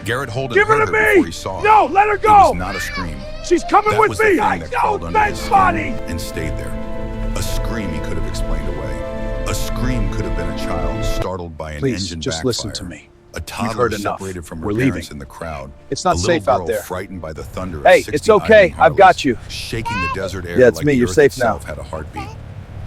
Garrett Holden Give her heard to her before me! he saw No, her. let her It go! was not a scream. She's coming That with was the me! thing I that crawled don't under his make skin money! and stayed there. A scream he could have explained away. A scream could have been a child startled by an Please, engine just backfire. listen to me. A You've toddler heard enough. separated from her We're parents leaving. in the crowd. It's not a little safe out girl there. frightened by the thunder Hey, of 60 it's okay. iron I've got Harleys, you. shaking the desert air Yeah, it's like me. the You're earth safe itself now. had a heartbeat.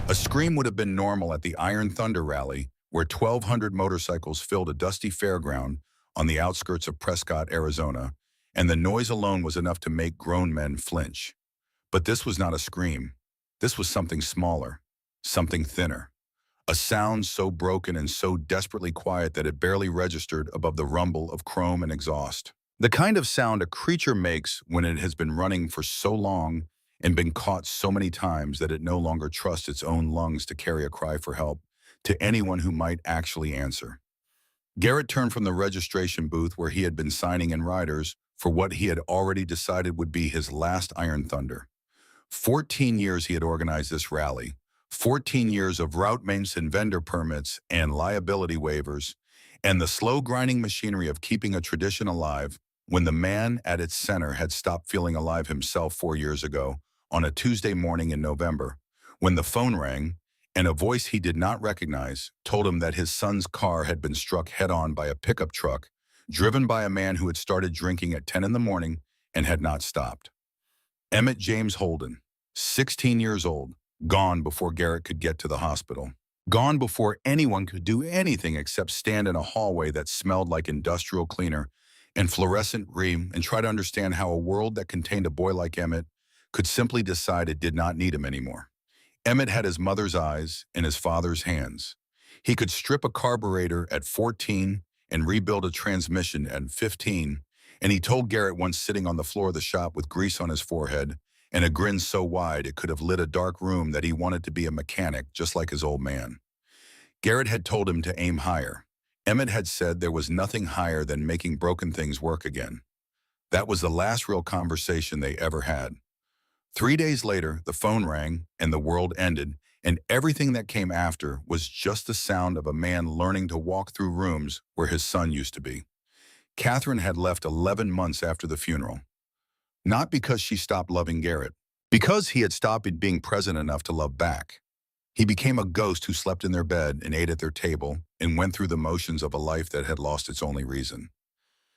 A scream would have been normal at the Iron Thunder rally, where 1,200 motorcycles filled a dusty fairground on the outskirts of Prescott, Arizona, and the noise alone was enough to make grown men flinch. But this was not a scream. This was something smaller, something thinner. A sound so broken and so desperately quiet that it barely registered above the rumble of chrome and exhaust. The kind of sound a creature makes when it has been running for so long and been caught so many times that it no longer trusts its own lungs to carry a cry for help to anyone who might actually answer. Garrett turned from the registration booth where he had been signing in riders for what he had already decided would be his last Iron Thunder. 14 years he had organized this rally, 14 years of route maintenance and vendor permits and liability waivers, and the slow grinding machinery of keeping a tradition alive when the man at its center had stopped feeling alive himself 4 years ago on a Tuesday morning in November, when the phone rang and a voice he did not recognize told him that his son's car had been struck head-on by a pickup truck driven by a man who had started drinking at 10 in the morning and had not stopped. Emmett James Holden, 16 years old, gone before Garrett could get to the hospital. Gone before anyone could do anything except stand in a hallway that smelled like industrial cleaner and fluorescent ream and try to understand how a world that contained a boy like Emmett could simply decide it did not need him anymore. Emmett had his mother's eyes and his father's hands. He could strip a carburetor at 14 and rebuild a transmission at 15, and he told Garrett once sitting on the floor of the shop with grease on his forehead and a grin so wide it could have lit a dark room that he wanted to be a mechanic just like his old man. Garrett had told him to aim higher. Emmett had said there was nothing higher than making broken things work again. That was the last real conversation they ever had. 3 days later, the phone rang and the world ended, and everything that came after was just the sound of a man learning to walk through rooms where his son used to be. Catherine had left 11 months after the funeral. Not because she stopped loving Garrett, because he had stopped being present enough to love back. He became a ghost who slept in their bed and ate at their table and went through the motions of a life that had lost its only reason.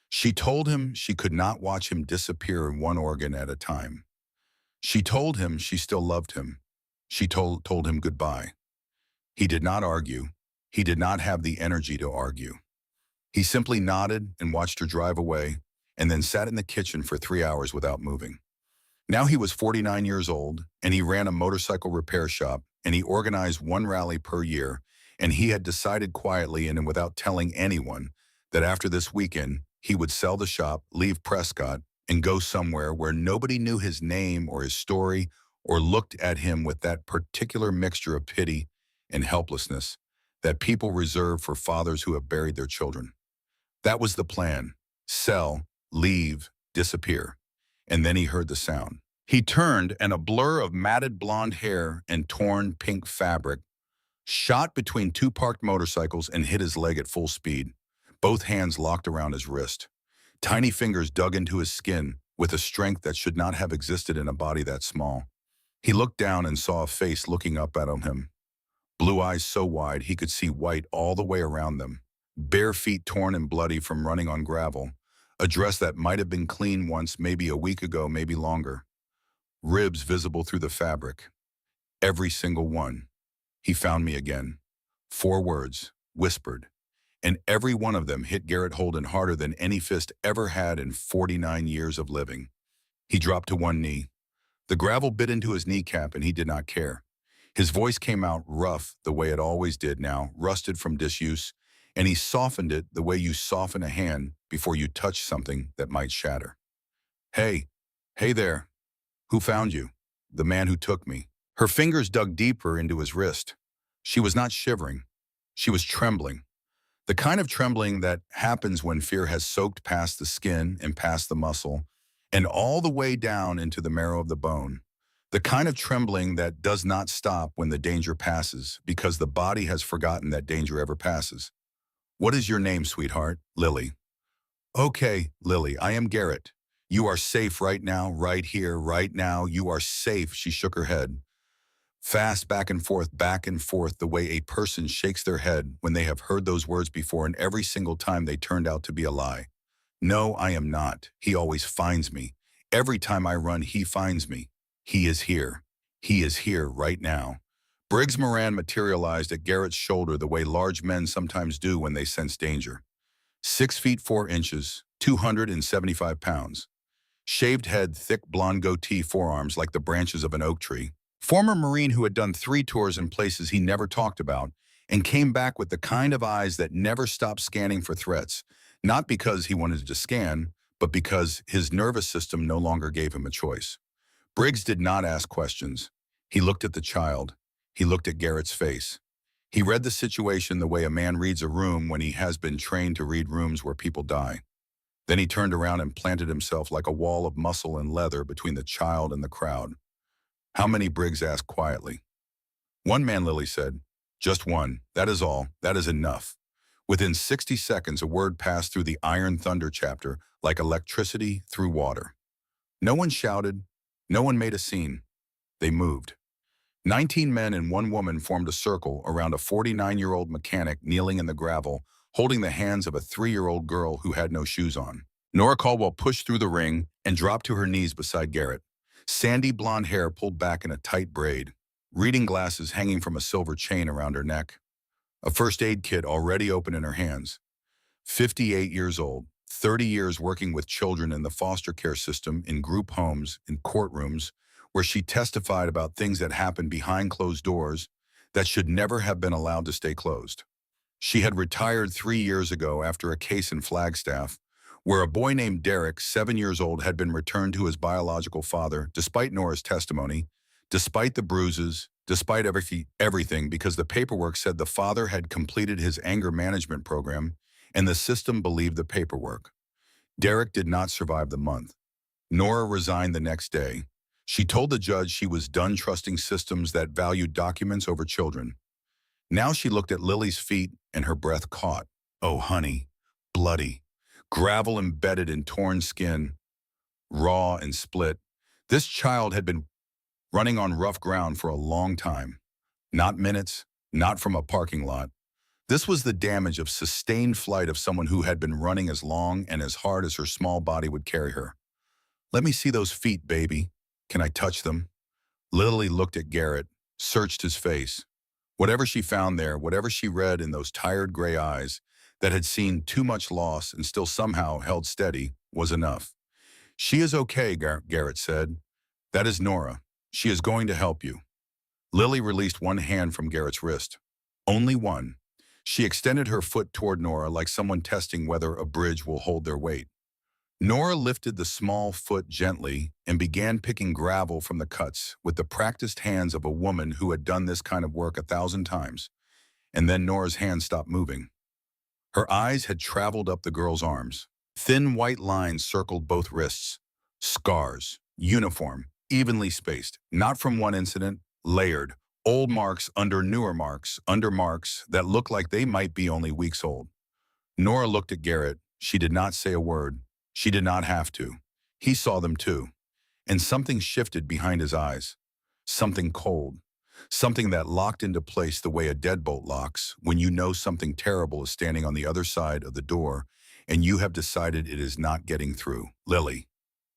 She told him she could not watch him disappear in one organ at a time. She told him she still loved him. She told him goodbye. He did not argue. He did not have the energy to argue. He simply nodded and watched her drive away, and then sat in the kitchen for 3 hours without moving. Now he was 49 years old, and he ran a motorcycle repair shop, and he organized one rally per year, and he had decided quietly and without telling anyone that after this weekend, he would sell the shop, leave Prescott, and go somewhere where nobody knew his name or his story or looked at him with that particular mixture of pity and helplessness that people reserve for fathers who have buried their children. That was the plan. Sell, leave, disappear. And then he heard the sound. He turned, and a blur of matted blonde hair and torn pink fabric shot between two parked motorcycles and hit his leg at full speed, both hands locked around his wrist. Tiny fingers dug into his skin with a strength that should not have existed in a body that small. He looked down and saw a face looking up at him. Blue eyes so wide he could see white all the way around them. Bare feet torn and bloody from running on gravel. A dress that might have been clean once, maybe a week ago, maybe longer. Ribs visible through the fabric. Every single one. He found me again. 4 words, whispered. And every one of them hit Garrett Holden harder than any fist ever had in 49 years of living. He dropped to one knee. The gravel bit into his kneecap and he did not care. His voice came out rough the way it always did now, rusted from disuse, and he softened it the way you soften a hand before you touch something that might shatter. Hey, hey there. Who found you? The man who took me. Her fingers dug deeper into his wrist. She was not shivering. She was trembling. The kind of trembling that happens when fear has soaked past the skin and past the muscle and all the way down into the marrow of the bone. The kind of trembling that does not stop when the danger passes because the body has forgotten that danger ever passes. What is your name, sweetheart? Lily. Okay, Lily, I am Garrett. You are safe right now, right here, right now. You are safe, she shook her head. Fast back and forth, the way a person shakes their head when they have heard those words before, and every single time they turned out to be a lie. No, I am not. He always finds me. Every time I run, he finds me. He is here. He is here right now. Briggs Moran materialized at Garrett's shoulder the way large men sometimes do when they sense danger. 6 feet 4 inches, 275 pounds. Shaved head, thick blonde goatee, forearms like the branches of an oak tree. Former Marine who had done 3 tours in places he never talked about and came back with the kind of eyes that never stopped scanning for threats, not because he wanted to scan, but because his nervous system no longer gave him a choice. Briggs did not ask questions. He looked at the child. He looked at Garrett's face. He read the situation the way a man reads a room when he has been trained to read rooms where people die. Then he turned around and planted himself like a wall of muscle and leather between the child and the crowd. How many? Briggs asked quietly. One man, Lily said. Just one. That is all. That is enough. Within 60 seconds, a word passed through the Iron Thunder chapter like electricity through water. No one shouted. No one made a scene. They moved. 19 men and one woman formed a circle around a 49-year-old mechanic kneeling in the gravel, holding the hands of a 3-year-old girl who had no shoes on. Nora Caldwell pushed through the ring and dropped to her knees beside Garrett. Sandy blonde hair pulled back in a tight braid, reading glasses hanging from a silver chain around her neck. A first aid kit already open in her hands. 58 years old, 30 years working with children in the foster care system, in group homes, in courtrooms, where she testified about things that happened behind closed doors that should never have been allowed to stay closed. She had retired 3 years ago after a case in Flagstaff, where a boy named Derek, 7 years old, had been returned to his biological father, despite Nora's testimony, despite the bruises, despite everything, because the paperwork said the father had completed his anger management program, and the system believed the paperwork. Derek did not survive the month. Nora resigned the next day. She told the judge she was done trusting systems that valued documents over children. Now she looked at Lily's feet and her breath caught. Oh, honey, bloody, gravel embedded in torn skin, raw and split. This child had been running on rough ground for a long time. Not minutes, not from a parking lot. This was the damage of sustained flight of someone who had been running as long and as hard as her small body would carry her. Let me see those feet, baby. Can I touch them? Lily looked at Garrett, searched his face. Whatever she found there, whatever she read in those tired gray eyes that had seen too much loss and still somehow held steady, was enough. She is okay, Garrett said. That is Nora. She is going to help you. Lily released one hand from Garrett's wrist. Only one. She extended her foot toward Nora like someone testing whether a bridge will hold their weight. Nora lifted the small foot gently and began picking gravel from the cuts with the practiced hands of a woman who had done this kind of work 1,000 times. And then Nora's hand stopped moving. Her eyes had traveled up the girl's arms. Thin white lines circled both wrists. Scars, uniform, evenly spaced, not from one incident, layered, old marks under newer marks, under marks that looked like they might be only weeks old. Nora looked at Garrett. She did not say a word. She did not have to. He saw them too. And something shifted behind his eyes. Something cold. Something that locked into place the way a deadbolt locks when you know something terrible is standing on the other side of the door and you have decided it is not getting through. Lily,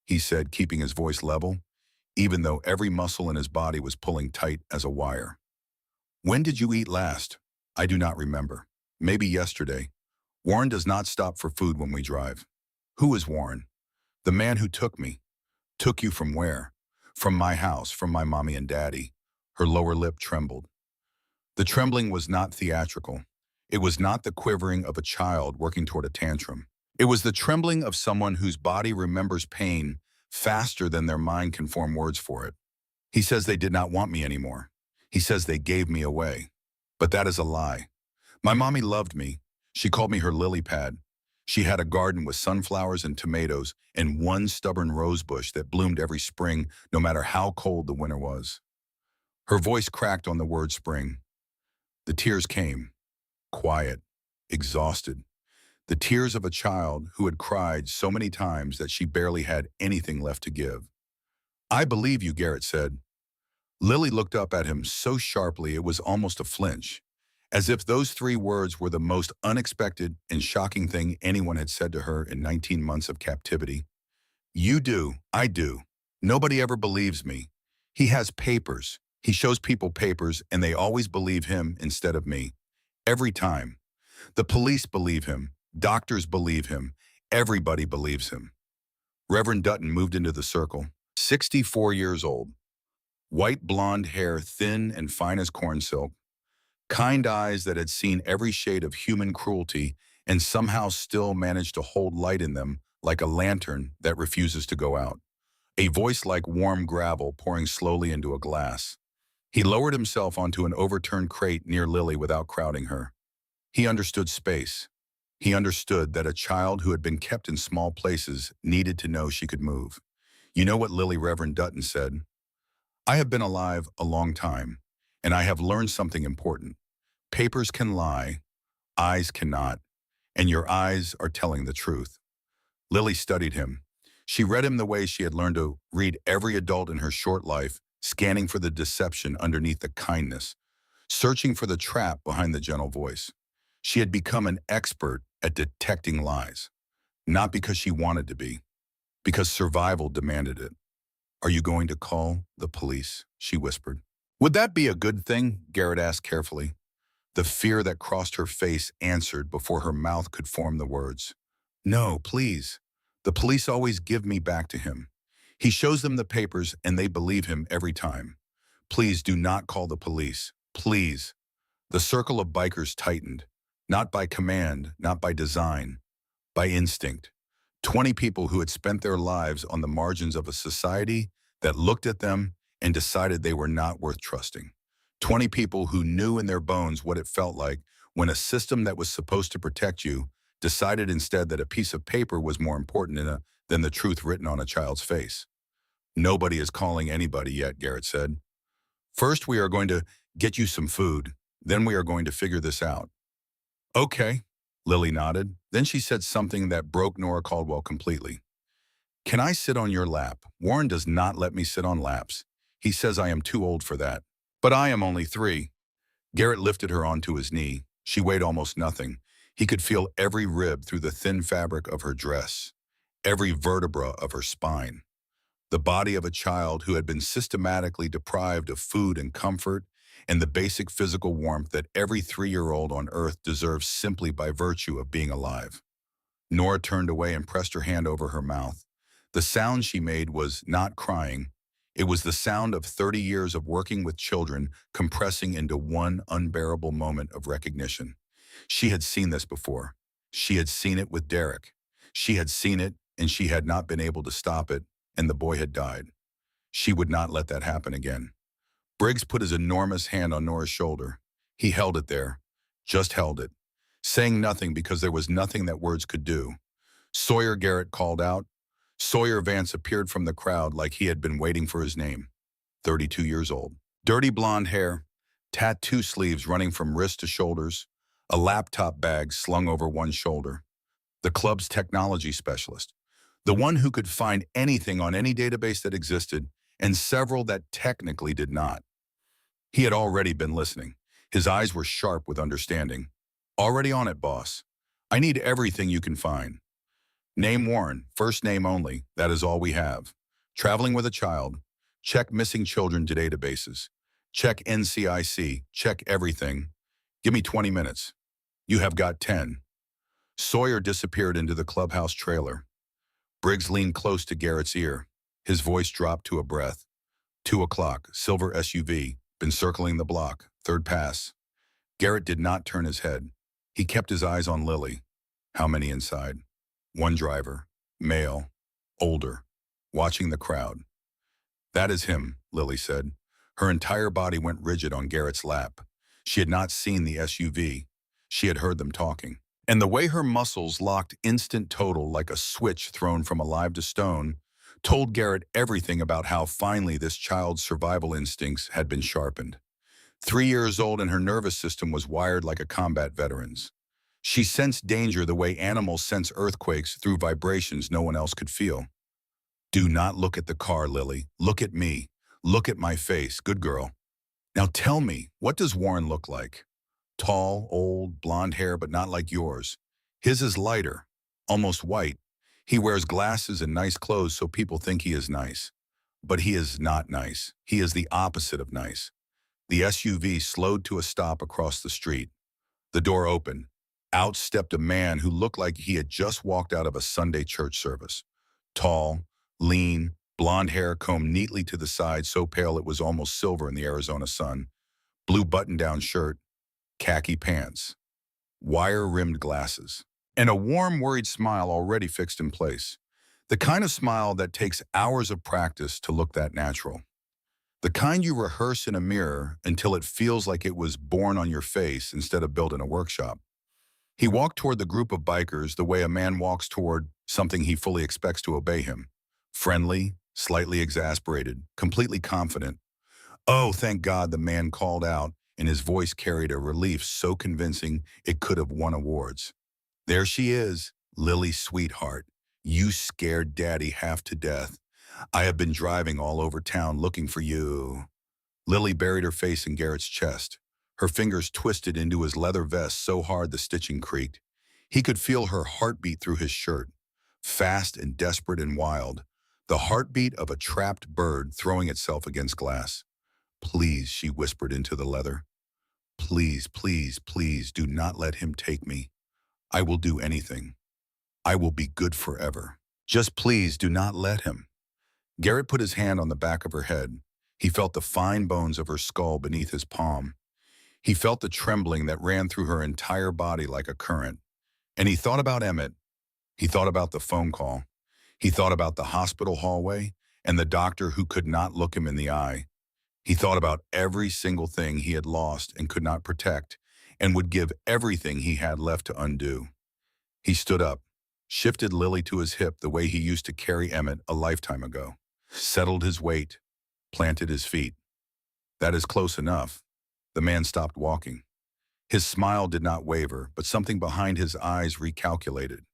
he said, keeping his voice level, even though every muscle in his body was pulling tight as a wire. When did you eat last? I do not remember. Maybe yesterday. Warren does not stop for food when we drive. Who is Warren? The man who took me. Took you from where? From my house, from my mommy and daddy. Her lower lip trembled. The trembling was not theatrical. It was not the quivering of a child working toward a tantrum. It was the trembling of someone whose body remembers pain faster than their mind can form words for it. He says they did not want me anymore. He says they gave me away. But that is a lie. My mommy loved me. She called me her lily pad. She had a garden with sunflowers and tomatoes and one stubborn rose bush that bloomed every spring, no matter how cold the winter was. Her voice cracked on the word spring. The tears came, quiet, exhausted. the tears of a child who had cried so many times that she barely had anything left to give. "I believe you," Garrett said. Lily looked up at him so sharply it was almost a flinch, as if those three words were the most unexpected and shocking thing anyone had said to her in 19 months of captivity. "You do, I do. Nobody ever believes me. He has papers. He shows people papers and they always believe him instead of me. Every time. The police believe him. Doctors believe him. Everybody believes him." Reverend Dutton moved into the circle, 64 years old. White blonde hair, thin and fine as corn silk. Kind eyes that had seen every shade of human cruelty and somehow still managed to hold light in them like a lantern that refuses to go out. A voice like warm gravel pouring slowly into a glass. He lowered himself onto an overturned crate near Lily without crowding her. He understood space. He understood that a child who had been kept in small places needed to know she could move. "You know what Lily," Reverend Dutton said. "I have been alive a long time, and I have learned something important. Papers can lie, eyes cannot, and your eyes are telling the truth." Lily studied him. She read him the way she had learned to read every adult in her short life, scanning for the deception underneath the kindness, searching for the trap behind the gentle voice. She had become an expert at detecting lies, not because she wanted to be, because survival demanded it. "Are you going to call the police?" she whispered. "Would that be a good thing?" Garrett asked carefully. The fear that crossed her face answered before her mouth could form the words. "No, please. The police always give me back to him. He shows them the papers and they believe him every time. Please do not call the police. Please." The circle of bikers tightened, not by command, not by design, by instinct. 20 people who had spent their lives on the margins of a society that looked at them and decided they were not worth trusting. 20 people who knew in their bones what it felt like when a system that was supposed to protect you decided instead that a piece of paper was more important than the truth written on a child's face. "Nobody is calling anybody yet," Garrett said. "First, we are going to get you some food. Then we are going to figure this out." "Okay," Lily nodded. Then she said something that broke Nora Caldwell completely. "Can I sit on your lap? Warren does not let me sit on laps. He says I am too old for that. But I am only 3. Garrett lifted her onto his knee. She weighed almost nothing. He could feel every rib through the thin fabric of her dress, every vertebra of her spine. The body of a child who had been systematically deprived of food and comfort and the basic physical warmth that every 3-year-old on Earth deserves simply by virtue of being alive. Nora turned away and pressed her hand over her mouth. The sound she made was not crying. It was the sound of 30 years of working with children compressing into one unbearable moment of recognition. She had seen this before. She had seen it with Derek. She had seen it, and she had not been able to stop it, and the boy had died. She would not let that happen again. Briggs put his enormous hand on Nora's shoulder. He held it there, just held it, saying nothing because there was nothing that words could do. "Sawyer," Garrett called out. Sawyer Vance appeared from the crowd like he had been waiting for his name. 32 years old. Dirty blonde hair, tattoo sleeves running from wrist to shoulders, a laptop bag slung over one shoulder. The club's technology specialist. The one who could find anything on any database that existed, and several that technically did not. He had already been listening. His eyes were sharp with understanding. "Already on it, boss. I need everything you can find. Name Warren, first name only, that is all we have. Traveling with a child. Check missing children to databases. Check NCIC, check everything. Give me 20 minutes. You have got 10. Sawyer disappeared into the clubhouse trailer. Briggs leaned close to Garrett's ear. His voice dropped to a breath. 2 o'clock, silver SUV, been circling the block, third pass. Garrett did not turn his head. He kept his eyes on Lily. How many inside? 1 driver, male, older, watching the crowd. "That is him," Lily said. Her entire body went rigid on Garrett's lap. She had not seen the SUV. She had heard them talking. And the way her muscles locked instant total like a switch thrown from alive to stone told Garrett everything about how finely this child's survival instincts had been sharpened. 3 years old and her nervous system was wired like a combat veteran's. She sensed danger the way animals sense earthquakes through vibrations no one else could feel. Do not look at the car, Lily. Look at me. Look at my face. Good girl. Now tell me, what does Warren look like? Tall, old, blonde hair, but not like yours. His is lighter, almost white. He wears glasses and nice clothes so people think he is nice. But he is not nice. He is the opposite of nice. The SUV slowed to a stop across the street. The door opened. Out stepped a man who looked like he had just walked out of a Sunday church service. Tall, lean, blonde hair combed neatly to the side so pale it was almost silver in the Arizona sun. Blue button-down shirt, khaki pants, wire-rimmed glasses, and a warm, worried smile already fixed in place. The kind of smile that takes hours of practice to look that natural. The kind you rehearse in a mirror until it feels like it was born on your face instead of built in a workshop. He walked toward the group of bikers the way a man walks toward something he fully expects to obey him. Friendly, slightly exasperated, completely confident. "Oh, thank God," the man called out, and his voice carried a relief so convincing it could have won awards. "There she is, Lily, sweetheart. You scared Daddy half to death. I have been driving all over town looking for you." Lily buried her face in Garrett's chest. Her fingers twisted into his leather vest so hard the stitching creaked. He could feel her heartbeat through his shirt, fast and desperate and wild, the heartbeat of a trapped bird throwing itself against glass. "Please," she whispered into the leather. "Please, please, please do not let him take me. I will do anything. I will be good forever. Just please do not let him." Garrett put his hand on the back of her head. He felt the fine bones of her skull beneath his palm. He felt the trembling that ran through her entire body like a current. And he thought about Emmett. He thought about the phone call. He thought about the hospital hallway and the doctor who could not look him in the eye. He thought about every single thing he had lost and could not protect and would give everything he had left to undo. He stood up, shifted Lily to his hip the way he used to carry Emmett a lifetime ago, settled his weight, planted his feet. "That is close enough." The man stopped walking. His smile did not waver, but something behind his eyes recalculated.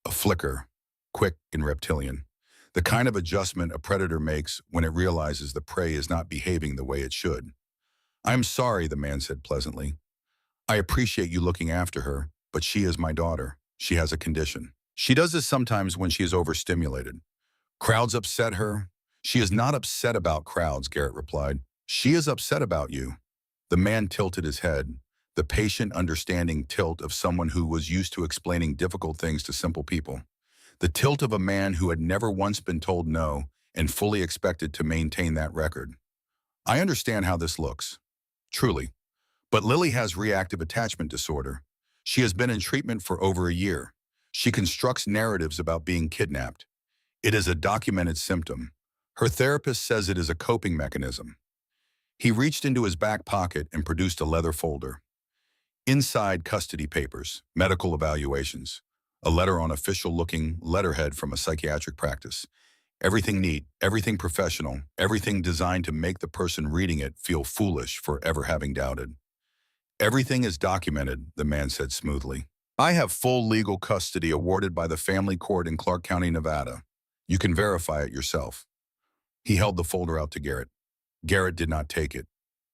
A flicker, quick and reptilian. The kind of adjustment a predator makes when it realizes the prey is not behaving the way it should. "I'm sorry," the man said pleasantly. "I appreciate you looking after her, but she is my daughter. She has a condition. She does this sometimes when she is overstimulated. Crowds upset her." "She is not upset about crowds," Garrett replied. "She is upset about you." The man tilted his head, the patient, understanding tilt of someone who was used to explaining difficult things to simple people. The tilt of a man who had never once been told no and fully expected to maintain that record. "I understand how this looks. Truly. But Lily has reactive attachment disorder. She has been in treatment for over a year. She constructs narratives about being kidnapped. It is a documented symptom. Her therapist says it is a coping mechanism." He reached into his back pocket and produced a leather folder. Inside, custody papers, medical evaluations, a letter on official-looking letterhead from a psychiatric practice. Everything neat, everything professional, everything designed to make the person reading it feel foolish for ever having doubted. "Everything is documented," the man said smoothly. "I have full legal custody awarded by the family court in Clark County, Nevada. You can verify it yourself." He held the folder out to Garrett. Garrett did not take it.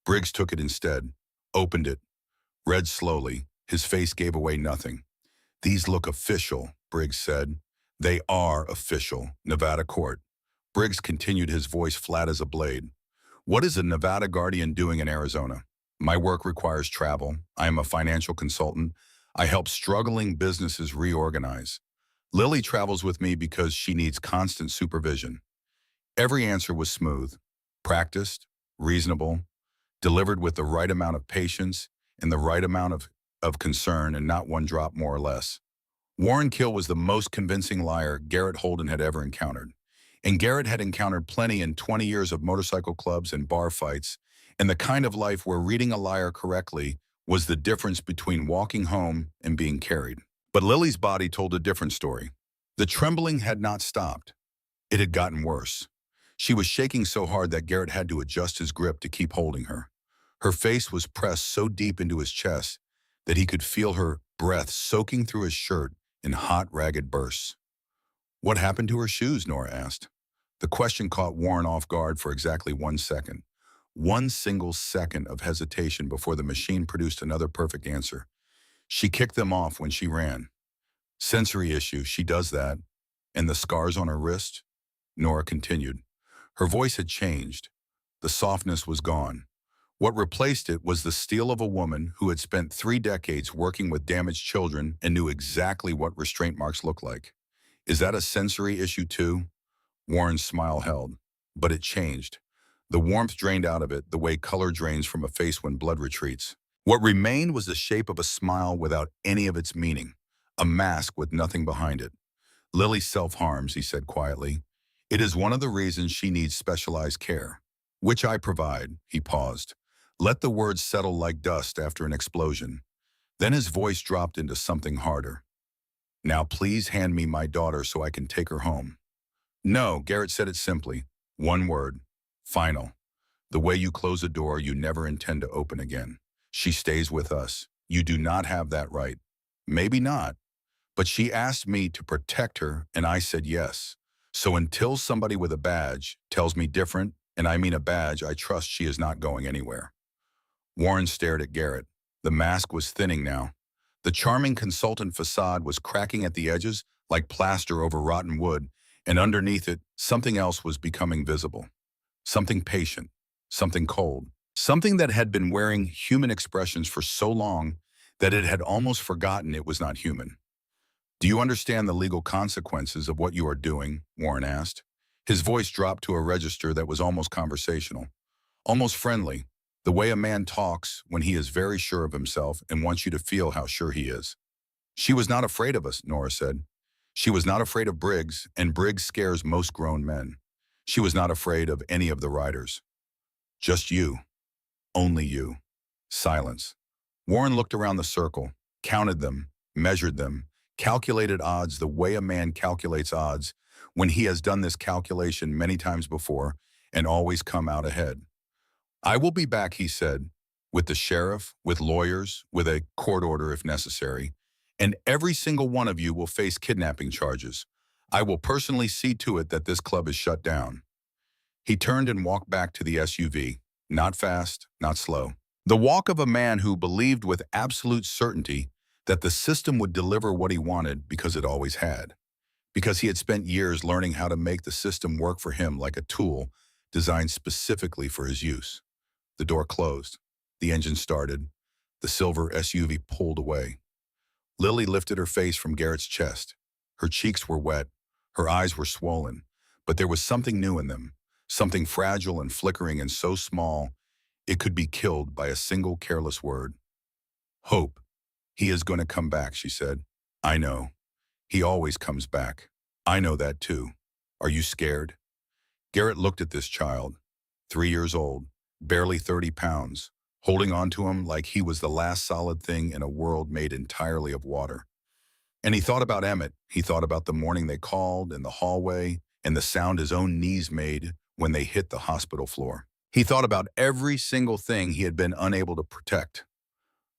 Briggs took it instead, opened it, read slowly. His face gave away nothing. "These look official," Briggs said. "They are official, Nevada court." Briggs continued, his voice flat as a blade. "What is a Nevada guardian doing in Arizona? My work requires travel. I am a financial consultant. I help struggling businesses reorganize. Lily travels with me because she needs constant supervision." Every answer was smooth, practiced, reasonable, delivered with the right amount of patience and the right amount of concern, and not one drop more or less. Warren Kill was the most convincing liar Garrett Holden had ever encountered. And Garrett had encountered plenty in 20 years of motorcycle clubs and bar fights, and the kind of life where reading a liar correctly was the difference between walking home and being carried. But Lily's body told a different story. The trembling had not stopped. It had gotten worse. She was shaking so hard that Garrett had to adjust his grip to keep holding her. Her face was pressed so deep into his chest that he could feel her breath soaking through his shirt in hot, ragged bursts. "What happened to her shoes?" Nora asked. The question caught Warren off guard for exactly 1 second. One single second of hesitation before the machine produced another perfect answer. "She kicked them off when she ran." "Sensory issue, she does that." "And the scars on her wrist?" Nora continued. Her voice had changed. The softness was gone. What replaced it was the steel of a woman who had spent 3 decades working with damaged children and knew exactly what restraint marks look like. "Is that a sensory issue too?" Warren's smile held, but it changed. The warmth drained out of it the way color drains from a face when blood retreats. What remained was the shape of a smile without any of its meaning, a mask with nothing behind it. "Lily self-harms," he said quietly. "It is one of the reasons she needs specialized care, which I provide." He paused. Let the words settle like dust after an explosion. Then his voice dropped into something harder. "Now please hand me my daughter so I can take her home." "No," Garrett said it simply. One word. Final. "The way you close a door you never intend to open again. She stays with us. You do not have that right." "Maybe not. But she asked me to protect her, and I said yes. So until somebody with a badge tells me different, and I mean a badge, I trust she is not going anywhere." Warren stared at Garrett. The mask was thinning now. The charming consultant facade was cracking at the edges like plaster over rotten wood, and underneath it, something else was becoming visible. Something patient, something cold, something that had been wearing human expressions for so long that it had almost forgotten it was not human. "Do you understand the legal consequences of what you are doing?" Warren asked. His voice dropped to a register that was almost conversational, almost friendly, the way a man talks when he is very sure of himself and wants you to feel how sure he is. "She was not afraid of us," Nora said. "She was not afraid of Briggs, and Briggs scares most grown men. She was not afraid of any of the riders. Just you. Only you." Silence. Warren looked around the circle, counted them, measured them, calculated odds the way a man calculates odds when he has done this calculation many times before and always come out ahead. "I will be back," he said, "with the sheriff, with lawyers, with a court order if necessary, and every single one of you will face kidnapping charges. I will personally see to it that this club is shut down." He turned and walked back to the SUV, not fast, not slow. The walk of a man who believed with absolute certainty that the system would deliver what he wanted because it always had, because he had spent years learning how to make the system work for him like a tool designed specifically for his use. The door closed. The engine started. The silver SUV pulled away. Lily lifted her face from Garrett's chest. Her cheeks were wet. Her eyes were swollen. But there was something new in them, something fragile and flickering and so small it could be killed by a single careless word. "Hope. He is going to come back," she said. "I know. He always comes back. I know that too. Are you scared?" Garrett looked at this child, 3 years old, barely 30 pounds, holding on to him like he was the last solid thing in a world made entirely of water. And he thought about Emmett. He thought about the morning they called in the hallway and the sound his own knees made when they hit the hospital floor. He thought about every single thing he had been unable to protect.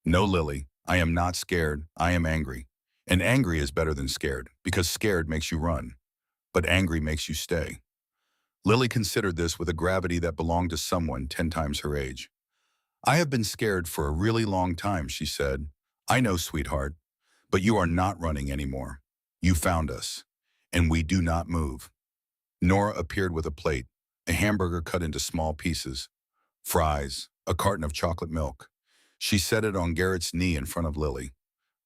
"No, Lily, I am not scared. I am angry. And angry is better than scared, because scared makes you run, but angry makes you stay." Lily considered this with a gravity that belonged to someone 10 times her age. "I have been scared for a really long time," she said. "I know, sweetheart, but you are not running anymore. You found us, and we do not move." Nora appeared with a plate, a hamburger cut into small pieces, fries, a carton of chocolate milk. She set it on Garrett's knee in front of Lily.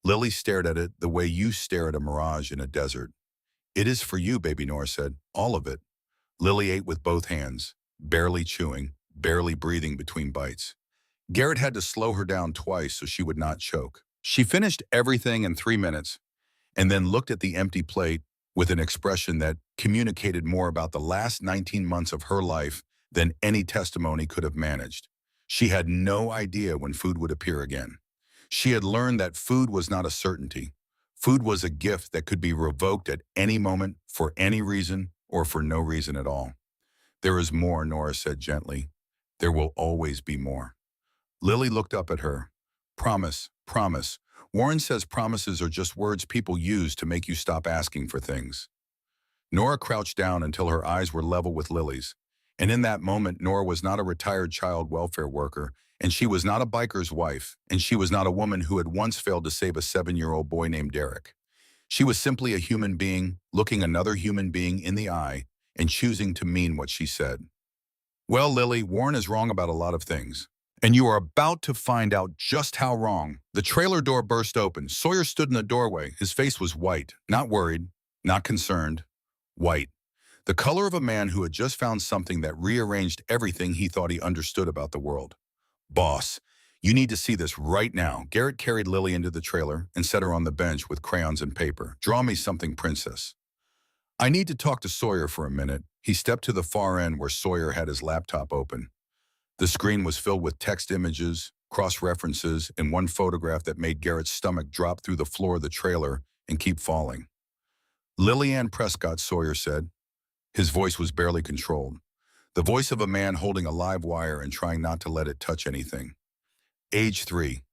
Lily stared at it the way you stare at a mirage in a desert. "It is for you," baby, Nora said. "All of it." Lily ate with both hands, barely chewing, barely breathing between bites. Garrett had to slow her down twice so she would not choke. She finished everything in 3 minutes, and then looked at the empty plate with an expression that communicated more about the last 19 months of her life than any testimony could have managed. She had no idea when food would appear again. She had learned that food was not a certainty. Food was a gift that could be revoked at any moment for any reason or for no reason at all. "There is more," Nora said gently. "There will always be more." Lily looked up at her. Promise, promise. Warren says promises are just words people use to make you stop asking for things. Nora crouched down until her eyes were level with Lily's. And in that moment, Nora was not a retired child welfare worker, and she was not a biker's wife, and she was not a woman who had once failed to save a 7-year-old boy named Derek. She was simply a human being, looking another human being in the eye and choosing to mean what she said. Well, Lily, Warren is wrong about a lot of things. And you are about to find out just how wrong. The trailer door burst open. Sawyer stood in the doorway. His face was white, not worried, not concerned. White. The color of a man who had just found something that rearranged everything he thought he understood about the world. Boss, you need to see this right now. Garrett carried Lily into the trailer and set her on the bench with crayons and paper. Draw me something, princess. I need to talk to Sawyer for a minute. He stepped to the far end where Sawyer had his laptop open. The screen was filled with text images, cross-references, and one photograph that made Garrett's stomach drop through the floor of the trailer and keep falling. Lillian Prescott, Sawyer said. His voice was barely controlled. The voice of a man holding a live wire and trying not to let it touch anything. Age 3.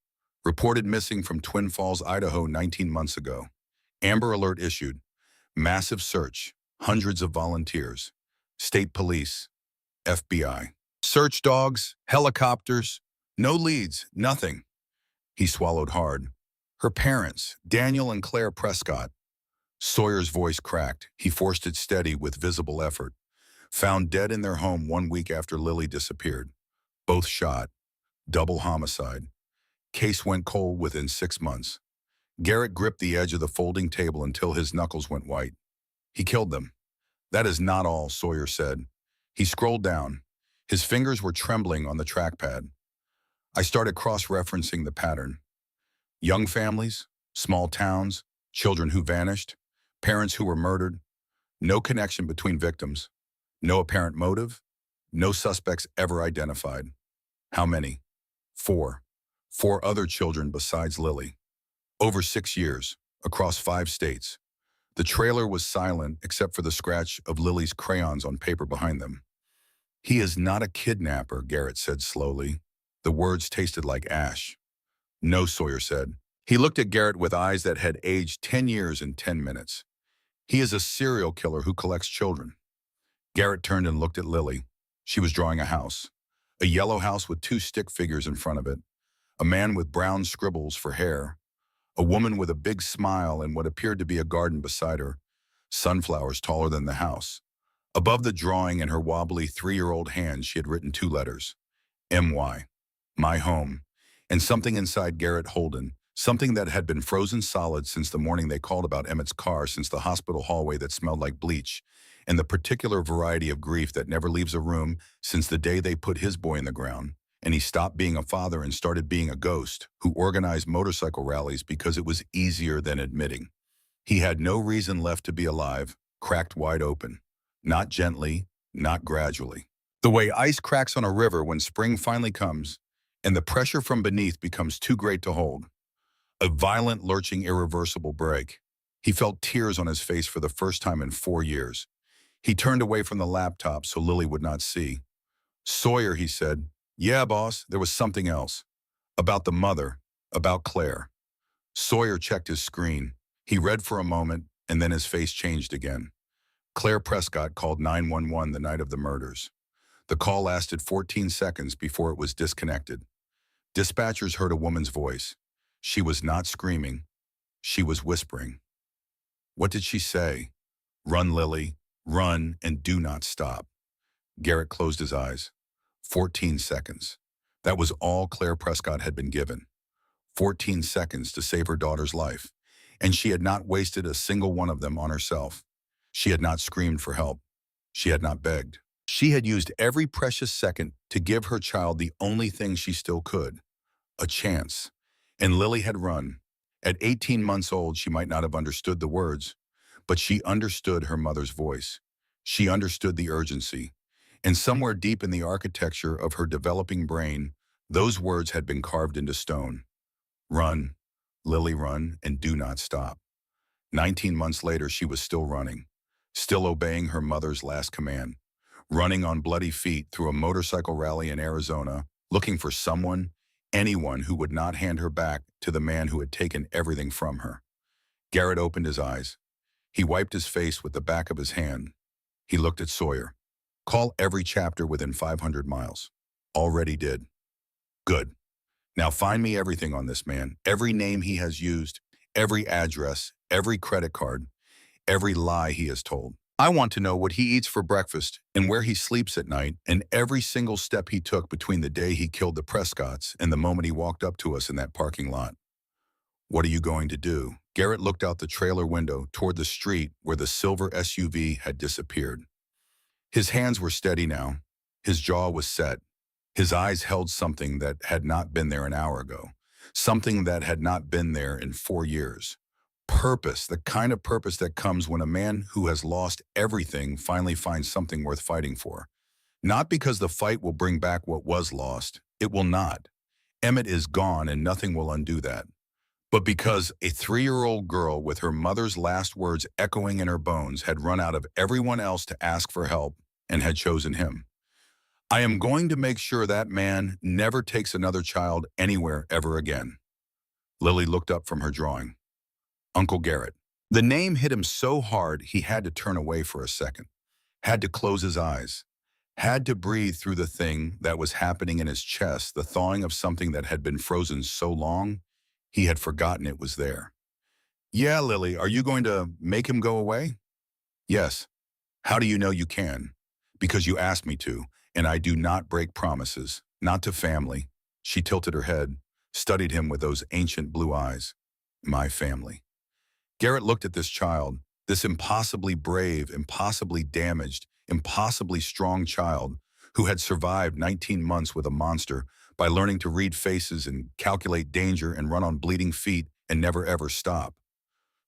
Reported missing from Twin Falls, Idaho 19 months ago. Amber Alert issued. Massive search. Hundreds of volunteers. State Police. FBI. Search dogs. Helicopters. No leads. Nothing. He swallowed hard. Her parents, Daniel and Claire Prescott. Sawyer's voice cracked. He forced it steady with visible effort. Found dead in their home 1 week after Lily disappeared. Both shot. Double homicide. Case went cold within 6 months. Garrett gripped the edge of the folding table until his knuckles went white. He killed them. That is not all, Sawyer said. He scrolled down. His fingers were trembling on the trackpad. I started cross-referencing the pattern. Young families, small towns, children who vanished, parents who were murdered, no connection between victims, no apparent motive, no suspects ever identified. How many? 4. 4 other children besides Lily. Over 6 years, across 5 states. The trailer was silent except for the scratch of Lily's crayons on paper behind them. He is not a kidnapper, Garrett said slowly. The words tasted like ash. No, Sawyer said. He looked at Garrett with eyes that had aged 10 years in 10 minutes. He is a serial killer who collects children. Garrett turned and looked at Lily. She was drawing a house. A yellow house with 2 stick figures in front of it. A man with brown scribbles for hair. A woman with a big smile and what appeared to be a garden beside her. Sunflowers taller than the house. Above the drawing in her wobbly 3-year-old hand, she had written 2 letters. M.Y. My home. And something inside Garrett Holden. Something that had been frozen solid since the morning they called about Emmett's car, since the hospital hallway that smelled like bleach, and the particular variety of grief that never leaves a room since the day they put his boy in the ground, and he stopped being a father and started being a ghost who organized motorcycle rallies because it was easier than admitting. He had no reason left to be alive, cracked wide open. Not gently, not gradually. The way ice cracks on a river when spring finally comes, and the pressure from beneath becomes too great to hold. A violent, lurching, irreversible break. He felt tears on his face for the first time in 4 years. He turned away from the laptop so Lily would not see. Sawyer, he said. Yeah, boss, there was something else. About the mother, about Claire. Sawyer checked his screen. He read for a moment, and then his face changed again. Claire Prescott called 911 the night of the murders. The call lasted 14 seconds before it was disconnected. Dispatchers heard a woman's voice. She was not screaming. She was whispering. What did she say? Run, Lily. Run and do not stop. Garrett closed his eyes. 14 seconds. That was all Claire Prescott had been given. 14 seconds to save her daughter's life. And she had not wasted a single one of them on herself. She had not screamed for help. She had not begged. She had used every precious second to give her child the only thing she still could. A chance. And Lily had run. At 18 months old, she might not have understood the words, but she understood her mother's voice. She understood the urgency. And somewhere deep in the architecture of her developing brain, those words had been carved into stone. Run, Lily, run, and do not stop. 19 months later, she was still running, still obeying her mother's last command, running on bloody feet through a motorcycle rally in Arizona, looking for someone, anyone who would not hand her back to the man who had taken everything from her. Garrett opened his eyes. He wiped his face with the back of his hand. He looked at Sawyer. Call every chapter within 500 miles. Already did. Good. Now find me everything on this man, every name he has used, every address, every credit card, every lie he has told. I want to know what he eats for breakfast and where he sleeps at night and every single step he took between the day he killed the Prescotts and the moment he walked up to us in that parking lot. What are you going to do? Garrett looked out the trailer window toward the street where the silver SUV had disappeared. His hands were steady now. His jaw was set. His eyes held something that had not been there an hour ago, something that had not been there in 4 years. Purpose, the kind of purpose that comes when a man who has lost everything finally finds something worth fighting for. Not because the fight will bring back what was lost. It will not. Emmett is gone and nothing will undo that. But because a 3-year-old girl with her mother's last words echoing in her bones had run out of everyone else to ask for help and had chosen him. I am going to make sure that man never takes another child anywhere ever again. Lily looked up from her drawing. Uncle Garrett. The name hit him so hard he had to turn away for a second, had to close his eyes, had to breathe through the thing that was happening in his chest, the thawing of something that had been frozen so long he had forgotten it was there. Yeah, Lily, are you going to make him go away? Yes. How do you know you can? Because you asked me to, and I do not break promises, not to family. She tilted her head, studied him with those ancient blue eyes. My family. Garrett looked at this child, this impossibly brave, impossibly damaged, impossibly strong child who had survived 19 months with a monster by learning to read faces and calculate danger and run on bleeding feet and never ever stop.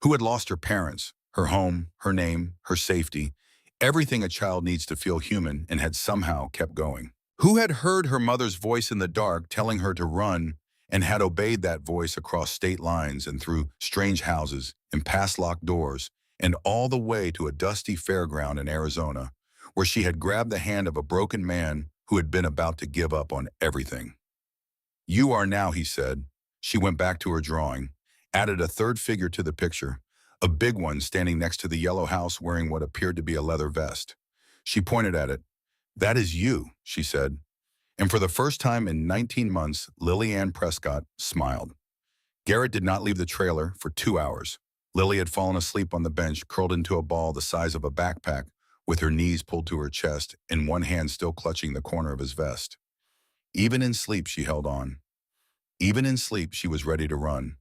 Who had lost her parents, her home, her name, her safety, everything a child needs to feel human and had somehow kept going. Who had heard her mother's voice in the dark telling her to run and had obeyed that voice across state lines and through strange houses and past locked doors and all the way to a dusty fairground in Arizona where she had grabbed the hand of a broken man who had been about to give up on everything. You are now, he said. She went back to her drawing, added a third figure to the picture, a big one standing next to the yellow house wearing what appeared to be a leather vest. She pointed at it. That is you, she said. And for the first time in 19 months, Lily Ann Prescott smiled. Garrett did not leave the trailer for 2 hours. Lily had fallen asleep on the bench, curled into a ball the size of a backpack, with her knees pulled to her chest and one hand still clutching the corner of his vest. Even in sleep, she held on. Even in sleep, she was ready to run.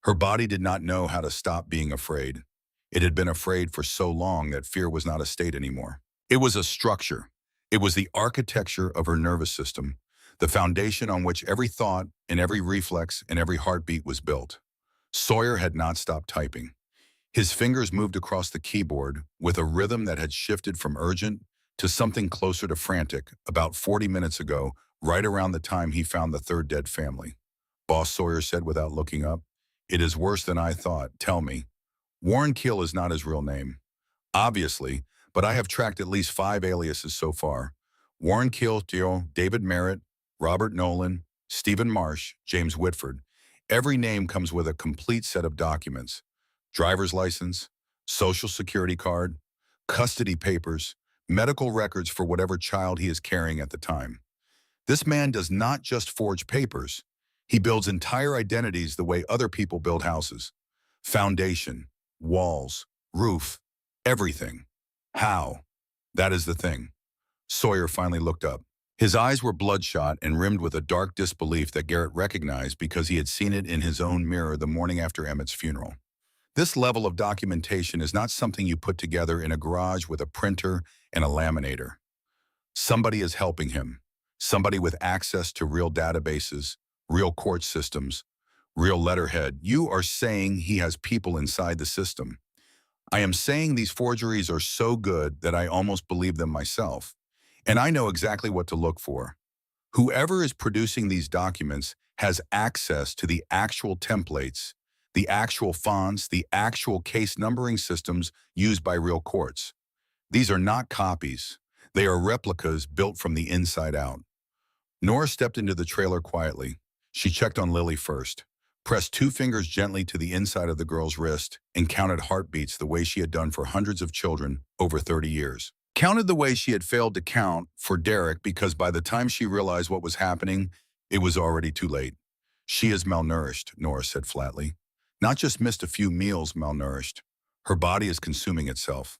Her body did not know how to stop being afraid. It had been afraid for so long that fear was not a state anymore. It was a structure. It was the architecture of her nervous system, the foundation on which every thought and every reflex and every heartbeat was built. Sawyer had not stopped typing. His fingers moved across the keyboard with a rhythm that had shifted from urgent to something closer to frantic about 40 minutes ago, right around the time he found the third dead family. Boss Sawyer said without looking up, "It is worse than I thought. Tell me." Warren Keel is not his real name. Obviously, but I have tracked at least 5 aliases so far. Warren Keel, David Merritt, Robert Nolan, Stephen Marsh, James Whitford. Every name comes with a complete set of documents. Driver's license, social security card, custody papers, medical records for whatever child he is carrying at the time. This man does not just forge papers. He builds entire identities the way other people build houses. Foundation, walls, roof, everything. How? That is the thing. Sawyer finally looked up. His eyes were bloodshot and rimmed with a dark disbelief that Garrett recognized because he had seen it in his own mirror the morning after Emmett's funeral. This level of documentation is not something you put together in a garage with a printer and a laminator. Somebody is helping him. Somebody with access to real databases, real court systems, real letterhead. You are saying he has people inside the system. I am saying these forgeries are so good that I almost believe them myself. And I know exactly what to look for. Whoever is producing these documents has access to the actual templates, the actual fonts, the actual case numbering systems used by real courts. These are not copies. They are replicas built from the inside out. Nora stepped into the trailer quietly. She checked on Lily first, pressed 2 fingers gently to the inside of the girl's wrist, and counted heartbeats the way she had done for hundreds of children over 30 years. Counted the way she had failed to count for Derek because by the time she realized what was happening, it was already too late. She is malnourished, Nora said flatly. Not just missed a few meals malnourished. Her body is consuming itself.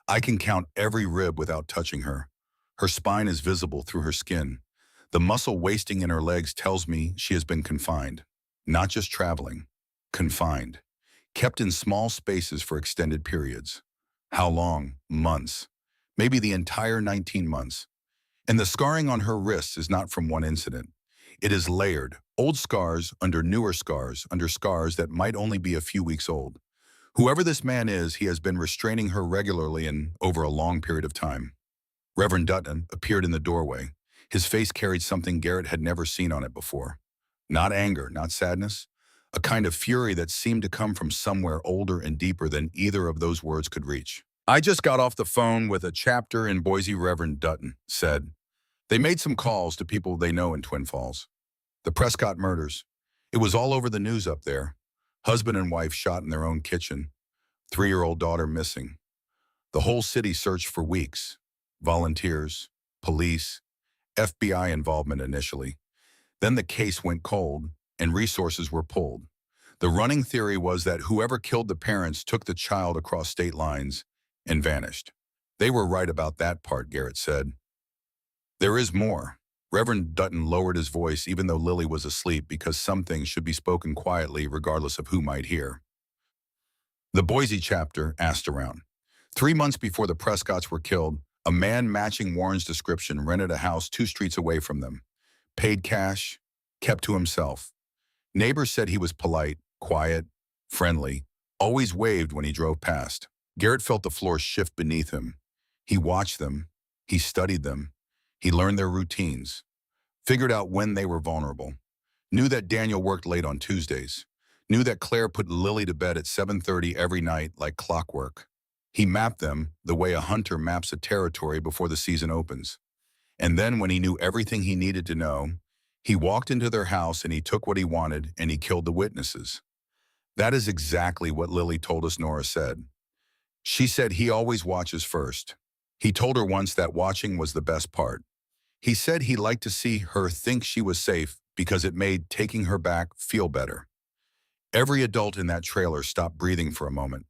I can count every rib without touching her. Her spine is visible through her skin. The muscle wasting in her legs tells me she has been confined. Not just traveling. Confined. Kept in small spaces for extended periods. How long? Months. Maybe the entire 19 months. And the scarring on her wrists is not from one incident. It is layered. Old scars under newer scars under scars that might only be a few weeks old. Whoever this man is, he has been restraining her regularly and over a long period of time. Reverend Dutton appeared in the doorway. His face carried something Garrett had never seen on it before. Not anger, not sadness. A kind of fury that seemed to come from somewhere older and deeper than either of those words could reach. I just got off the phone with a chapter in Boise, Reverend Dutton said. They made some calls to people they know in Twin Falls. The Prescott murders. It was all over the news up there. Husband and wife shot in their own kitchen. 3-year-old daughter missing. The whole city searched for weeks. Volunteers, police, FBI involvement initially. Then the case went cold and resources were pulled. The running theory was that whoever killed the parents took the child across state lines and vanished. They were right about that part, Garrett said. There is more. Reverend Dutton lowered his voice even though Lily was asleep because some things should be spoken quietly regardless of who might hear. The Boise chapter asked around. 3 months before the Prescotts were killed, a man matching Warren's description rented a house 2 streets away from them. Paid cash, kept to himself. Neighbors said he was polite, quiet, friendly, always waved when he drove past. Garrett felt the floor shift beneath him. He watched them. He studied them. He learned their routines. Figured out when they were vulnerable. Knew that Daniel worked late on Tuesdays. Knew that Claire put Lily to bed at 7:30 every night like clockwork. He mapped them the way a hunter maps a territory before the season opens. And then when he knew everything he needed to know, he walked into their house and he took what he wanted and he killed the witnesses. That is exactly what Lily told us Nora said. She said he always watches first. He told her once that watching was the best part. He said he liked to see her think she was safe because it made taking her back feel better. Every adult in that trailer stopped breathing for a moment.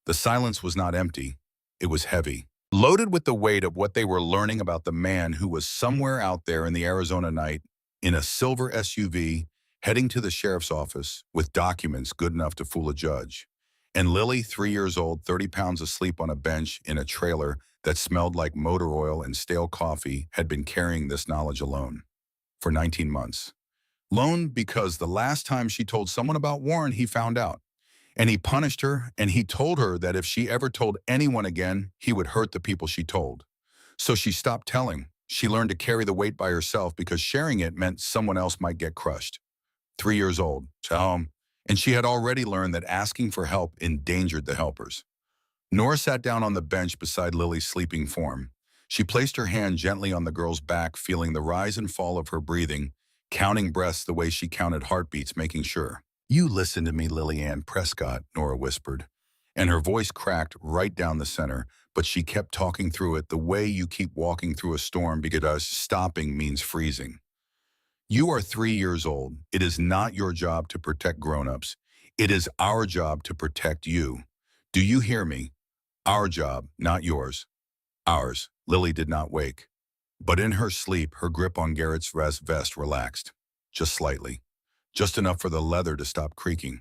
The silence was not empty. It was heavy. Loaded with the weight of what they were learning about the man who was somewhere out there in the Arizona night, in a silver SUV, heading to the sheriff's office with documents good enough to fool a judge. And Lily, 3 years old, 30 pounds asleep on a bench in a trailer that smelled like motor oil and stale coffee, had been carrying this knowledge alone for 19 months. Alone because the last time she told someone about Warren, he found out. And he punished her, and he told her that if she ever told anyone again, he would hurt the people she told. So she stopped telling. She learned to carry the weight by herself because sharing it meant someone else might get crushed. 3 years old, and she had already learned that asking for help endangered the helpers. Nora sat down on the bench beside Lily's sleeping form. She placed her hand gently on the girl's back, feeling the rise and fall of her breathing, counting breaths the way she counted heartbeats, making sure. You listen to me, Lily Ann Prescott, Nora whispered. And her voice cracked right down the center, but she kept talking through it the way you keep walking through a storm because stopping means freezing. You are 3 years old. It is not your job to protect grown-ups. It is our job to protect you. Do you hear me? Our job, not yours. Ours. Lily did not wake. But in her sleep, her grip on Garrett's vest relaxed. Just slightly. Just enough for the leather to stop creaking.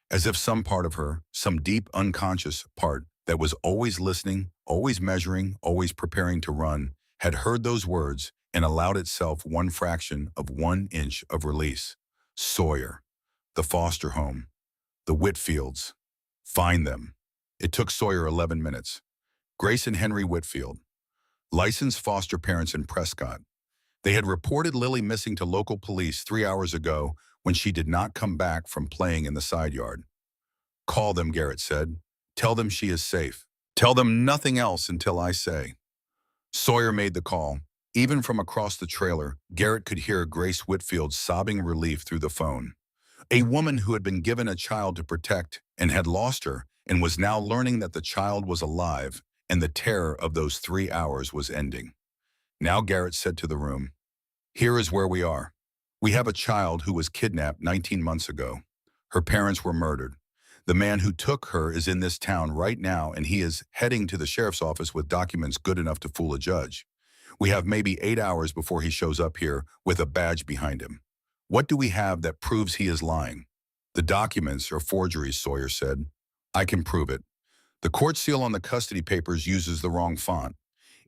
As if some part of her, some deep unconscious part that was always listening, always measuring, always preparing to run, had heard those words and allowed itself 1 fraction of 1 inch of release. Sawyer. The foster home. The Whitfields. Find them. It took Sawyer 11 minutes. Grace and Henry Whitfield. Licensed foster parents in Prescott. They had reported Lily missing to local police 3 hours ago when she did not come back from playing in the side yard. Call them, Garrett said. Tell them she is safe. Tell them nothing else until I say. Sawyer made the call. Even from across the trailer, Garrett could hear Grace Whitfield's sobbing relief through the phone. A woman who had been given a child to protect and had lost her and was now learning that the child was alive and the terror of those 3 hours was ending. Now Garrett said to the room, "Here is where we are. We have a child who was kidnapped 19 months ago. Her parents were murdered. The man who took her is in this town right now, and he is heading to the sheriff's office with documents good enough to fool a judge. We have maybe 8 hours before he shows up here with a badge behind him. What do we have that proves he is lying?" "The documents are forgeries," Sawyer said. "I can prove it. The court seal on the custody papers uses the wrong font.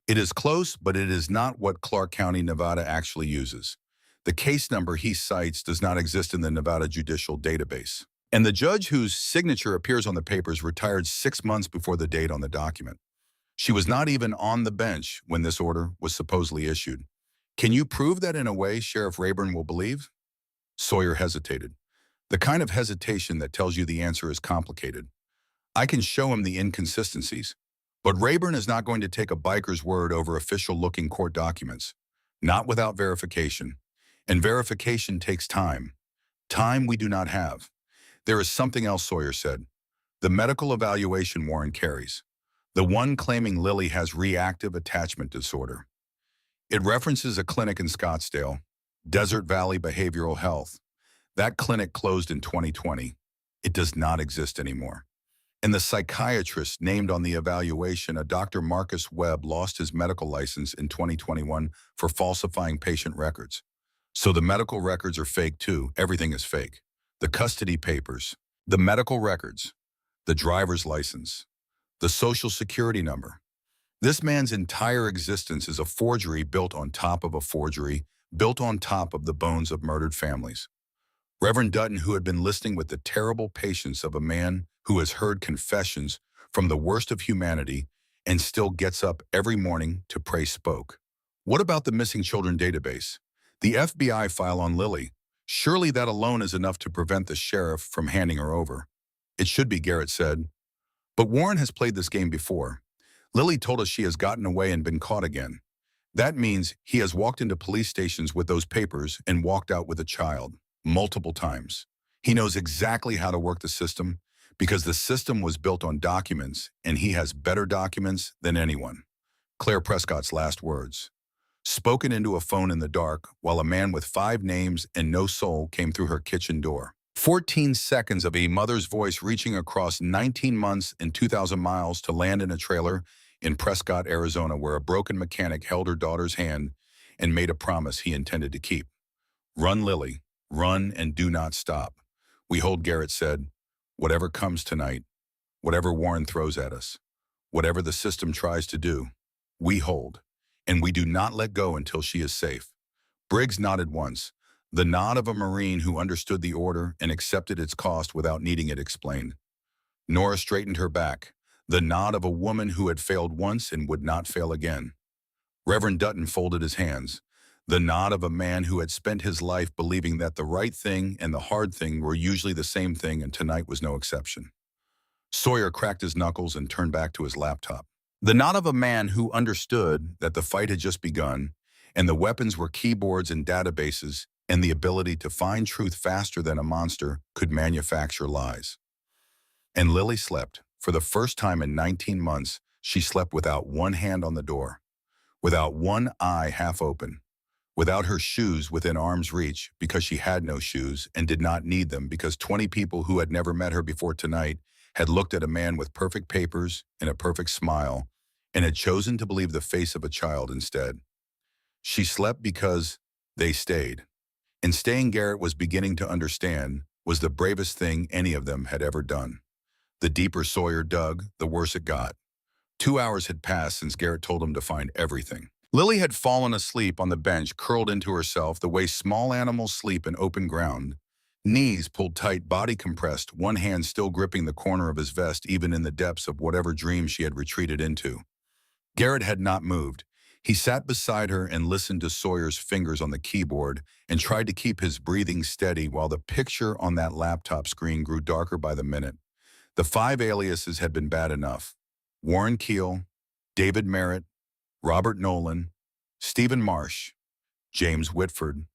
It is close, but it is not what Clark County, Nevada actually uses. The case number he cites does not exist in the Nevada judicial database. And the judge whose signature appears on the papers retired 6 months before the date on the document. She was not even on the bench when this order was supposedly issued. Can you prove that in a way Sheriff Rayburn will believe?" Sawyer hesitated. The kind of hesitation that tells you the answer is complicated. "I can show him the inconsistencies. But Rayburn is not going to take a biker's word over official-looking court documents. Not without verification. And verification takes time. Time we do not have. There is something else," Sawyer said. "The medical evaluation Warren carries. The one claiming Lily has reactive attachment disorder. It references a clinic in Scottsdale, Desert Valley Behavioral Health. That clinic closed in 2020. It does not exist anymore. And the psychiatrist named on the evaluation, a Dr. Marcus Webb, lost his medical license in 2021 for falsifying patient records. So the medical records are fake too. Everything is fake. The custody papers, the medical records, the driver's license, the social security number. This man's entire existence is a forgery built on top of a forgery, built on top of the bones of murdered families." Reverend Dutton, who had been listening with the terrible patience of a man who has heard confessions from the worst of humanity and still gets up every morning to pray, spoke. "What about the missing children database? The FBI file on Lily? Surely that alone is enough to prevent the sheriff from handing her over." "It should be," Garrett said. "But Warren has played this game before. Lily told us she has gotten away and been caught again. That means he has walked into police stations with those papers and walked out with a child. Multiple times. He knows exactly how to work the system because the system was built on documents and he has better documents than anyone." Claire Prescott's last words, spoken into a phone in the dark while a man with 5 names and no soul came through her kitchen door. 14 seconds of a mother's voice reaching across 19 months and 2,000 miles to land in a trailer in Prescott, Arizona, where a broken mechanic held her daughter's hand and made a promise he intended to keep. "Run, Lily. Run and do not stop. We hold," Garrett said. "Whatever comes tonight, whatever Warren throws at us, whatever the system tries to do, we hold. And we do not let go until she is safe." Briggs nodded once, the nod of a Marine who understood the order and accepted its cost without needing it explained. Nora straightened her back, the nod of a woman who had failed once and would not fail again. Reverend Dutton folded his hands, the nod of a man who had spent his life believing that the right thing and the hard thing were usually the same thing, and tonight was no exception. Sawyer cracked his knuckles and turned back to his laptop. The nod of a man who understood that the fight had just begun, and the weapons were keyboards and databases, and the ability to find truth faster than a monster could manufacture lies. And Lily slept. For the first time in 19 months, she slept without one hand on the door, without one eye half open, without her shoes within arm's reach because she had no shoes and did not need them because 20 people who had never met her before tonight had looked at a man with perfect papers and a perfect smile and had chosen to believe the face of a child instead. She slept because they stayed. And staying, Garrett was beginning to understand, was the bravest thing any of them had ever done. The deeper Sawyer dug, the worse it got. 2 hours had passed since Garrett told him to find everything. Lily had fallen asleep on the bench, curled into herself the way small animals sleep in open ground. Knees pulled tight, body compressed, one hand still gripping the corner of his vest even in the depths of whatever dream she had retreated into. Garrett had not moved. He sat beside her and listened to Sawyer's fingers on the keyboard and tried to keep his breathing steady while the picture on that laptop screen grew darker by the minute. The 5 aliases had been bad enough. Warren Keel, David Merritt, Robert Nolan, Stephen Marsh, James Whitford.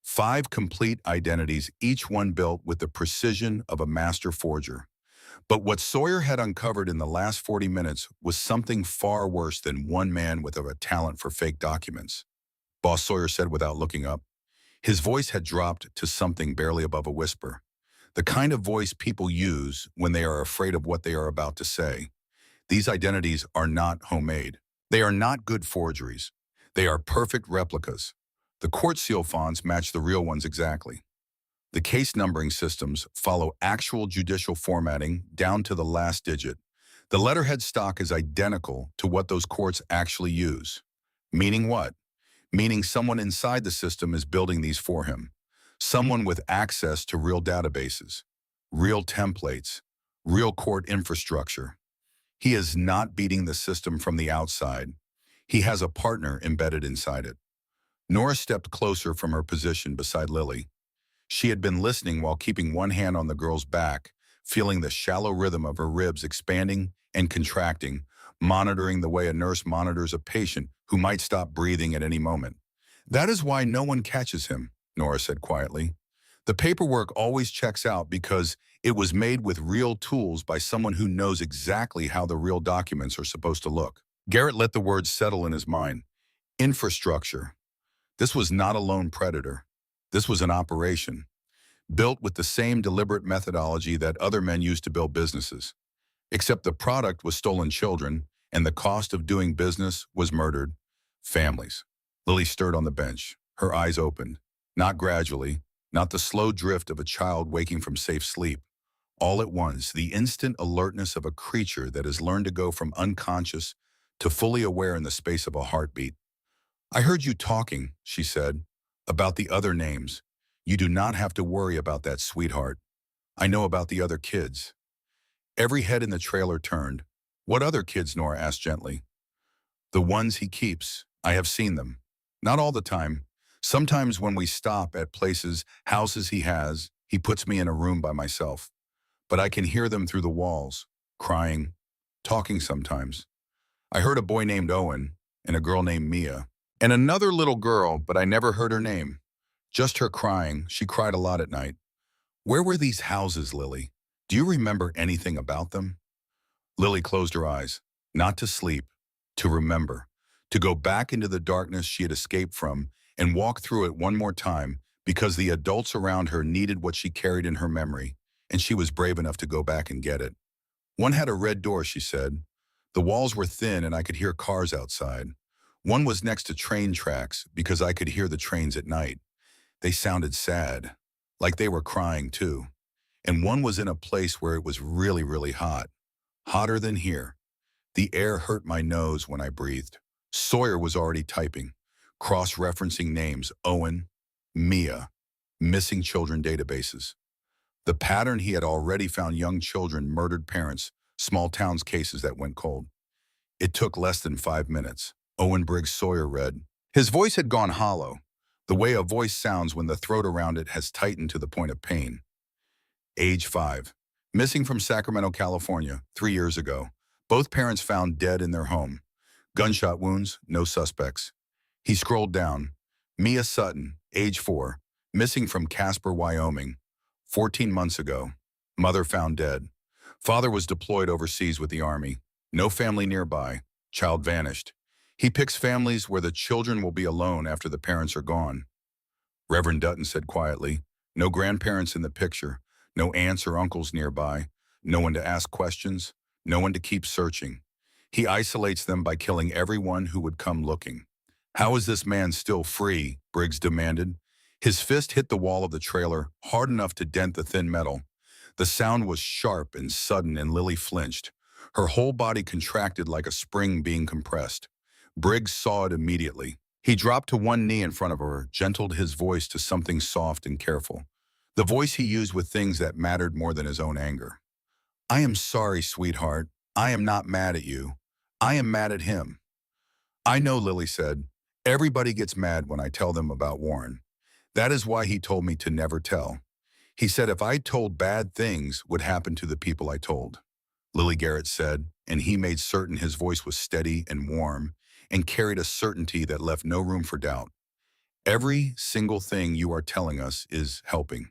5 complete identities, each one built with the precision of a master forger. But what Sawyer had uncovered in the last 40 minutes was something far worse than one man with a talent for fake documents. Boss Sawyer said without looking up. His voice had dropped to something barely above a whisper. The kind of voice people use when they are afraid of what they are about to say. These identities are not homemade. They are not good forgeries. They are perfect replicas. The court seal fonts match the real ones exactly. The case numbering systems follow actual judicial formatting down to the last digit. The letterhead stock is identical to what those courts actually use. Meaning what? Meaning someone inside the system is building these for him. Someone with access to real databases, real templates, real court infrastructure. He is not beating the system from the outside. He has a partner embedded inside it. Nora stepped closer from her position beside Lily. She had been listening while keeping one hand on the girl's back, feeling the shallow rhythm of her ribs expanding and contracting, monitoring the way a nurse monitors a patient who might stop breathing at any moment. "That is why no one catches him," Nora said quietly. "The paperwork always checks out because it was made with real tools by someone who knows exactly how the real documents are supposed to look." Garrett let the words settle in his mind. Infrastructure. This was not a lone predator. This was an operation, built with the same deliberate methodology that other men used to build businesses. Except the product was stolen children, and the cost of doing business was murdered families. Lily stirred on the bench, her eyes opened. Not gradually, not the slow drift of a child waking from safe sleep. All at once, the instant alertness of a creature that has learned to go from unconscious to fully aware in the space of a heartbeat. "I heard you talking," she said, "about the other names. You do not have to worry about that, sweetheart. I know about the other kids." Every head in the trailer turned. "What other kids?" Nora asked gently. "The ones he keeps. I have seen them. Not all the time. Sometimes when we stop at places, houses he puts me in a room by myself. But I can hear them through the walls, crying, talking sometimes. I heard a boy named Owen and a girl named Mia. And another little girl, but I never heard her name. Just her crying. She cried a lot at night." "Where were these houses, Lily? Do you remember anything about them?" Lily closed her eyes, not to sleep, to remember, to go back into the darkness she had escaped from and walk through it one more time because the adults around her needed what she carried in her memory, and she was brave enough to go back and get it. "One had a red door," she said. "The walls were thin and I could hear cars outside. One was next to train tracks because I could hear the trains at night. They sounded sad, like they were crying too. And one was in a place where it was really, really hot. Hotter than here. The air hurt my nose when I breathed." Sawyer was already typing, cross-referencing names: Owen, Mia, missing children databases. The pattern: he had already found young children, murdered parents, small towns cases that went cold. It took less than 5 minutes. Owen Briggs, Sawyer read. His voice had gone hollow, the way a voice sounds when the throat around it has tightened to the point of pain. Age 5. Missing from Sacramento, California, 3 years ago. Both parents found dead in their home. Gunshot wounds, no suspects. He scrolled down. Mia Sutton, age 4. Missing from Casper, Wyoming. 14 months ago. Mother found dead. Father was deployed overseas with the Army. No family nearby. Child vanished. He picks families where the children will be alone after the parents are gone. Reverend Dutton said quietly. No grandparents in the picture. No aunts or uncles nearby. No one to ask questions. No one to keep searching. He isolates them by killing everyone who would come looking. "How is this man still free?" Briggs demanded. His fist hit the wall of the trailer, hard enough to dent the thin metal. The sound was sharp and sudden, and Lily flinched. Her whole body contracted like a spring being compressed. Briggs saw it immediately. He dropped to one knee in front of her, gentled his voice to something soft and careful. The voice he used with things that mattered more than his own anger. "I am sorry, sweetheart. I am not mad at you. I am mad at him." "I know," Lily said. "Everybody gets mad when I tell them about Warren. That is why he told me to never tell. He said if I told, bad things would happen to the people I told." Lily, Garrett said, and he made certain his voice was steady and warm, and carried a certainty that left no room for doubt. Every single thing you are telling us is helping.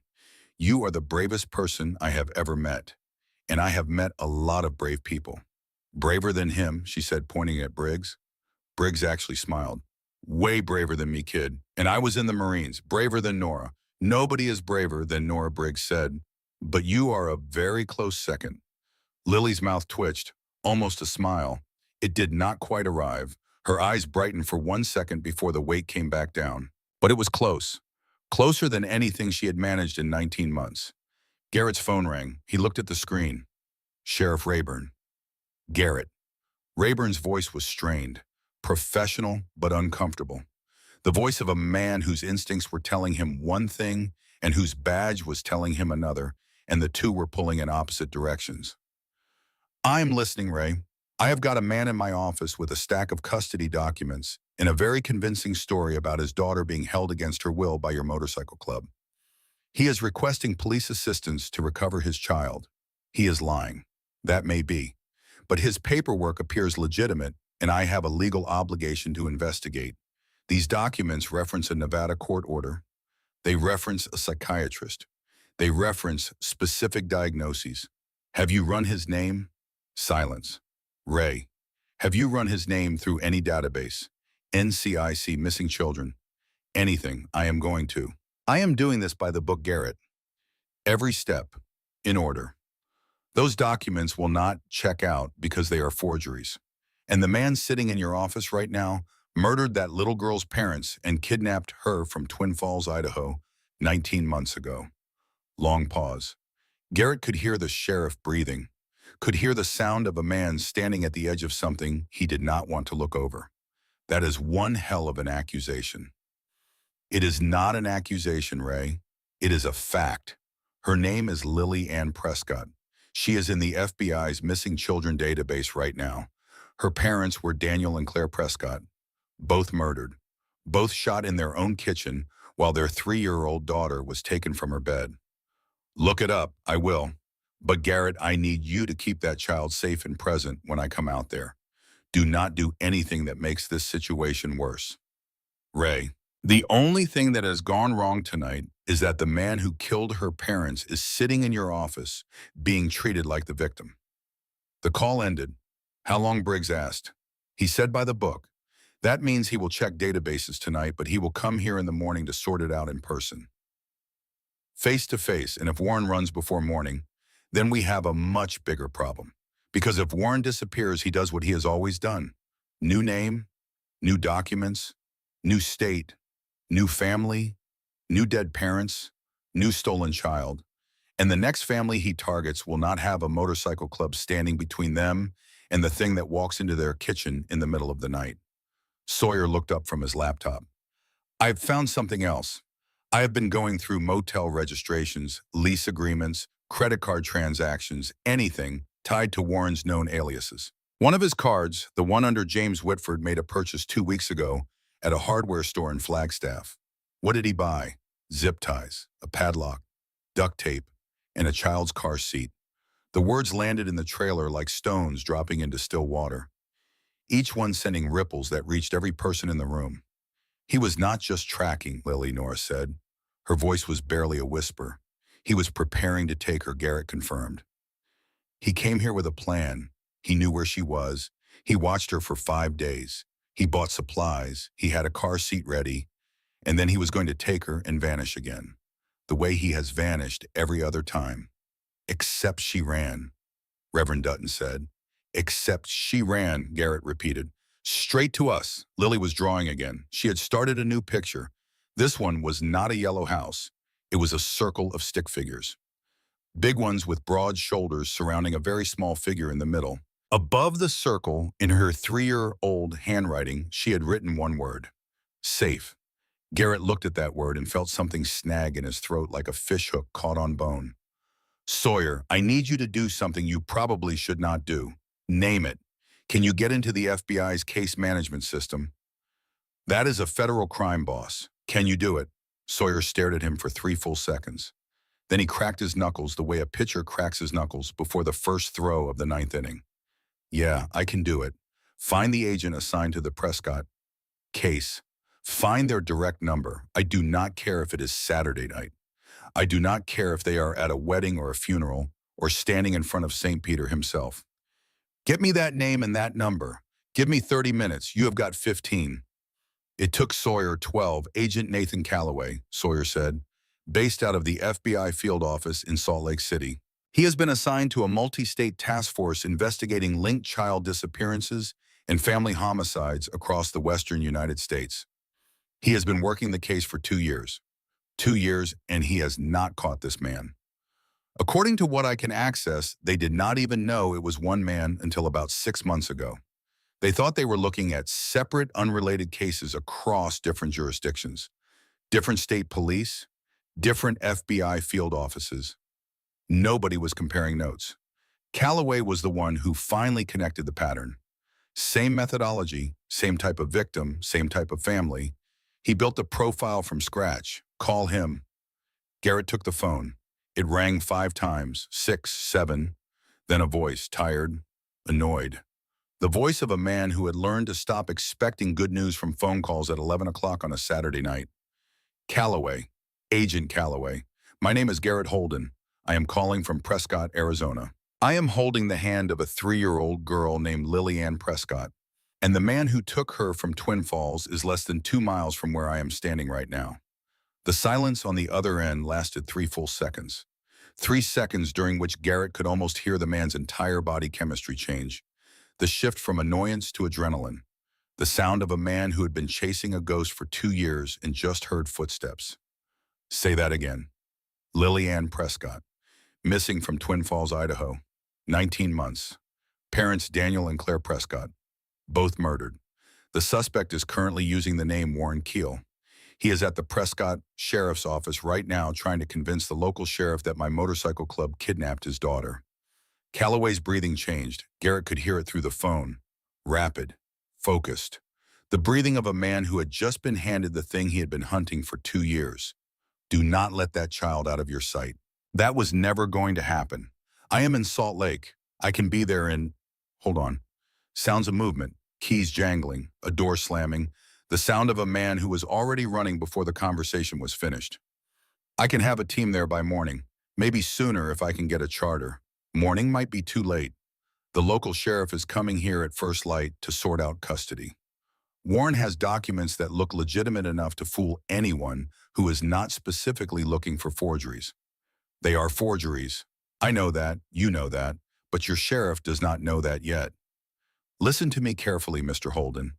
You are the bravest person I have ever met, and I have met a lot of brave people. Braver than him, she said, pointing at Briggs. Briggs actually smiled. Way braver than me, kid. And I was in the Marines, braver than Nora. Nobody is braver than Nora, Briggs said. But you are a very close second. Lily's mouth twitched, almost a smile. It did not quite arrive. Her eyes brightened for 1 second before the weight came back down. But it was close. Closer than anything she had managed in 19 months. Garrett's phone rang. He looked at the screen. Sheriff Rayburn. Garrett. Rayburn's voice was strained, professional but uncomfortable. The voice of a man whose instincts were telling him one thing and whose badge was telling him another, and the two were pulling in opposite directions. I'm listening, Ray. I have got a man in my office with a stack of custody documents and a very convincing story about his daughter being held against her will by your motorcycle club. He is requesting police assistance to recover his child. He is lying. That may be. But his paperwork appears legitimate, and I have a legal obligation to investigate. These documents reference a Nevada court order. They reference a psychiatrist. They reference specific diagnoses. Have you run his name? Silence. Ray, have you run his name through any database? NCIC missing children. Anything. I am going to. I am doing this by the book, Garrett. Every step. In order. Those documents will not check out because they are forgeries. And the man sitting in your office right now murdered that little girl's parents and kidnapped her from Twin Falls, Idaho, 19 months ago. Long pause. Garrett could hear the sheriff breathing, could hear the sound of a man standing at the edge of something he did not want to look over. That is one hell of an accusation. It is not an accusation, Ray. It is a fact. Her name is Lily Ann Prescott. She is in the FBI's missing children database right now. Her parents were Daniel and Claire Prescott, both murdered, both shot in their own kitchen while their 3-year-old daughter was taken from her bed. Look it up, I will. But Garrett, I need you to keep that child safe and present when I come out there. Do not do anything that makes this situation worse. Ray, the only thing that has gone wrong tonight is that the man who killed her parents is sitting in your office being treated like the victim. The call ended. How long, Briggs asked. He said by the book. That means he will check databases tonight, but he will come here in the morning to sort it out in person. Face to face, and if Warren runs before morning, then we have a much bigger problem. Because if Warren disappears, he does what he has always done. New name, new documents, new state, new family, new dead parents, new stolen child. And the next family he targets will not have a motorcycle club standing between them and the thing that walks into their kitchen in the middle of the night. Sawyer looked up from his laptop. I've found something else. I have been going through motel registrations, lease agreements, credit card transactions, anything tied to Warren's known aliases. One of his cards, the one under James Whitford, made a purchase 2 weeks ago at a hardware store in Flagstaff. What did he buy? Zip ties, a padlock, duct tape, and a child's car seat. The words landed in the trailer like stones dropping into still water, each one sending ripples that reached every person in the room. He was not just tracking, Lily, Nora said. Her voice was barely a whisper. He was preparing to take her, Garrett confirmed. He came here with a plan. He knew where she was. He watched her for 5 days. He bought supplies. He had a car seat ready. And then he was going to take her and vanish again, the way he has vanished every other time. Except she ran, Reverend Dutton said. Except she ran, Garrett repeated. Straight to us. Lily was drawing again. She had started a new picture. This one was not a yellow house. It was a circle of stick figures. Big ones with broad shoulders surrounding a very small figure in the middle. Above the circle, in her 3-year-old handwriting, she had written one word. Safe. Garrett looked at that word and felt something snag in his throat like a fishhook caught on bone. Sawyer, I need you to do something you probably should not do. Name it. Can you get into the FBI's case management system? That is a federal crime, boss. Can you do it? Sawyer stared at him for 3 full seconds. Then he cracked his knuckles the way a pitcher cracks his knuckles before the first throw of the 9th inning. Yeah, I can do it. Find the agent assigned to the Prescott case. Find their direct number. I do not care if it is Saturday night. I do not care if they are at a wedding or a funeral or standing in front of St. Peter himself. Get me that name and that number. Give me 30 minutes. You have got 15. It took Sawyer 12, Agent Nathan Calloway, Sawyer said, based out of the FBI field office in Salt Lake City. He has been assigned to a multi-state task force investigating linked child disappearances and family homicides across the western United States. He has been working the case for 2 years. 2 years, and he has not caught this man. According to what I can access, they did not even know it was one man until about 6 months ago. They thought they were looking at separate, unrelated cases across different jurisdictions, different state police, different FBI field offices. Nobody was comparing notes. Calloway was the one who finally connected the pattern. Same methodology, same type of victim, same type of family. He built a profile from scratch. Call him. Garrett took the phone. It rang 5 times, 6, 7, then a voice, tired, annoyed. The voice of a man who had learned to stop expecting good news from phone calls at 11 o'clock on a Saturday night. Calloway, Agent Calloway. My name is Garrett Holden. I am calling from Prescott, Arizona. I am holding the hand of a 3-year-old girl named Lillian Prescott, and the man who took her from Twin Falls is less than 2 miles from where I am standing right now. The silence on the other end lasted 3 full seconds. 3 seconds during which Garrett could almost hear the man's entire body chemistry change. The shift from annoyance to adrenaline. The sound of a man who had been chasing a ghost for 2 years and just heard footsteps. Say that again. Lillian Prescott. Missing from Twin Falls, Idaho. 19 months. Parents Daniel and Claire Prescott. Both murdered. The suspect is currently using the name Warren Keel. He is at the Prescott Sheriff's Office right now trying to convince the local sheriff that my motorcycle club kidnapped his daughter. Calloway's breathing changed. Garrett could hear it through the phone. Rapid. Focused. The breathing of a man who had just been handed the thing he had been hunting for 2 years. Do not let that child out of your sight. That was never going to happen. I am in Salt Lake. I can be there in... Hold on. Sounds of movement. Keys jangling. A door slamming. The sound of a man who was already running before the conversation was finished. I can have a team there by morning. Maybe sooner if I can get a charter. Morning might be too late. The local sheriff is coming here at first light to sort out custody. Warren has documents that look legitimate enough to fool anyone who is not specifically looking for forgeries. They are forgeries. I know that, you know that, but your sheriff does not know that yet. Listen to me carefully, Mr. Holden.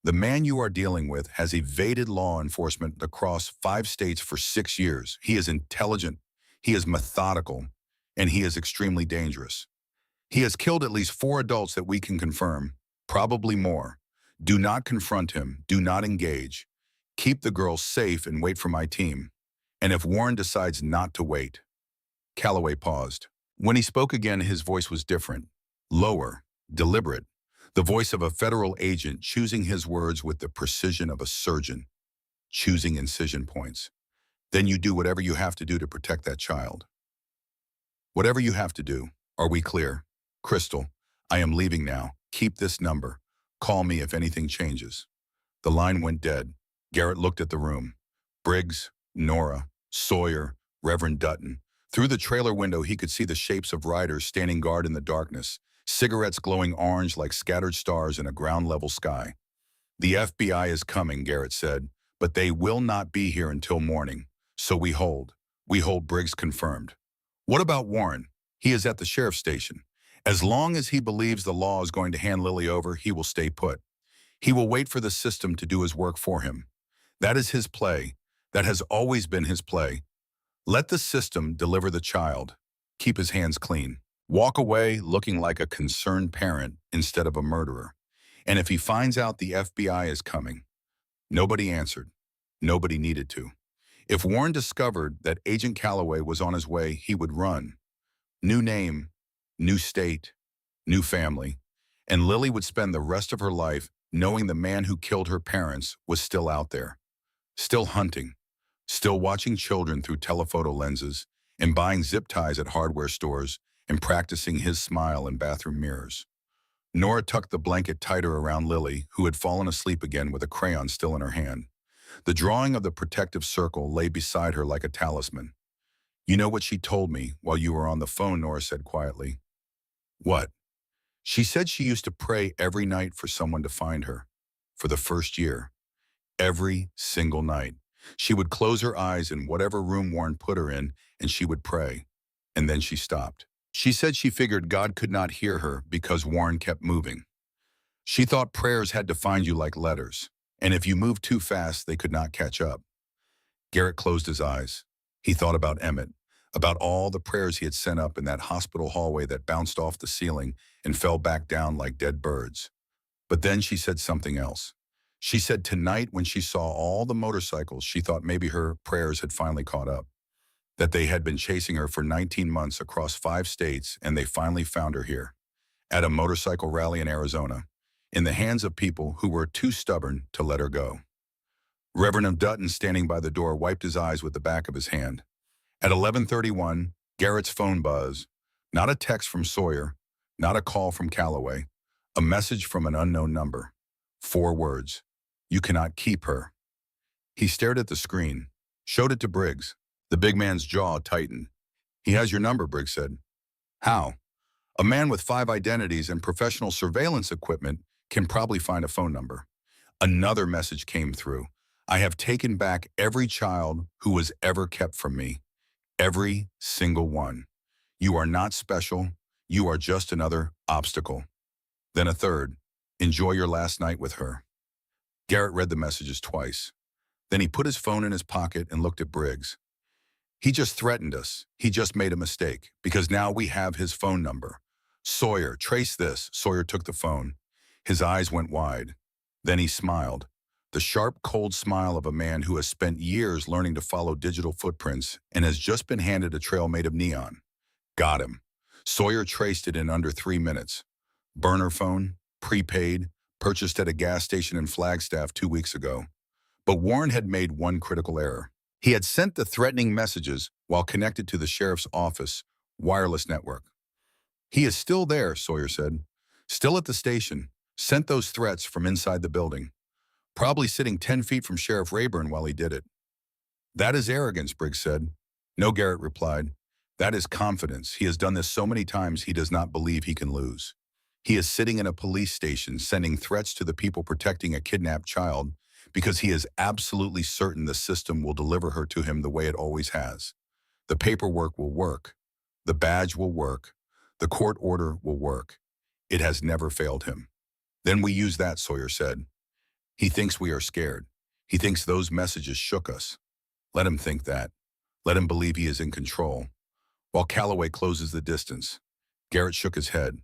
The man you are dealing with has evaded law enforcement across 5 states for 6 years. He is intelligent, he is methodical, and he is extremely dangerous. He has killed at least 4 adults that we can confirm, probably more. Do not confront him. Do not engage. Keep the girl safe and wait for my team. And if Warren decides not to wait. Calloway paused. When he spoke again, his voice was different, lower, deliberate. The voice of a federal agent choosing his words with the precision of a surgeon, choosing incision points. Then you do whatever you have to do to protect that child. Whatever you have to do. Are we clear? Crystal, I am leaving now. Keep this number. Call me if anything changes. The line went dead. Garrett looked at the room. Briggs, Nora, Sawyer, Reverend Dutton. Through the trailer window, he could see the shapes of riders standing guard in the darkness, cigarettes glowing orange like scattered stars in a ground-level sky. The FBI is coming, Garrett said, but they will not be here until morning. So we hold. We hold Briggs confirmed. What about Warren? He is at the sheriff's station. As long as he believes the law is going to hand Lily over, he will stay put. He will wait for the system to do his work for him. That is his play. That has always been his play. Let the system deliver the child. Keep his hands clean. Walk away looking like a concerned parent instead of a murderer. And if he finds out the FBI is coming, nobody answered. Nobody needed to. If Warren discovered that Agent Calloway was on his way, he would run. New name, new state, new family. And Lily would spend the rest of her life knowing the man who killed her parents was still out there. Still hunting. Still watching children through telephoto lenses and buying zip ties at hardware stores and practicing his smile in bathroom mirrors. Nora tucked the blanket tighter around Lily, who had fallen asleep again with a crayon still in her hand. The drawing of the protective circle lay beside her like a talisman. You know what she told me while you were on the phone, Nora said quietly. What? She said she used to pray every night for someone to find her. For the first year. Every single night. She would close her eyes in whatever room Warren put her in, and she would pray. And then she stopped. She said she figured God could not hear her because Warren kept moving. She thought prayers had to find you like letters, and if you moved too fast, they could not catch up. Garrett closed his eyes. He thought about Emmett, about all the prayers he had sent up in that hospital hallway that bounced off the ceiling and fell back down like dead birds. But then she said something else. She said tonight when she saw all the motorcycles, she thought maybe her prayers had finally caught up, that they had been chasing her for 19 months across 5 states, and they finally found her here, at a motorcycle rally in Arizona, in the hands of people who were too stubborn to let her go. Reverend Dutton, standing by the door, wiped his eyes with the back of his hand. At 11:31, Garrett's phone buzzed. Not a text from Sawyer, not a call from Calloway, a message from an unknown number. 4 words. You cannot keep her. He stared at the screen, showed it to Briggs. The big man's jaw tightened. He has your number, Briggs said. How? A man with 5 identities and professional surveillance equipment can probably find a phone number. Another message came through. I have taken back every child who was ever kept from me. Every single one. You are not special. You are just another obstacle. Then a third. Enjoy your last night with her. Garrett read the messages twice. Then he put his phone in his pocket and looked at Briggs. He just threatened us. He just made a mistake, because now we have his phone number. Sawyer, trace this. Sawyer took the phone. His eyes went wide. Then he smiled. The sharp, cold smile of a man who has spent years learning to follow digital footprints and has just been handed a trail made of neon. Got him. Sawyer traced it in under 3 minutes. Burner phone, prepaid, purchased at a gas station in Flagstaff 2 weeks ago. But Warren had made one critical error. He had sent the threatening messages while connected to the sheriff's office wireless network. He is still there, Sawyer said. Still at the station. Sent those threats from inside the building. Probably sitting 10 feet from Sheriff Rayburn while he did it. That is arrogance, Briggs said. No, Garrett replied. That is confidence. He has done this so many times he does not believe he can lose. He is sitting in a police station sending threats to the people protecting a kidnapped child because he is absolutely certain the system will deliver her to him the way it always has. The paperwork will work. The badge will work. The court order will work. It has never failed him. Then we use that, Sawyer said. He thinks we are scared. He thinks those messages shook us. Let him think that. Let him believe he is in control. While Calloway closes the distance, Garrett shook his head.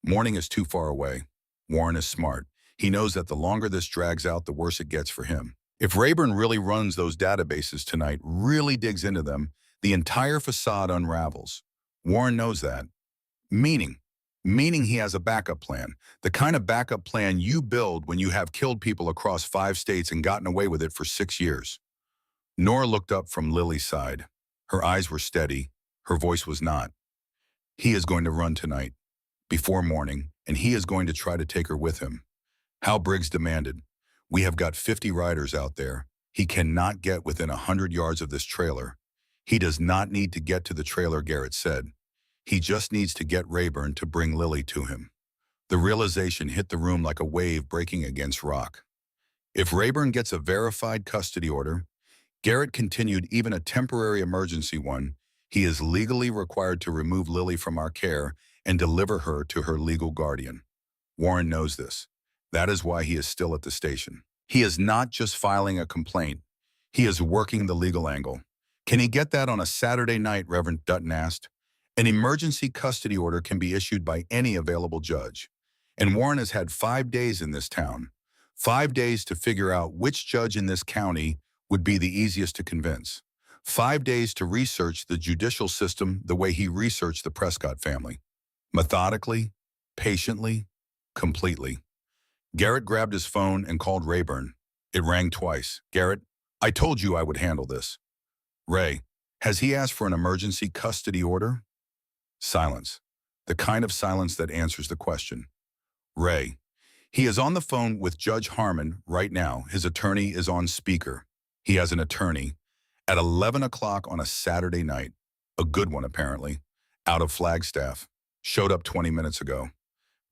Morning is too far away. Warren is smart. He knows that the longer this drags out, the worse it gets for him. If Rayburn really runs those databases tonight, really digs into them, the entire facade unravels. Warren knows that. Meaning he has a backup plan. The kind of backup plan you build when you have killed people across 5 states and gotten away with it for 6 years. Nora looked up from Lily's side. Her eyes were steady. Her voice was not. He is going to run tonight, before morning, and he is going to try to take her with him. Hal Briggs demanded. We have got 50 riders out there. He cannot get within 100 yards of this trailer. He does not need to get to the trailer, Garrett said. He just needs to get Rayburn to bring Lily to him. The realization hit the room like a wave breaking against rock. If Rayburn gets a verified custody order, Garrett continued, even a temporary emergency one, he is legally required to remove Lily from our care and deliver her to her legal guardian. Warren knows this. That is why he is still at the station. He is not just filing a complaint. He is working the legal angle. Can he get that on a Saturday night, Reverend Dutton asked. An emergency custody order can be issued by any available judge. And Warren has had 5 days in this town. 5 days to figure out which judge in this county would be the easiest to convince. 5 days to research the judicial system the way he researched the Prescott family. Methodically, patiently, completely. Garrett grabbed his phone and called Rayburn. It rang twice. Garrett, I told you I would handle this. Ray, has he asked for an emergency custody order? Silence. The kind of silence that answers the question. Ray. He is on the phone with Judge Harmon right now. His attorney is on speaker. He has an attorney. At 11 o'clock on a Saturday night, a good one apparently, out of Flagstaff, showed up 20 minutes ago.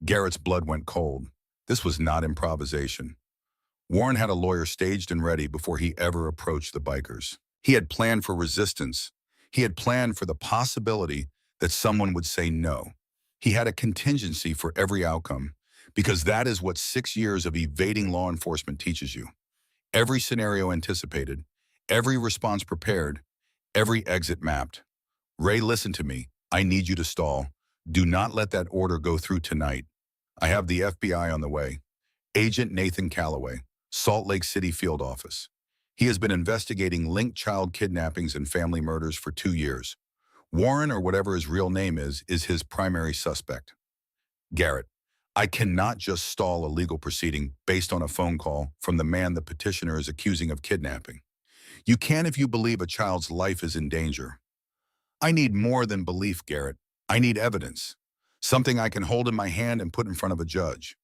Garrett's blood went cold. This was not improvisation. Warren had a lawyer staged and ready before he ever approached the bikers. He had planned for resistance. He had planned for the possibility that someone would say no. He had a contingency for every outcome, because that is what 6 years of evading law enforcement teaches you. Every scenario anticipated, every response prepared, every exit mapped. Ray, listen to me. I need you to stall. Do not let that order go through tonight. I have the FBI on the way. Agent Nathan Calloway, Salt Lake City Field Office. He has been investigating linked child kidnappings and family murders for 2 years. Warren, or whatever his real name is his primary suspect. Garrett, I cannot just stall a legal proceeding based on a phone call from the man the petitioner is accusing of kidnapping. You can if you believe a child's life is in danger. I need more than belief, Garrett. I need evidence. Something I can hold in my hand and put in front of a judge.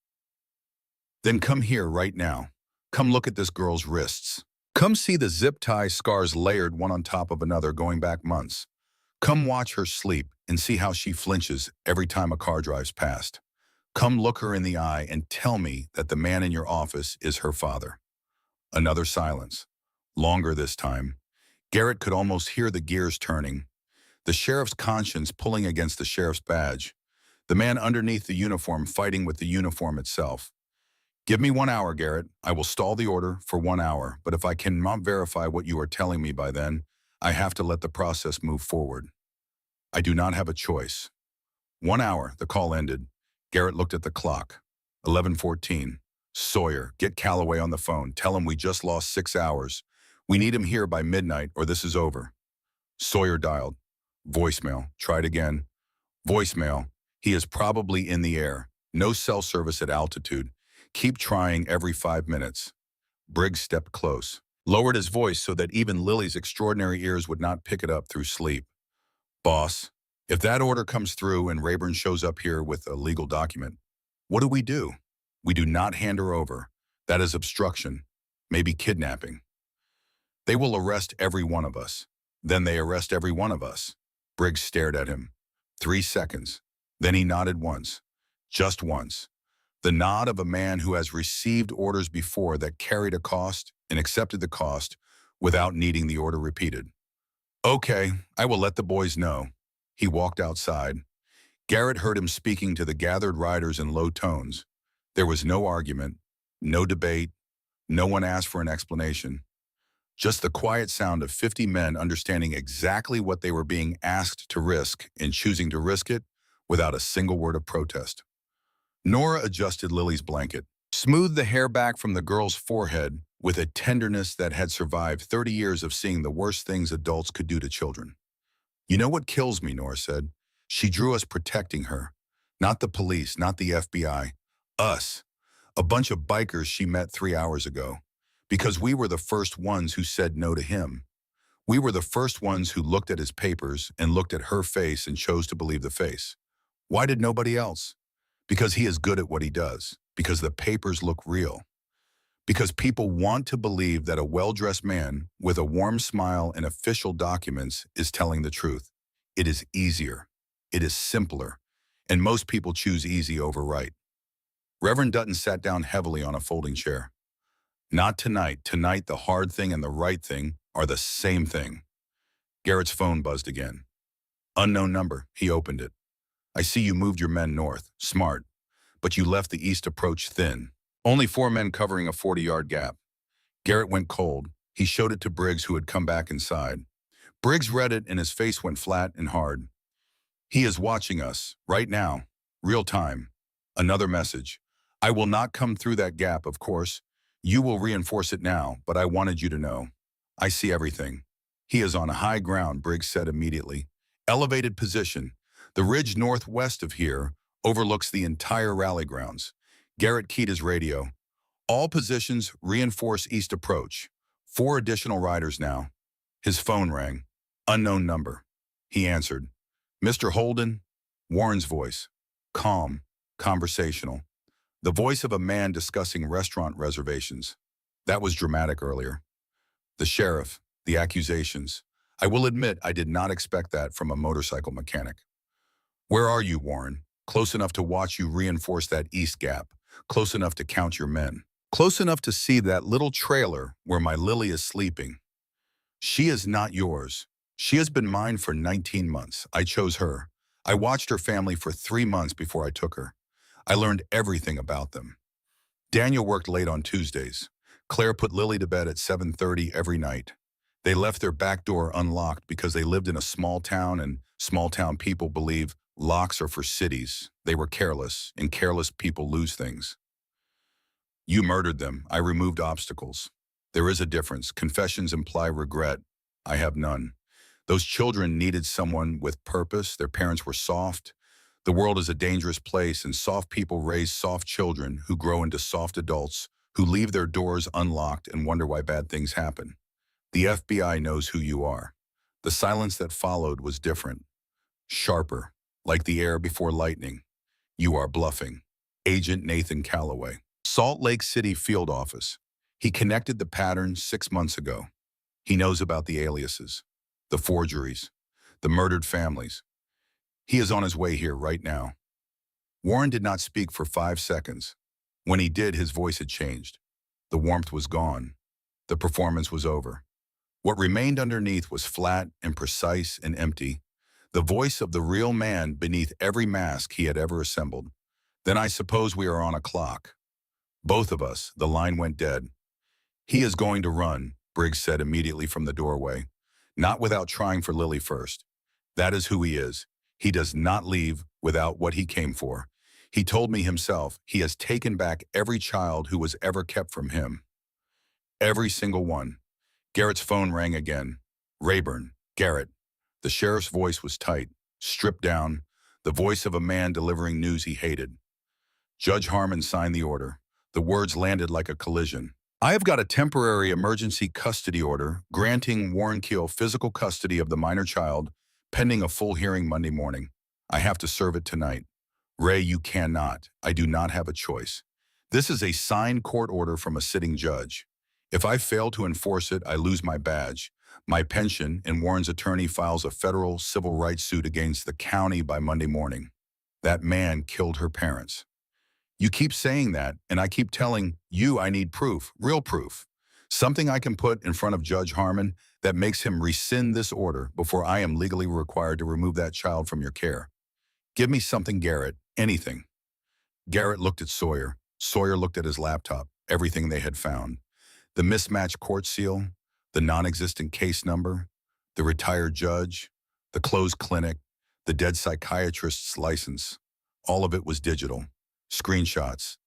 Then come here right now. Come look at this girl's wrists. Come see the zip tie scars layered one on top of another going back months. Come watch her sleep and see how she flinches every time a car drives past. Come look her in the eye and tell me that the man in your office is her father. Another silence. Longer this time. Garrett could almost hear the gears turning. The sheriff's conscience pulling against the sheriff's badge. The man underneath the uniform fighting with the uniform itself. Give me 1 hour, Garrett. I will stall the order for 1 hour, but if I cannot verify what you are telling me by then, I have to let the process move forward. I do not have a choice. 1 hour, the call ended. Garrett looked at the clock. 11:14. Sawyer, get Calloway on the phone. Tell him we just lost 6 hours. We need him here by midnight or this is over. Sawyer dialed. Voicemail. Tried again. Voicemail. He is probably in the air. No cell service at altitude. Keep trying every 5 minutes. Briggs stepped close, lowered his voice so that even Lily's extraordinary ears would not pick it up through sleep. Boss, if that order comes through and Rayburn shows up here with a legal document, what do? We do not hand her over. That is obstruction, maybe kidnapping. They will arrest every one of us. Then they arrest every one of us. Briggs stared at him. 3 seconds. Then he nodded once. Just once. The nod of a man who has received orders before that carried a cost and accepted the cost without needing the order repeated. Okay, I will let the boys know. He walked outside. Garrett heard him speaking to the gathered riders in low tones. There was no argument, no debate, no one asked for an explanation. Just the quiet sound of 50 men understanding exactly what they were being asked to risk and choosing to risk it without a single word of protest. Nora adjusted Lily's blanket, smoothed the hair back from the girl's forehead with a tenderness that had survived 30 years of seeing the worst things adults could do to children. You know what kills me, Nora said. She drew us protecting her. Not the police, not the FBI. Us. A bunch of bikers she met 3 hours ago. Because we were the first ones who said no to him. We were the first ones who looked at his papers and looked at her face and chose to believe the face. Why did nobody else? Because he is good at what he does. Because the papers look real. Because people want to believe that a well-dressed man with a warm smile and official documents is telling the truth. It is easier. It is simpler. And most people choose easy over right. Reverend Dutton sat down heavily on a folding chair. Not tonight. Tonight, the hard thing and the right thing are the same thing. Garrett's phone buzzed again. Unknown number. He opened it. I see you moved your men north. Smart. But you left the east approach thin. Only 4 men covering a 40-yard gap. Garrett went cold. He showed it to Briggs, who had come back inside. Briggs read it and his face went flat and hard. He is watching us, right now. Real time. Another message. I will not come through that gap, of course. You will reinforce it now, but I wanted you to know. I see everything. He is on high ground, Briggs said immediately. Elevated position. The ridge northwest of here overlooks the entire rally grounds. Garrett keyed his radio. All positions reinforce east approach. 4 additional riders now. His phone rang. Unknown number. He answered. Mr. Holden? Warren's voice. Calm. Conversational. The voice of a man discussing restaurant reservations. That was dramatic earlier. The sheriff, the accusations. I will admit I did not expect that from a motorcycle mechanic. Where are you, Warren? Close enough to watch you reinforce that east gap. Close enough to count your men. Close enough to see that little trailer where my Lily is sleeping. She is not yours. She has been mine for 19 months. I chose her. I watched her family for 3 months before I took her. I learned everything about them. Daniel worked late on Tuesdays. Claire put Lily to bed at 7:30 every night. They left their back door unlocked because they lived in a small town and small town people believe locks are for cities. They were careless, and careless people lose things. You murdered them. I removed obstacles. There is a difference. Confessions imply regret. I have none. Those children needed someone with purpose. Their parents were soft. The world is a dangerous place, and soft people raise soft children who grow into soft adults who leave their doors unlocked and wonder why bad things happen. The FBI knows who you are. The silence that followed was different. Sharper, like the air before lightning. You are bluffing. Agent Nathan Calloway. Salt Lake City field office. He connected the pattern 6 months ago. He knows about the aliases, the forgeries, the murdered families. He is on his way here right now. Warren did not speak for 5 seconds. When he did, his voice had changed. The warmth was gone. The performance was over. What remained underneath was flat and precise and empty. The voice of the real man beneath every mask he had ever assembled. Then I suppose we are on a clock. Both of us, the line went dead. He is going to run, Briggs said immediately from the doorway. Not without trying for Lily first. That is who he is. He does not leave without what he came for. He told me himself he has taken back every child who was ever kept from him. Every single one. Garrett's phone rang again. Rayburn, Garrett. The sheriff's voice was tight, stripped down, the voice of a man delivering news he hated. Judge Harmon signed the order. The words landed like a collision. I have got a temporary emergency custody order granting Warren Keel physical custody of the minor child pending a full hearing Monday morning. I have to serve it tonight. Ray, you cannot. I do not have a choice. This is a signed court order from a sitting judge. If I fail to enforce it, I lose my badge, my pension, and Warren's attorney files a federal civil rights suit against the county by Monday morning. That man killed her parents. You keep saying that, and I keep telling you I need proof, real proof. Something I can put in front of Judge Harmon that makes him rescind this order before I am legally required to remove that child from your care. Give me something, Garrett, anything. Garrett looked at Sawyer. Sawyer looked at his laptop, everything they had found. The mismatched court seal, the non-existent case number, the retired judge, the closed clinic, the dead psychiatrist's license. All of it was digital. Screenshots,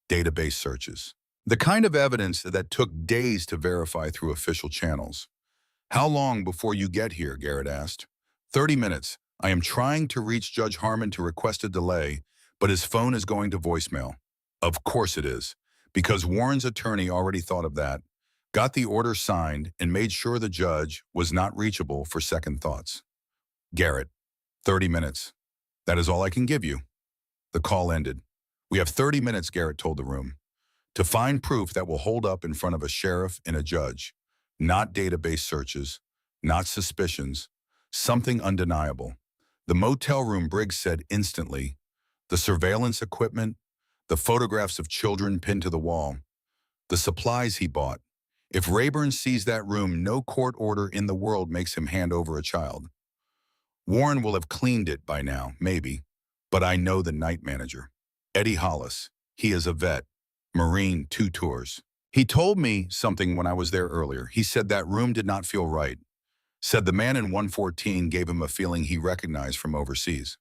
database searches. The kind of evidence that took days to verify through official channels. How long before you get here, Garrett asked. 30 minutes. I am trying to reach Judge Harmon to request a delay, but his phone is going to voicemail. Of course it is, because Warren's attorney already thought of that, got the order signed, and made sure the judge was not reachable for second thoughts. Garrett, 30 minutes. That is all I can give you. The call ended. We have 30 minutes, Garrett told the room, to find proof that will hold up in front of a sheriff and a judge. Not database searches, not suspicions, something undeniable. The motel room, Briggs said instantly. The surveillance equipment, the photographs of children pinned to the wall, the supplies he bought. If Rayburn sees that room, no court order in the world makes him hand over a child. Warren will have cleaned it by now, maybe, but I know the night manager. Eddie Hollis. He is a vet. Marine, 2 tours. He told me something when I was there earlier. He said that room did not feel right. Said the man in 114 gave him a feeling he recognized from overseas.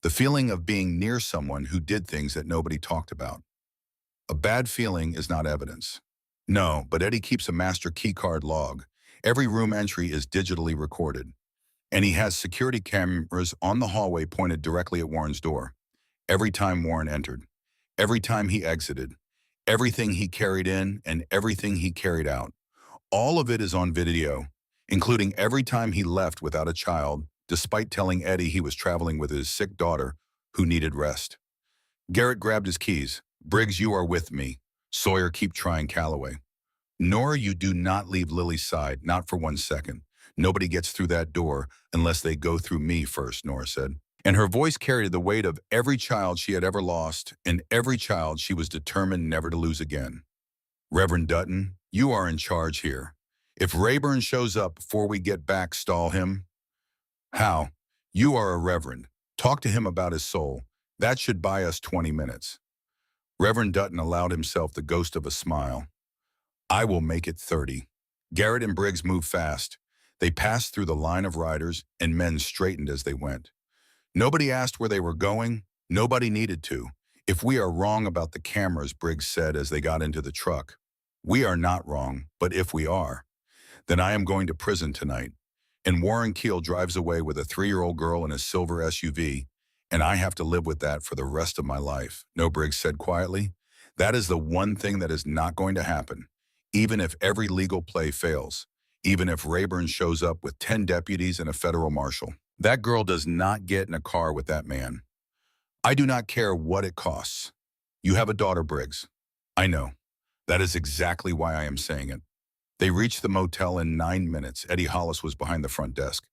The feeling of being near someone who did things that nobody talked about. A bad feeling is not evidence. No, but Eddie keeps a master keycard log. Every room entry is digitally recorded. And he has security cameras on the hallway pointed directly at Warren's door. Every time Warren entered, every time he exited, everything he carried in and everything he carried out. All of it is on video, including every time he left without a child, despite telling Eddie he was traveling with his sick daughter who needed rest. Garrett grabbed his keys. Briggs, you are with me. Sawyer, keep trying Calloway. Nora, you do not leave Lily's side, not for 1 second. Nobody gets through that door unless they go through me first, Nora said. And her voice carried the weight of every child she had ever lost and every child she was determined never to lose again. Reverend Dutton, you are in charge here. If Rayburn shows up before we get back, stall him. How? You are a reverend. Talk to him about his soul. That should buy us 20 minutes. Reverend Dutton allowed himself the ghost of a smile. I will make it 30. Garrett and Briggs moved fast. They passed through the line of riders, and men straightened as they went. Nobody asked where they were going. Nobody needed to. If we are wrong about the cameras, Briggs said as they got into the truck. We are not wrong, but if we are, then I am going to prison tonight. And Warren Keel drives away with a 3-year-old girl in a silver SUV, and I have to live with that for the rest of my life. No, Briggs said quietly. That is the one thing that is not going to happen. Even if every legal play fails, even if Rayburn shows up with 10 deputies and a federal marshal, that girl does not get in a car with that man. I do not care what it costs. You have a daughter, Briggs. I know. That is exactly why I am saying it. They reached the motel in 9 minutes. Eddie Hollis was behind the front desk,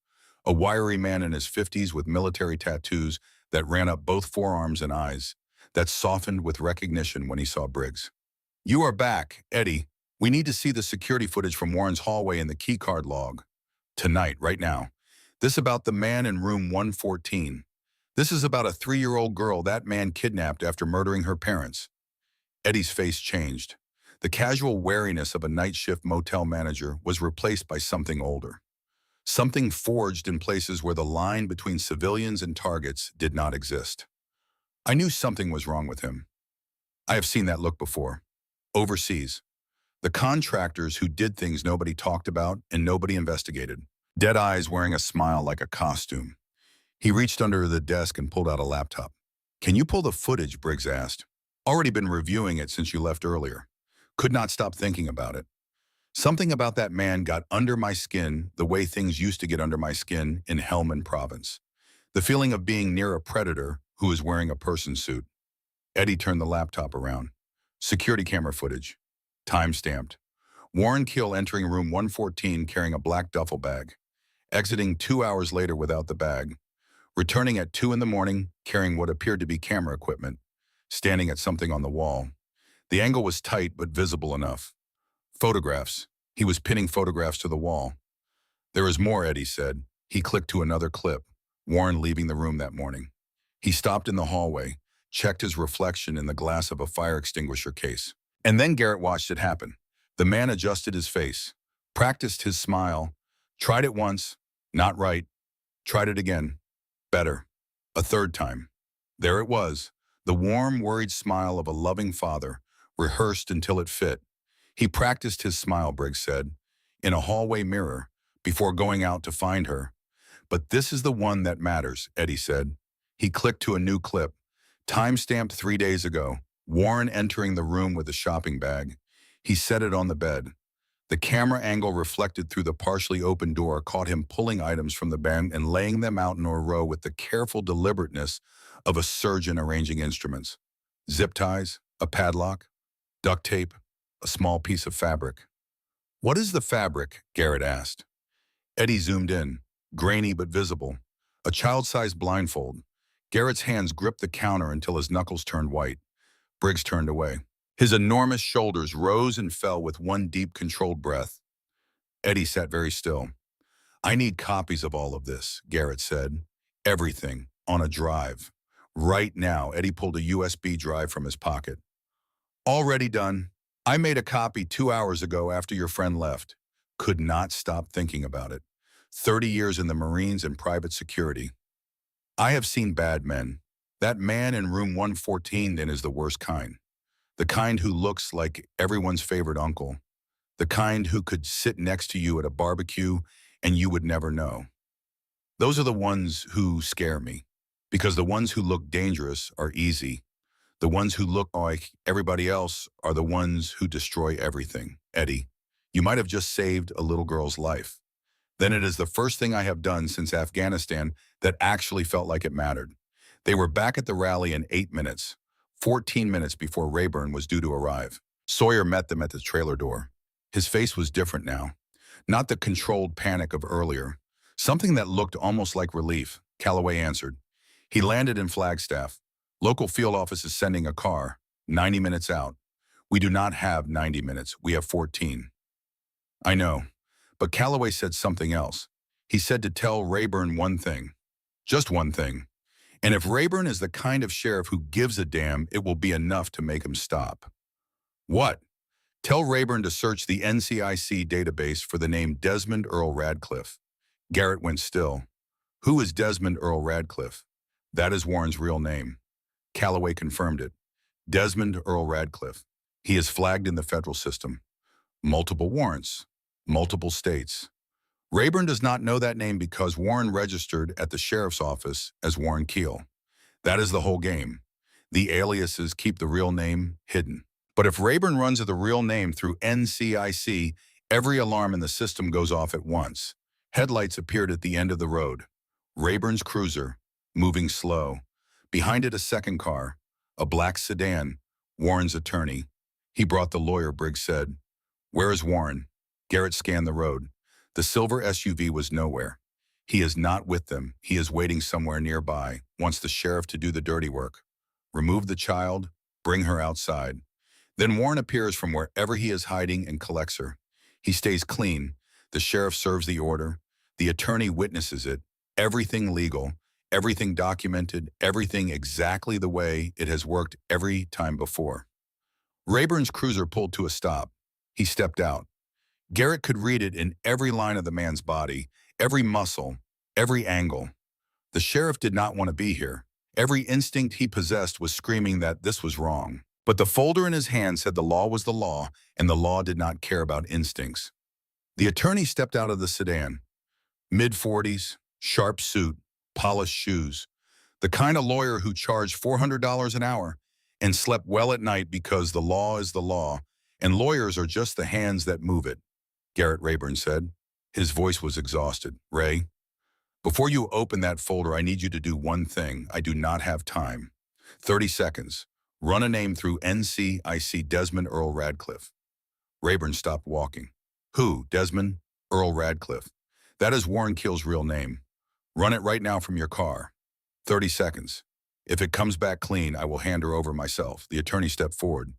a wiry man in his 50s with military tattoos that ran up both forearms and eyes, that softened with recognition when he saw Briggs. You are back, Eddie. We need to see the security footage from Warren's hallway and the keycard log. Tonight, right now. This about the man in room 114. This is about a 3-year-old girl that man kidnapped after murdering her parents. Eddie's face changed. The casual wariness of a night shift motel manager was replaced by something older. Something forged in places where the line between civilians and targets did not exist. I knew something was wrong with him. I have seen that look before. Overseas. The contractors who did things nobody talked about and nobody investigated. Dead eyes wearing a smile like a costume. He reached under the desk and pulled out a laptop. Can you pull the footage, Briggs asked. Already been reviewing it since you left earlier. Could not stop thinking about it. Something about that man got under my skin the way things used to get under my skin in Helmand Province. The feeling of being near a predator who is wearing a person suit. Eddie turned the laptop around. Security camera footage. Time-stamped. Warren Keel entering room 114 carrying a black duffel bag. Exiting 2 hours later without the bag. Returning at 2 in the morning carrying what appeared to be camera equipment. Standing at something on the wall. The angle was tight but visible enough. Photographs. He was pinning photographs to the wall. There is more, Eddie said. He clicked to another clip. Warren leaving the room that morning. He stopped in the hallway, checked his reflection in the glass of a fire extinguisher case. And then Garrett watched it happen. The man adjusted his face, practiced his smile, tried it once, not right, tried it again, better, a third time. There it was, the warm, worried smile of a loving father, rehearsed until it fit. He practiced his smile, Briggs said, in a hallway mirror, before going out to find her. But this is the one that matters, Eddie said. He clicked to a new clip, time-stamped 3 days ago, Warren entering the room with a shopping bag. He set it on the bed. The camera angle reflected through the partially open door caught him pulling items from the bag and laying them out in a row with the careful deliberateness of a surgeon arranging instruments. Zip ties, a padlock, duct tape, a small piece of fabric. What is the fabric? Garrett asked. Eddie zoomed in, grainy but visible. A child-sized blindfold. Garrett's hands gripped the counter until his knuckles turned white. Briggs turned away. His enormous shoulders rose and fell with one deep, controlled breath. Eddie sat very still. I need copies of all of this, Garrett said. Everything, on a drive. Right now, Eddie pulled a USB drive from his pocket. Already done. I made a copy 2 hours ago after your friend left. Could not stop thinking about it. 30 years in the Marines and private security. I have seen bad men. That man in room 114 then is the worst kind. The kind who looks like everyone's favorite uncle. The kind who could sit next to you at a barbecue and you would never know. Those are the ones who scare me, because the ones who look dangerous are easy. The ones who look like everybody else are the ones who destroy everything. Eddie, you might have just saved a little girl's life. Then it is the first thing I have done since Afghanistan that actually felt like it mattered. They were back at the rally in 8 minutes. 14 minutes before Rayburn was due to arrive. Sawyer met them at the trailer door. His face was different now. Not the controlled panic of earlier. Something that looked almost like relief. Calloway answered. He landed in Flagstaff. Local field office is sending a car. 90 minutes out. We do not have 90 minutes. We have 14. I know. But Calloway said something else. He said to tell Rayburn one thing. Just one thing. And if Rayburn is the kind of sheriff who gives a damn, it will be enough to make him stop. What? Tell Rayburn to search the NCIC database for the name Desmond Earl Radcliffe. Garrett went still. Who is Desmond Earl Radcliffe? That is Warren's real name. Calloway confirmed it. Desmond Earl Radcliffe. He is flagged in the federal system. Multiple warrants. Multiple states. Rayburn does not know that name because Warren registered at the sheriff's office as Warren Keel. That is the whole game. The aliases keep the real name hidden. But if Rayburn runs the real name through NCIC, every alarm in the system goes off at once. Headlights appeared at the end of the road. Rayburn's cruiser, moving slow. Behind it a second car, a black sedan, Warren's attorney. He brought the lawyer, Briggs said. Where is Warren? Garrett scanned the road. The silver SUV was nowhere. He is not with them. He is waiting somewhere nearby, wants the sheriff to do the dirty work. Remove the child, bring her outside. Then Warren appears from wherever he is hiding and collects her. He stays clean. The sheriff serves the order. The attorney witnesses it. Everything legal, everything documented, everything exactly the way it has worked every time before. Rayburn's cruiser pulled to a stop. He stepped out. Garrett could read it in every line of the man's body, every muscle, every angle. The sheriff did not want to be here. Every instinct he possessed was screaming that this was wrong. But the folder in his hand said the law was the law, and the law did not care about instincts. The attorney stepped out of the sedan. Mid-40s, sharp suit, polished shoes. The kind of lawyer who charged $400 an hour and slept well at night because the law is the law, and lawyers are just the hands that move it. Garrett Rayburn said. His voice was exhausted. Ray, before you open that folder, I need you to do one thing. I do not have time. 30 seconds. Run a name through NCIC Desmond Earl Radcliffe. Rayburn stopped walking. Who? Desmond Earl Radcliffe. That is Warren Keel's real name. Run it right now from your car. 30 seconds. If it comes back clean, I will hand her over myself. The attorney stepped forward.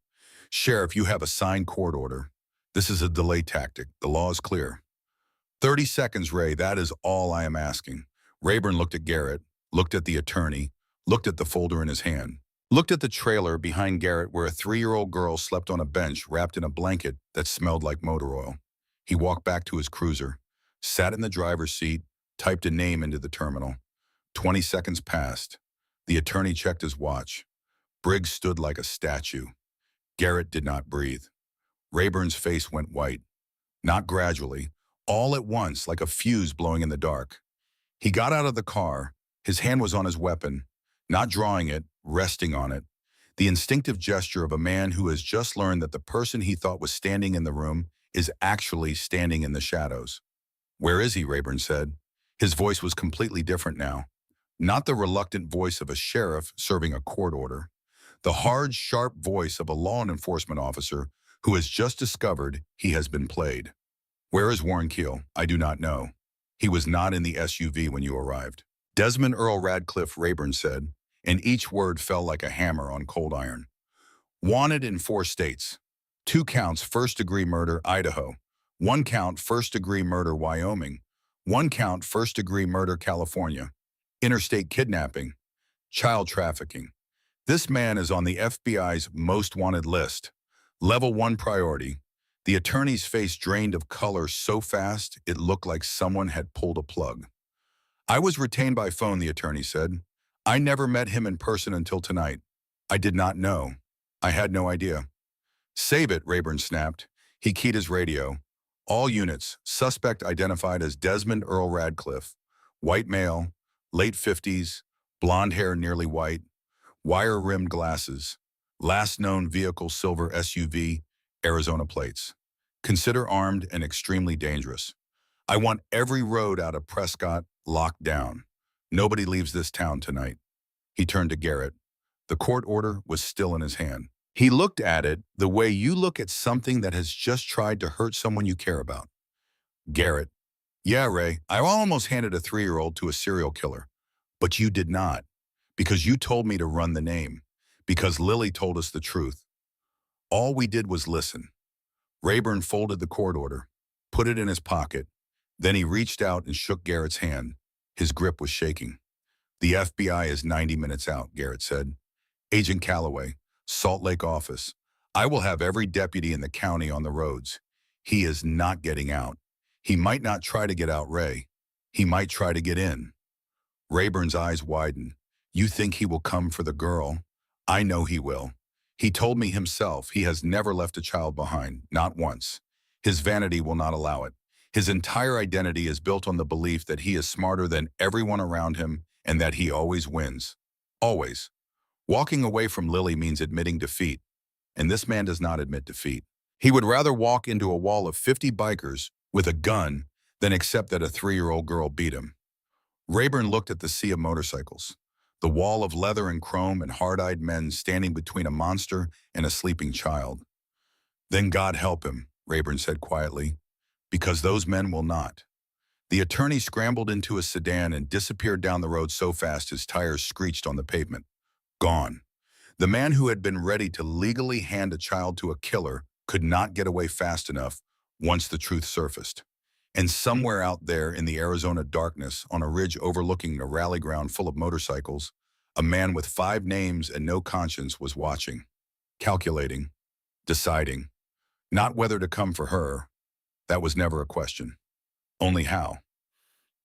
Sheriff, you have a signed court order. This is a delay tactic. The law is clear. 30 seconds, Ray. That is all I am asking. Rayburn looked at Garrett, looked at the attorney, looked at the folder in his hand, looked at the trailer behind Garrett where a 3-year-old girl slept on a bench wrapped in a blanket that smelled like motor oil. He walked back to his cruiser, sat in the driver's seat, typed a name into the terminal. 20 seconds passed. The attorney checked his watch. Briggs stood like a statue. Garrett did not breathe. Rayburn's face went white. Not gradually, all at once, like a fuse blowing in the dark. He got out of the car. His hand was on his weapon, not drawing it, resting on it. The instinctive gesture of a man who has just learned that the person he thought was standing in the room is actually standing in the shadows. Where is he? Rayburn said. His voice was completely different now. Not the reluctant voice of a sheriff serving a court order. The hard, sharp voice of a law enforcement officer who has just discovered he has been played. Where is Warren Keel? I do not know. He was not in the SUV when you arrived. Desmond Earl Radcliffe, Rayburn said, and each word fell like a hammer on cold iron. Wanted in 4 states. 2 counts first-degree murder, Idaho. 1 count first-degree murder, Wyoming. 1 count first-degree murder, California. Interstate kidnapping. Child trafficking. This man is on the FBI's most wanted list. Level 1 priority. The attorney's face drained of color so fast it looked like someone had pulled a plug. I was retained by phone, the attorney said. I never met him in person until tonight. I did not know. I had no idea. Save it, Rayburn snapped. He keyed his radio. All units, suspect identified as Desmond Earl Radcliffe. White male, late 50s, blonde hair nearly white, wire-rimmed glasses. Last known vehicle silver SUV, Arizona plates. Consider armed and extremely dangerous. I want every road out of Prescott locked down. Nobody leaves this town tonight. He turned to Garrett. The court order was still in his hand. He looked at it the way you look at something that has just tried to hurt someone you care about. Garrett. Yeah, Ray, I almost handed a 3-year-old to a serial killer. But you did not. Because you told me to run the name. Because Lily told us the truth. All we did was listen. Rayburn folded the court order, put it in his pocket. Then he reached out and shook Garrett's hand. His grip was shaking. The FBI is 90 minutes out, Garrett said. Agent Calloway, Salt Lake office. I will have every deputy in the county on the roads. He is not getting out. He might not try to get out, Ray. He might try to get in. Rayburn's eyes widened. You think he will come for the girl? I know he will. He told me himself he has never left a child behind, not once. His vanity will not allow it. His entire identity is built on the belief that he is smarter than everyone around him and that he always wins. Always. Walking away from Lily means admitting defeat, and this man does not admit defeat. He would rather walk into a wall of 50 bikers with a gun than accept that a 3-year-old girl beat him. Rayburn looked at the sea of motorcycles, the wall of leather and chrome and hard-eyed men standing between a monster and a sleeping child. Then God help him, Rayburn said quietly, because those men will not. The attorney scrambled into a sedan and disappeared down the road so fast his tires screeched on the pavement. Gone. The man who had been ready to legally hand a child to a killer could not get away fast enough once the truth surfaced. And somewhere out there in the Arizona darkness, on a ridge overlooking a rally ground full of motorcycles, a man with 5 names and no conscience was watching, calculating, deciding, not whether to come for her. That was never a question. Only how.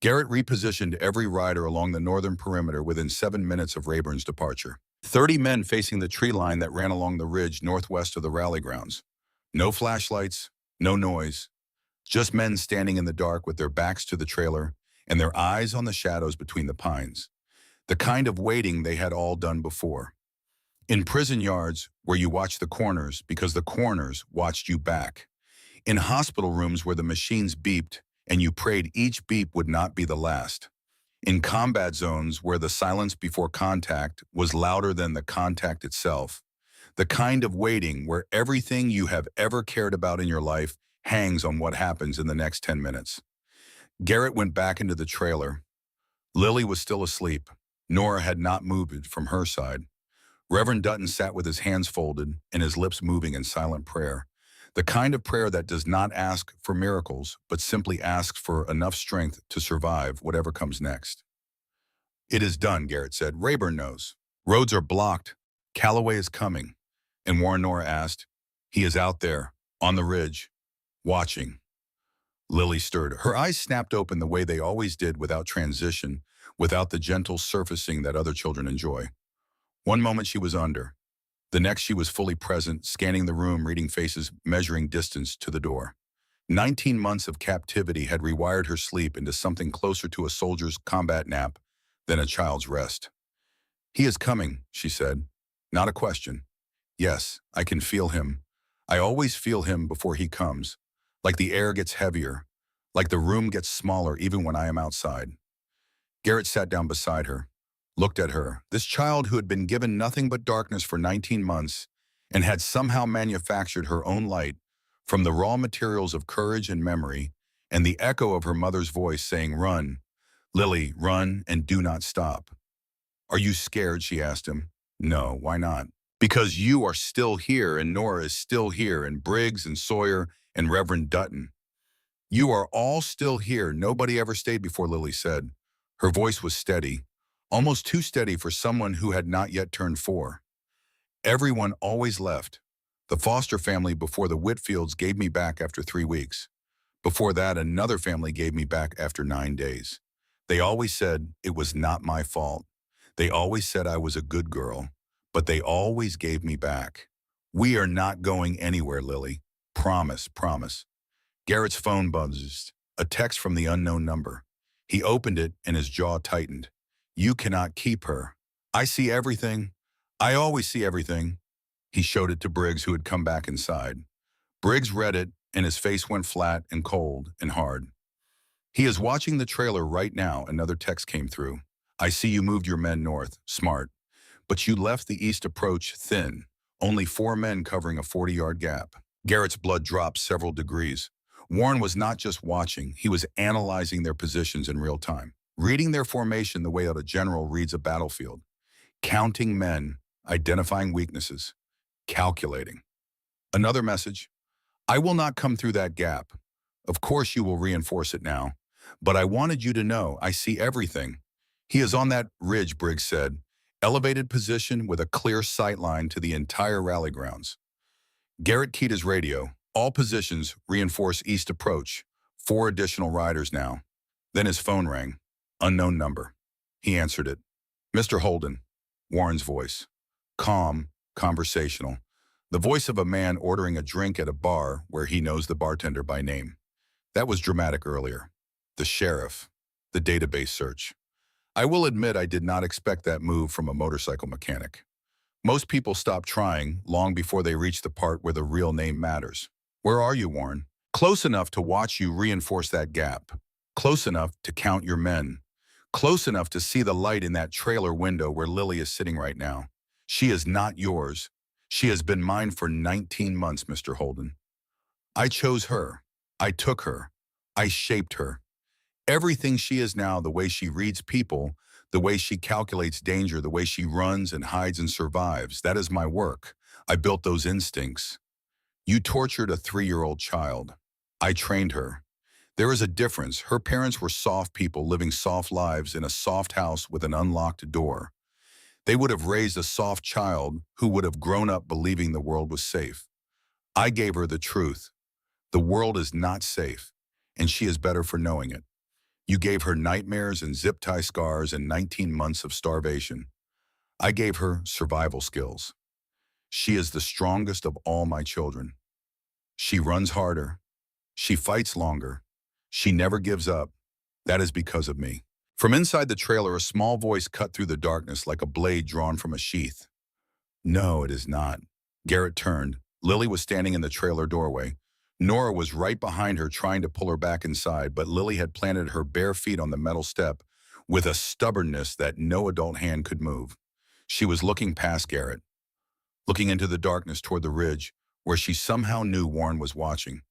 Garrett repositioned every rider along the northern perimeter within 7 minutes of Rayburn's departure. 30 men facing the tree line that ran along the ridge northwest of the rally grounds. No flashlights, no noise. Just men standing in the dark with their backs to the trailer and their eyes on the shadows between the pines. The kind of waiting they had all done before. In prison yards where you watch the corners because the corners watched you back. In hospital rooms where the machines beeped and you prayed each beep would not be the last. In combat zones where the silence before contact was louder than the contact itself. The kind of waiting where everything you have ever cared about in your life hangs on what happens in the next 10 minutes. Garrett went back into the trailer. Lily was still asleep. Nora had not moved from her side. Reverend Dutton sat with his hands folded and his lips moving in silent prayer. The kind of prayer that does not ask for miracles, but simply asks for enough strength to survive whatever comes next. It is done, Garrett said. Rayburn knows. Roads are blocked. Calloway is coming. And Warren Nora asked, he is out there, on the ridge, watching. Lily stirred. Her eyes snapped open the way they always did without transition, without the gentle surfacing that other children enjoy. One moment she was under. The next she was fully present, scanning the room, reading faces, measuring distance to the door. 19 months of captivity had rewired her sleep into something closer to a soldier's combat nap than a child's rest. He is coming, she said. Not a question. Yes, I can feel him. I always feel him before he comes. Like the air gets heavier, like the room gets smaller even when I am outside. Garrett sat down beside her, looked at her, this child who had been given nothing but darkness for 19 months and had somehow manufactured her own light from the raw materials of courage and memory and the echo of her mother's voice saying, run, Lily, run and do not stop. Are you scared? She asked him. No, why not? Because you are still here and Nora is still here and Briggs and Sawyer and Reverend Dutton. You are all still here. Nobody ever stayed before, Lily said. Her voice was steady, almost too steady for someone who had not yet turned 4. Everyone always left. The foster family before the Whitfields gave me back after 3 weeks. Before that, another family gave me back after 9 days. They always said it was not my fault. They always said I was a good girl, but they always gave me back. We are not going anywhere, Lily. Promise, promise. Garrett's phone buzzed, a text from the unknown number. He opened it and his jaw tightened. You cannot keep her. I see everything. I always see everything. He showed it to Briggs, who had come back inside. Briggs read it and his face went flat and cold and hard. He is watching the trailer right now. Another text came through. I see you moved your men north. Smart. but you left the east approach thin, only 4 men covering a 40-yard gap. Garrett's blood dropped several degrees. Warren was not just watching, he was analyzing their positions in real time, reading their formation the way a general reads a battlefield, counting men, identifying weaknesses, calculating. Another message: I will not come through that gap. Of course you will reinforce it now. But I wanted you to know I see everything. He is on that ridge, Briggs said. Elevated position with a clear sight line to the entire rally grounds. Garrett keyed his radio. All positions reinforce east approach. 4 additional riders now. Then his phone rang. Unknown number. He answered it. Mr. Holden. Warren's voice. Calm, conversational. The voice of a man ordering a drink at a bar where he knows the bartender by name. That was dramatic earlier. The sheriff. The database search. I will admit I did not expect that move from a motorcycle mechanic. Most people stop trying long before they reach the part where the real name matters. Where are you, Warren? Close enough to watch you reinforce that gap. Close enough to count your men. Close enough to see the light in that trailer window where Lily is sitting right now. She is not yours. She has been mine for 19 months, Mr. Holden. I chose her. I took her. I shaped her. Everything she is now, the way she reads people, the way she calculates danger, the way she runs and hides and survives, that is my work. I built those instincts. You tortured a 3-year-old child. I trained her. There is a difference. Her parents were soft people living soft lives in a soft house with an unlocked door. They would have raised a soft child who would have grown up believing the world was safe. I gave her the truth. The world is not safe, and she is better for knowing it. You gave her nightmares and zip-tie scars and 19 months of starvation. I gave her survival skills. She is the strongest of all my children. She runs harder. She fights longer. She never gives up. That is because of me. From inside the trailer, a small voice cut through the darkness like a blade drawn from a sheath. No, it is not. Garrett turned. Lily was standing in the trailer doorway. Nora was right behind her trying to pull her back inside, but Lily had planted her bare feet on the metal step with a stubbornness that no adult hand could move. She was looking past Garrett, looking into the darkness toward the ridge where she somehow knew Warren was watching,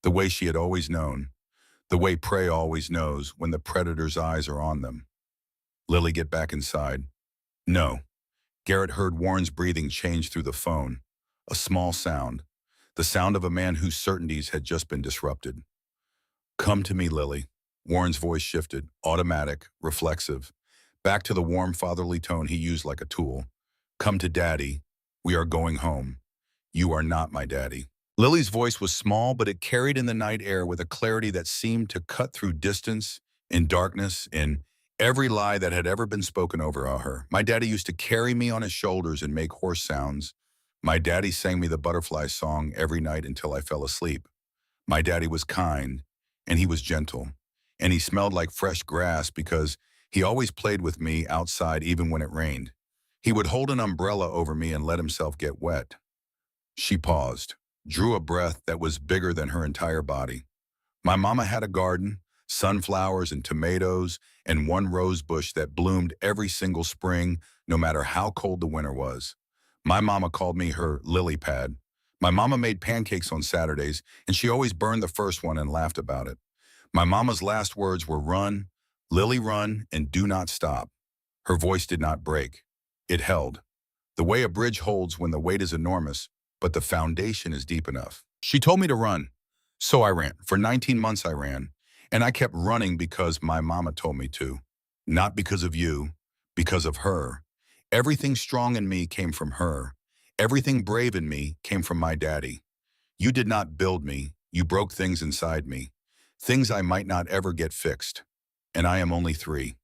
the way she had always known, the way prey always knows when the predator's eyes are on them. Lily, get back inside. No. Garrett heard Warren's breathing change through the phone, a small sound. The sound of a man whose certainties had just been disrupted. Come to me, Lily. Warren's voice shifted, automatic, reflexive, back to the warm fatherly tone he used like a tool. Come to Daddy. We are going home. You are not my daddy. Lily's voice was small, but it carried in the night air with a clarity that seemed to cut through distance, in darkness, in every lie that had ever been spoken over her. My daddy used to carry me on his shoulders and make horse sounds. My daddy sang me the butterfly song every night until I fell asleep. My daddy was kind, and he was gentle, and he smelled like fresh grass because he always played with me outside even when it rained. He would hold an umbrella over me and let himself get wet. She paused, drew a breath that was bigger than her entire body. My mama had a garden, sunflowers and tomatoes, and one rose bush that bloomed every single spring, no matter how cold the winter was. My mama called me her lily pad. My mama made pancakes on Saturdays, and she always burned the first one and laughed about it. My mama's last words were run, Lily, run, and do not stop. Her voice did not break. It held. The way a bridge holds when the weight is enormous, but the foundation is deep enough. She told me to run. So I ran. For 19 months I ran. And I kept running because my mama told me to. Not because of you, because of her. Everything strong in me came from her. Everything brave in me came from my daddy. You did not build me. You broke things inside me. Things I might not ever get fixed. And I am only 3.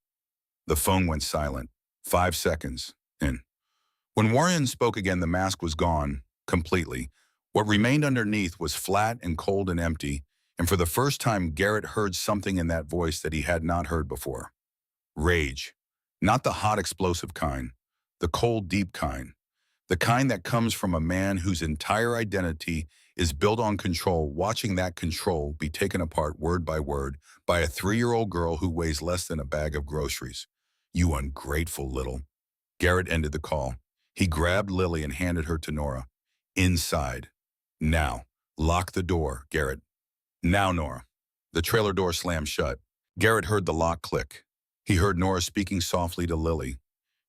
The phone went silent. 5 seconds. In. When Warren spoke again, the mask was gone, completely. What remained underneath was flat and cold and empty, and for the first time Garrett heard something in that voice that he had not heard before. Rage. Not the hot, explosive kind. The cold, deep kind. The kind that comes from a man whose entire identity is built on control, watching that control be taken apart word by word by a 3-year-old girl who weighs less than a bag of groceries. You ungrateful little. Garrett ended the call. He grabbed Lily and handed her to Nora. Inside. Now. Lock the door, Garrett. Now, Nora. The trailer door slammed shut. Garrett heard the lock click. He heard Nora speaking softly to Lily.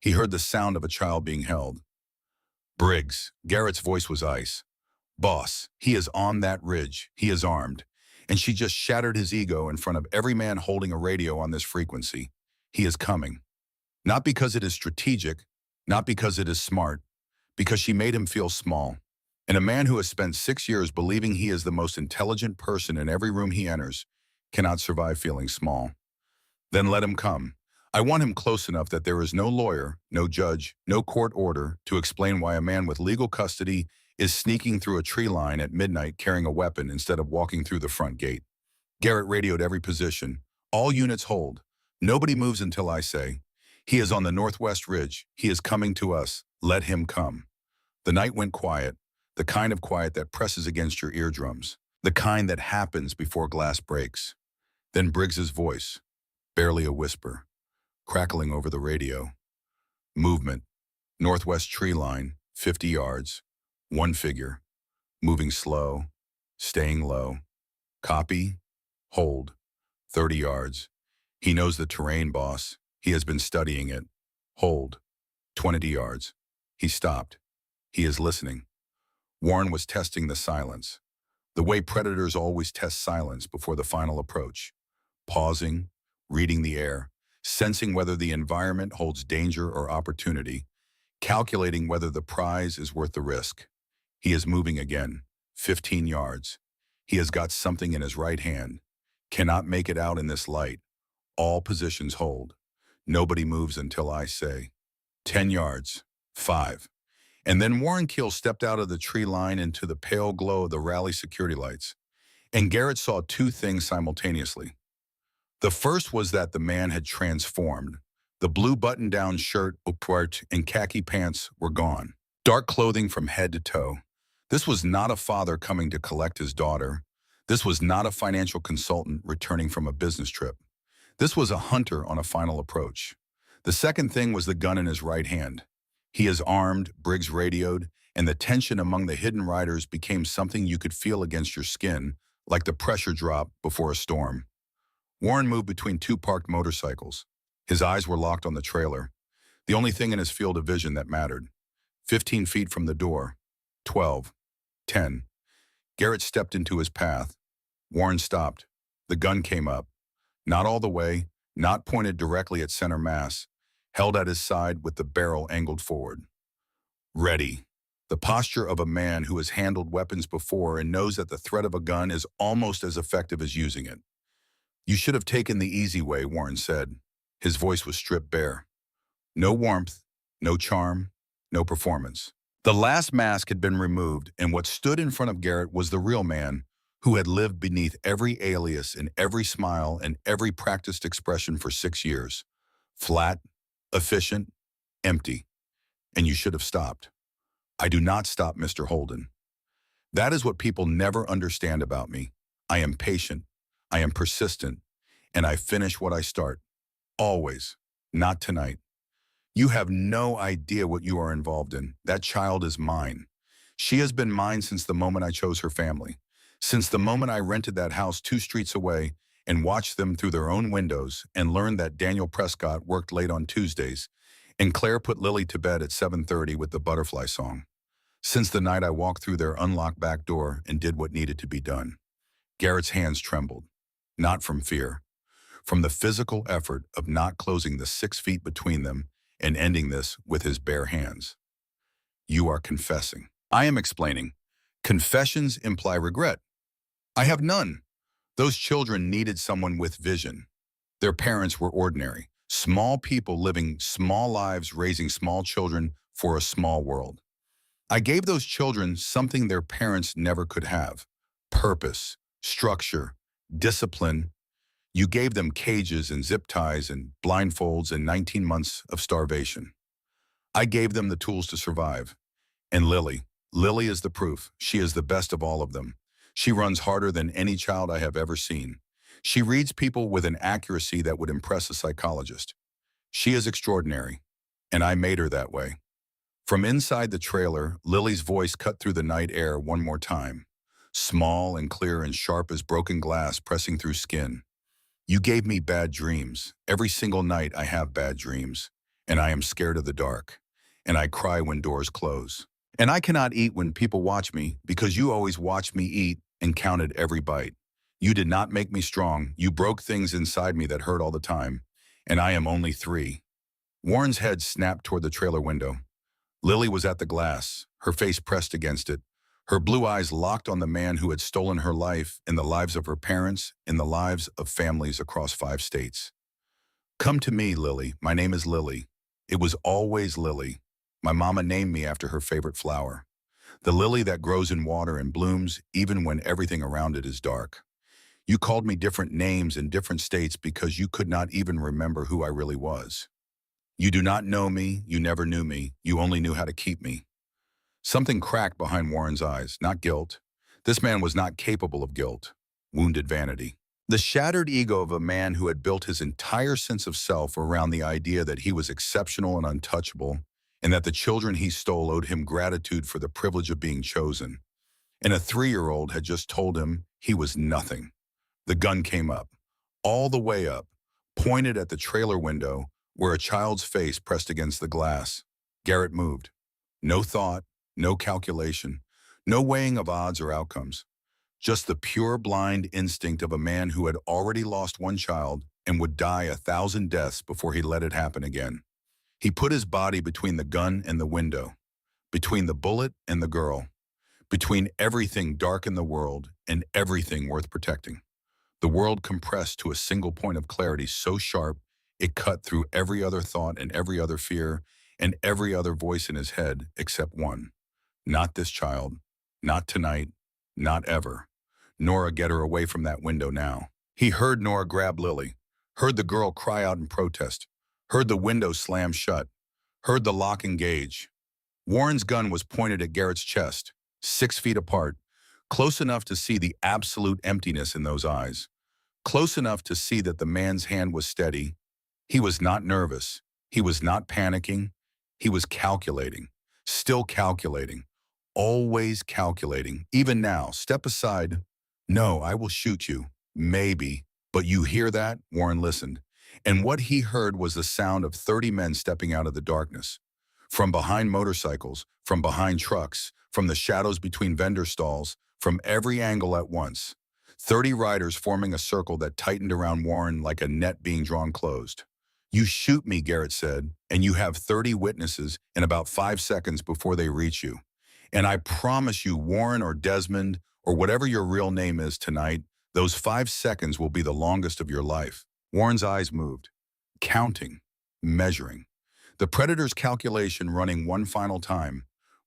He heard the sound of a child being held. Briggs. Garrett's voice was ice. Boss, he is on that ridge. He is armed. And she just shattered his ego in front of every man holding a radio on this frequency. He is coming. Not because it is strategic, not because it is smart, because she made him feel small. And a man who has spent 6 years believing he is the most intelligent person in every room he enters cannot survive feeling small. Then let him come. I want him close enough that there is no lawyer, no judge, no court order to explain why a man with legal custody is sneaking through a tree line at midnight carrying a weapon instead of walking through the front gate. Garrett radioed every position. All units hold. Nobody moves until I say. He is on the northwest ridge. He is coming to us. Let him come. The night went quiet, the kind of quiet that presses against your eardrums, the kind that happens before glass breaks. Then Briggs's voice, barely a whisper, crackling over the radio. Movement. Northwest tree line, 50 yards. One figure. Moving slow. Staying low. Copy. Hold. 30 yards. He knows the terrain, boss. He has been studying it. Hold. 20 yards. He stopped. He is listening. Warren was testing the silence. The way predators always test silence before the final approach. Pausing, reading the air, sensing whether the environment holds danger or opportunity, calculating whether the prize is worth the risk. He is moving again, 15 yards. He has got something in his right hand. Cannot make it out in this light. All positions hold. Nobody moves until I say. 10 yards, 5. And then Warren Keel stepped out of the tree line into the pale glow of the rally security lights. And Garrett saw two things simultaneously. The first was that the man had transformed. The blue button-down shirt, upward, and khaki pants were gone. Dark clothing from head to toe. This was not a father coming to collect his daughter. This was not a financial consultant returning from a business trip. This was a hunter on a final approach. The second thing was the gun in his right hand. He is armed, Briggs radioed, and the tension among the hidden riders became something you could feel against your skin, like the pressure drop before a storm. Warren moved between two parked motorcycles. His eyes were locked on the trailer, the only thing in his field of vision that mattered. 15 feet from the door. 12. 10. Garrett stepped into his path. Warren stopped. The gun came up. Not all the way, not pointed directly at center mass, held at his side with the barrel angled forward. Ready. The posture of a man who has handled weapons before and knows that the threat of a gun is almost as effective as using it. You should have taken the easy way, Warren said. His voice was stripped bare. No warmth, no charm, no performance. The last mask had been removed, and what stood in front of Garrett was the real man who had lived beneath every alias and every smile and every practiced expression for 6 years. Flat, efficient, empty. And you should have stopped. I do not stop, Mr. Holden. That is what people never understand about me. I am patient, I am persistent, and I finish what I start. Always. Not tonight. You have no idea what you are involved in. That child is mine. She has been mine since the moment I chose her family. Since the moment I rented that house 2 streets away and watched them through their own windows and learned that Daniel Prescott worked late on Tuesdays and Claire put Lily to bed at 7:30 with the butterfly song. Since the night I walked through their unlocked back door and did what needed to be done. Garrett's hands trembled, not from fear, from the physical effort of not closing the 6 feet between them and ending this with his bare hands. You are confessing. I am explaining. Confessions imply regret. I have none. Those children needed someone with vision. Their parents were ordinary, small people living small lives, raising small children for a small world. I gave those children something their parents never could have: purpose, structure, discipline. You gave them cages and zip ties and blindfolds and 19 months of starvation. I gave them the tools to survive. And Lily is the proof. She is the best of all of them. She runs harder than any child I have ever seen. She reads people with an accuracy that would impress a psychologist. She is extraordinary, and I made her that way. From inside the trailer, Lily's voice cut through the night air one more time. Small and clear and sharp as broken glass pressing through skin. You gave me bad dreams. Every single night I have bad dreams. And I am scared of the dark. And I cry when doors close. And I cannot eat when people watch me because you always watched me eat and counted every bite. You did not make me strong. You broke things inside me that hurt all the time. And I am only 3. Warren's head snapped toward the trailer window. Lily was at the glass, her face pressed against it, her blue eyes locked on the man who had stolen her life and the lives of her parents and the lives of families across 5 states. Come to me, Lily. My name is Lily. It was always Lily. My mama named me after her favorite flower. The lily that grows in water and blooms even when everything around it is dark. You called me different names in different states because you could not even remember who I really was. You do not know me, you never knew me, you only knew how to keep me. Something cracked behind Warren's eyes, not guilt. This man was not capable of guilt. Wounded vanity. The shattered ego of a man who had built his entire sense of self around the idea that he was exceptional and untouchable, and that the children he stole owed him gratitude for the privilege of being chosen. And a 3-year-old had just told him he was nothing. The gun came up, all the way up, pointed at the trailer window, where a child's face pressed against the glass. Garrett moved. No thought, no calculation, no weighing of odds or outcomes. Just the pure blind instinct of a man who had already lost one child and would die 1,000 deaths before he let it happen again. He put his body between the gun and the window, between the bullet and the girl, between everything dark in the world and everything worth protecting. The world compressed to a single point of clarity so sharp it cut through every other thought and every other fear and every other voice in his head except one. Not this child. Not tonight. Not ever. Nora, get her away from that window now. He heard Nora grab Lily, heard the girl cry out in protest, heard the window slam shut, heard the lock engage. Warren's gun was pointed at Garrett's chest, 6 feet apart, close enough to see the absolute emptiness in those eyes, close enough to see that the man's hand was steady. He was not nervous. He was not panicking. He was calculating, still calculating, always calculating. Even now, step aside. No, I will shoot you. Maybe. But you hear that? Warren listened. And what he heard was the sound of 30 men stepping out of the darkness. From behind motorcycles, from behind trucks, from the shadows between vendor stalls, from every angle at once. 30 riders forming a circle that tightened around Warren like a net being drawn closed. You shoot me, Garrett said, and you have 30 witnesses in about 5 seconds before they reach you. And I promise you, Warren or Desmond, or whatever your real name is tonight, those 5 seconds will be the longest of your life. Warren's eyes moved, counting, measuring. The predator's calculation running one final time.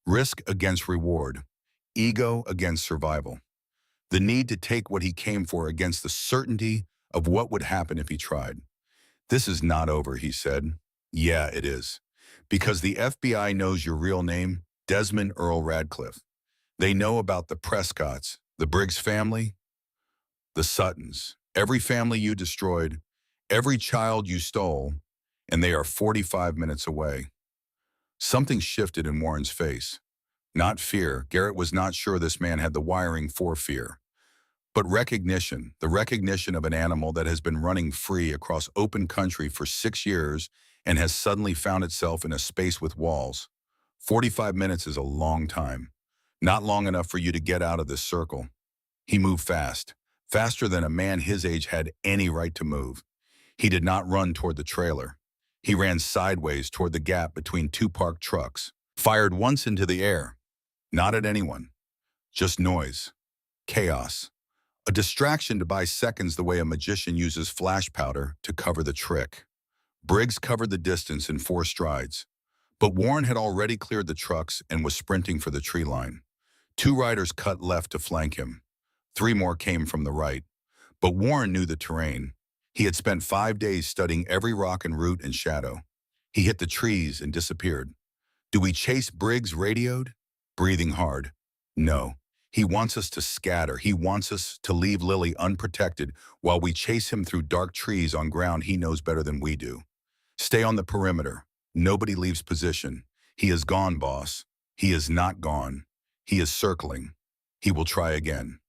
Risk against reward. Ego against survival. The need to take what he came for against the certainty of what would happen if he tried. This is not over, he said. Yeah, it is. Because the FBI knows your real name, Desmond Earl Radcliffe. They know about the Prescotts, the Briggs family, the Suttons, every family you destroyed, every child you stole, and they are 45 minutes away. Something shifted in Warren's face. Not fear. Garrett was not sure this man had the wiring for fear. But recognition, the recognition of an animal that has been running free across open country for 6 years and has suddenly found itself in a space with walls. 45 minutes is a long time. Not long enough for you to get out of this circle. He moved fast, faster than a man his age had any right to move. He did not run toward the trailer. He ran sideways toward the gap between 2 parked trucks, fired once into the air. Not at anyone. Just noise. Chaos. A distraction to buy seconds the way a magician uses flash powder to cover the trick. Briggs covered the distance in 4 strides. But Warren had already cleared the trucks and was sprinting for the tree line. 2 riders cut left to flank him. 3 more came from the right. But Warren knew the terrain. He had spent 5 days studying every rock and root and shadow. He hit the trees and disappeared. Do we chase Briggs? Radioed, breathing hard. No. He wants us to scatter. He wants us to leave Lily unprotected while we chase him through dark trees on ground he knows better than we do. Stay on the perimeter. Nobody leaves position. He is gone, boss. He is not gone. He is circling. He will try again.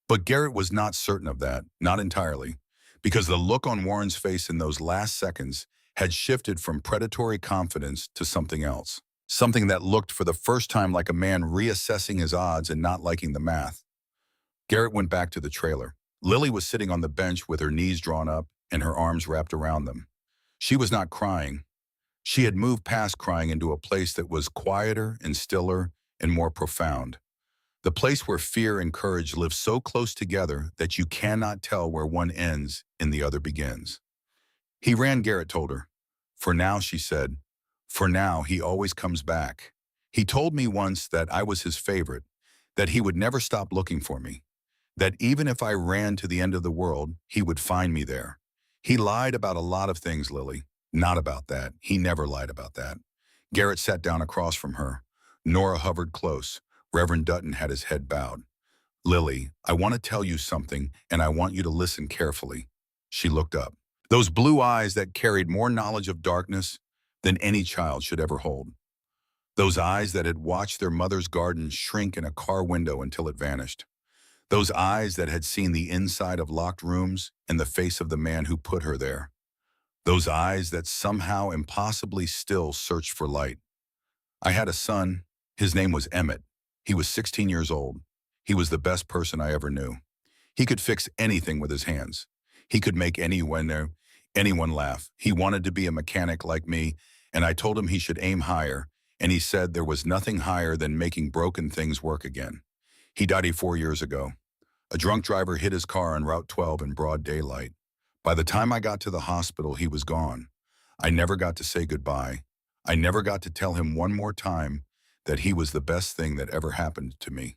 But Garrett was not certain of that, not entirely, because the look on Warren's face in those last seconds had shifted from predatory confidence to something else. Something that looked for the first time like a man reassessing his odds and not liking the math. Garrett went back to the trailer. Lily was sitting on the bench with her knees drawn up and her arms wrapped around them. She was not crying. She had moved past crying into a place that was quieter and stiller and more profound. The place where fear and courage live so close together that you cannot tell where one ends and the other begins. He ran, Garrett told her. For now, she said. For now, he always comes back. He told me once that I was his favorite, that he would never stop looking for me, that even if I ran to the end of the world, he would find me there. He lied about a lot of things, Lily. Not about that. He never lied about that. Garrett sat down across from her. Nora hovered close. Reverend Dutton had his head bowed. Lily, I want to tell you something, and I want you to listen carefully. She looked up. Those blue eyes that carried more knowledge of darkness than any child should ever hold. Those eyes that had watched their mother's garden shrink in a car window until it vanished. Those eyes that had seen the inside of locked rooms and the face of the man who put her there. Those eyes that somehow impossibly still searched for light. I had a son. His name was Emmett. He was 16 years old. He was the best person I ever knew. He could fix anything with his hands. He could make anyone laugh. He wanted to be a mechanic like me, and I told him he should aim higher, and he said there was nothing higher than making broken things work again. He died 4 years ago. A drunk driver hit his car on Route 12 in broad daylight. By the time I got to the hospital, he was gone. I never got to say goodbye. I never got to tell him one more time that he was the best thing that ever happened to me.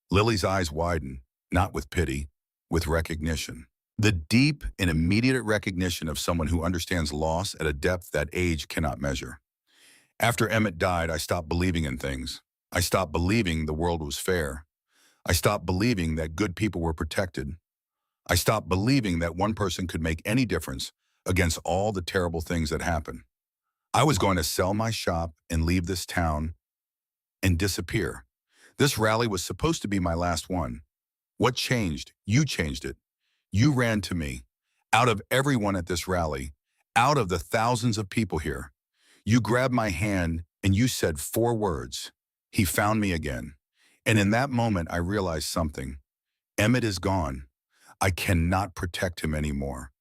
Lily's eyes widened, not with pity, with recognition. The deep and immediate recognition of someone who understands loss at a depth that age cannot measure. After Emmett died, I stopped believing in things. I stopped believing the world was fair. I stopped believing that good people were protected. I stopped believing that one person could make any difference against all the terrible things that happen. I was going to sell my shop and leave this town and disappear. This rally was supposed to be my last one. What changed? You changed it. You ran to me. Out of everyone at this rally, out of the thousands of people here, you grabbed my hand and you said 4 words. He found me again. And in that moment, I realized something. Emmett is gone. I cannot protect him anymore.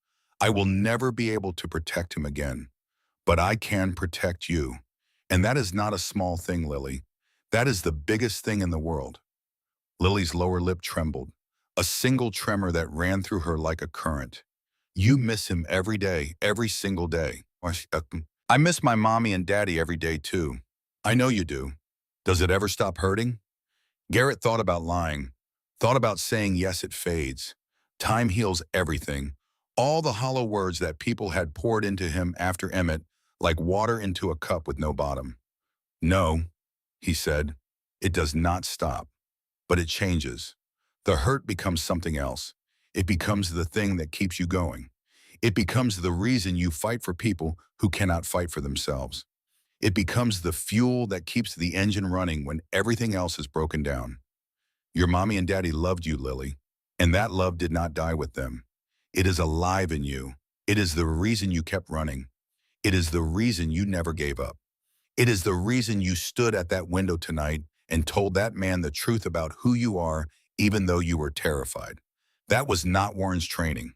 I will never be able to protect him again. But I can protect you. And that is not a small thing, Lily. That is the biggest thing in the world. Lily's lower lip trembled, a single tremor that ran through her like a current. You miss him every day, every single day. I miss my mommy and daddy every day too. I know you do. Does it ever stop hurting? Garrett thought about lying, thought about saying yes, it fades. Time heals everything. All the hollow words that people had poured into him after Emmett, like water into a cup with no bottom. No, he said, it does not stop, but it changes. The hurt becomes something else. It becomes the thing that keeps you going. It becomes the reason you fight for people who cannot fight for themselves. It becomes the fuel that keeps the engine running when everything else is broken down. Your mommy and daddy loved you, Lily, and that love did not die with them. It is alive in you. It is the reason you kept running. It is the reason you never gave up. It is the reason you stood at that window tonight and told that man the truth about who you are, even though you were terrified. That was not Warren's training.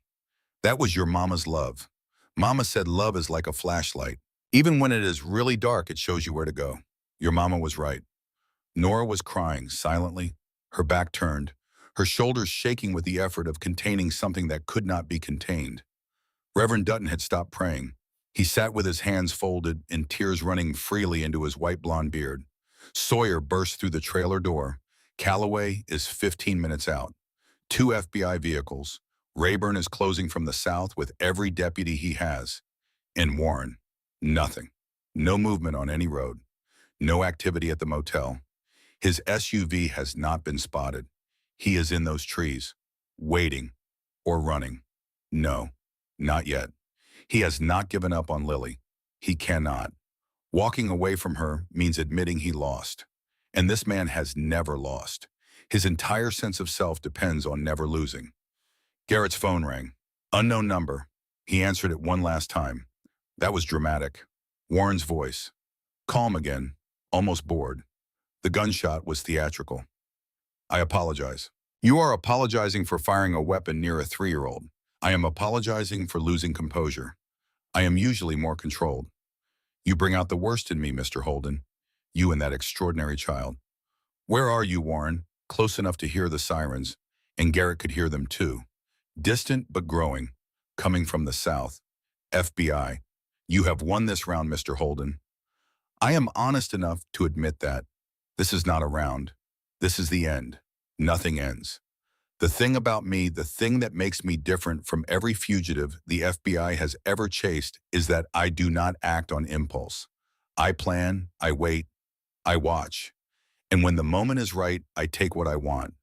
That was your mama's love. Mama said love is like a flashlight. Even when it is really dark, it shows you where to go. Your mama was right. Nora was crying silently, her back turned, her shoulders shaking with the effort of containing something that could not be contained. Reverend Dutton had stopped praying. He sat with his hands folded and tears running freely into his white blonde beard. Sawyer burst through the trailer door. Calloway is 15 minutes out. 2 FBI vehicles. Rayburn is closing from the south with every deputy he has. And Warren, nothing. No movement on any road. No activity at the motel. His SUV has not been spotted. He is in those trees, waiting or running. No, not yet. He has not given up on Lily. He cannot. Walking away from her means admitting he lost. And this man has never lost. His entire sense of self depends on never losing. Garrett's phone rang. Unknown number. He answered it one last time. That was dramatic. Warren's voice. Calm again, almost bored. The gunshot was theatrical. I apologize. You are apologizing for firing a weapon near a 3-year-old. I am apologizing for losing composure. I am usually more controlled. You bring out the worst in me, Mr. Holden. You and that extraordinary child. Where are you, Warren? Close enough to hear the sirens, and Garrett could hear them too. Distant but growing, coming from the south. FBI. You have won this round, Mr. Holden. I am honest enough to admit that. This is not a round. This is the end. Nothing ends. The thing about me, the thing that makes me different from every fugitive the FBI has ever chased is that I do not act on impulse. I plan, I wait, I watch. And when the moment is right, I take what I want.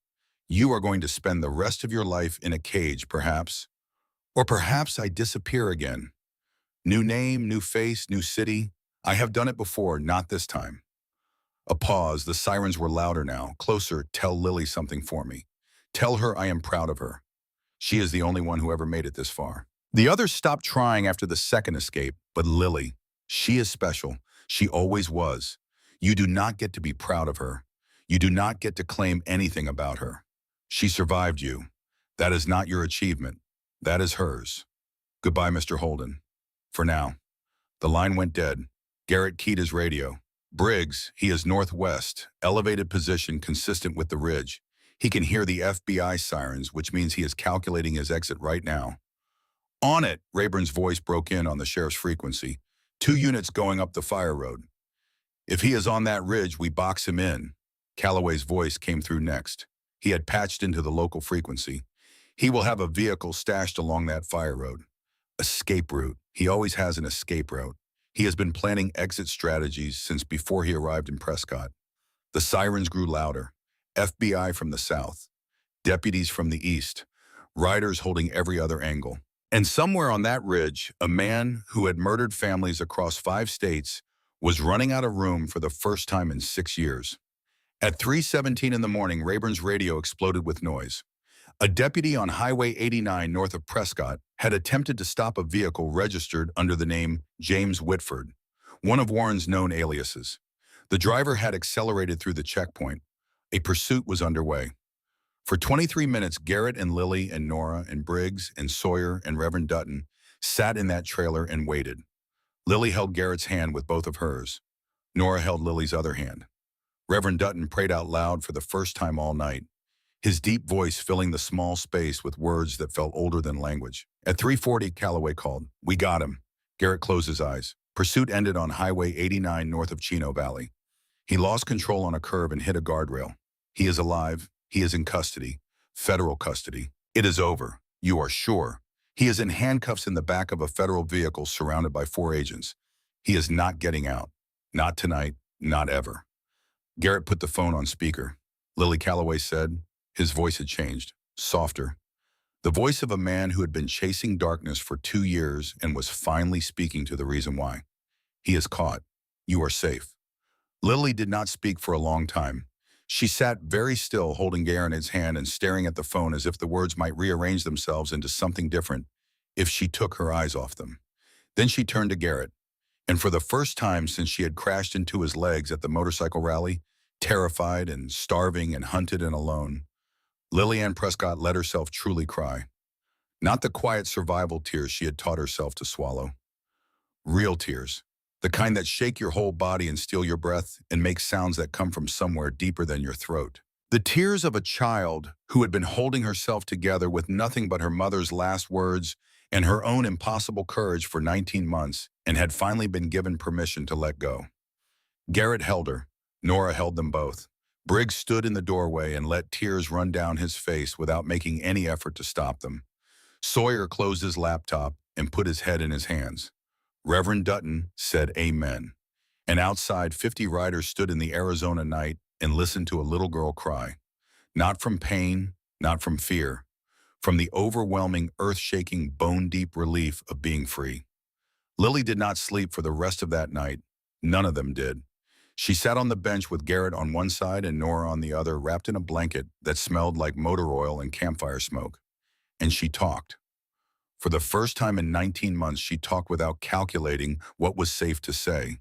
You are going to spend the rest of your life in a cage, perhaps. Or perhaps I disappear again. New name, new face, new city. I have done it before, not this time. A pause, the sirens were louder now. Closer, tell Lily something for me. Tell her I am proud of her. She is the only one who ever made it this far. The others stopped trying after the second escape, but Lily, she is special. She always was. You do not get to be proud of her. You do not get to claim anything about her. She survived you. That is not your achievement. That is hers. Goodbye, Mr. Holden. For now. The line went dead. Garrett keyed his radio. Briggs, he is northwest, elevated position consistent with the ridge. He can hear the FBI sirens, which means he is calculating his exit right now. On it, Rayburn's voice broke in on the sheriff's frequency. 2 units going up the fire road. If he is on that ridge, we box him in. Calloway's voice came through next. He had patched into the local frequency. He will have a vehicle stashed along that fire road. Escape route. He always has an escape route. He has been planning exit strategies since before he arrived in Prescott. The sirens grew louder. FBI from the south. Deputies from the east. Riders holding every other angle. And somewhere on that ridge, a man who had murdered families across 5 states was running out of room for the first time in 6 years. At 3:17 in the morning, Rayburn's radio exploded with noise. A deputy on Highway 89 north of Prescott had attempted to stop a vehicle registered under the name James Whitford, one of Warren's known aliases. The driver had accelerated through the checkpoint. A pursuit was underway. For 23 minutes, Garrett and Lily and Nora and Briggs and Sawyer and Reverend Dutton sat in that trailer and waited. Lily held Garrett's hand with both of hers. Nora held Lily's other hand. Reverend Dutton prayed out loud for the first time all night, his deep voice filling the small space with words that felt older than language. At 3:40, Calloway called. We got him. Garrett closed his eyes. Pursuit ended on Highway 89 north of Chino Valley. He lost control on a curve and hit a guardrail. He is alive. He is in custody. Federal custody. It is over. You are sure. He is in handcuffs in the back of a federal vehicle surrounded by 4 agents. He is not getting out. Not tonight. Not ever. Garrett put the phone on speaker. Lily Calloway said. His voice had changed. Softer. The voice of a man who had been chasing darkness for 2 years and was finally speaking to the reason why. He is caught. You are safe. Lily did not speak for a long time. She sat very still, holding Garrett's hand and staring at the phone as if the words might rearrange themselves into something different if she took her eyes off them. Then she turned to Garrett, and for the first time since she had crashed into his legs at the motorcycle rally, terrified and starving and hunted and alone, Lily Ann Prescott let herself truly cry. Not the quiet survival tears she had taught herself to swallow. Real tears. The kind that shake your whole body and steal your breath and make sounds that come from somewhere deeper than your throat. The tears of a child who had been holding herself together with nothing but her mother's last words and her own impossible courage for 19 months and had finally been given permission to let go. Garrett held her. Nora held them both. Briggs stood in the doorway and let tears run down his face without making any effort to stop them. Sawyer closed his laptop and put his head in his hands. Reverend Dutton said amen, and outside 50 riders stood in the Arizona night and listened to a little girl cry. Not from pain, not from fear, from the overwhelming, earth-shaking, bone-deep relief of being free. Lily did not sleep for the rest of that night. None of them did. She sat on the bench with Garrett on one side and Nora on the other, wrapped in a blanket that smelled like motor oil and campfire smoke. And she talked. For the first time in 19 months, she talked without calculating what was safe to say,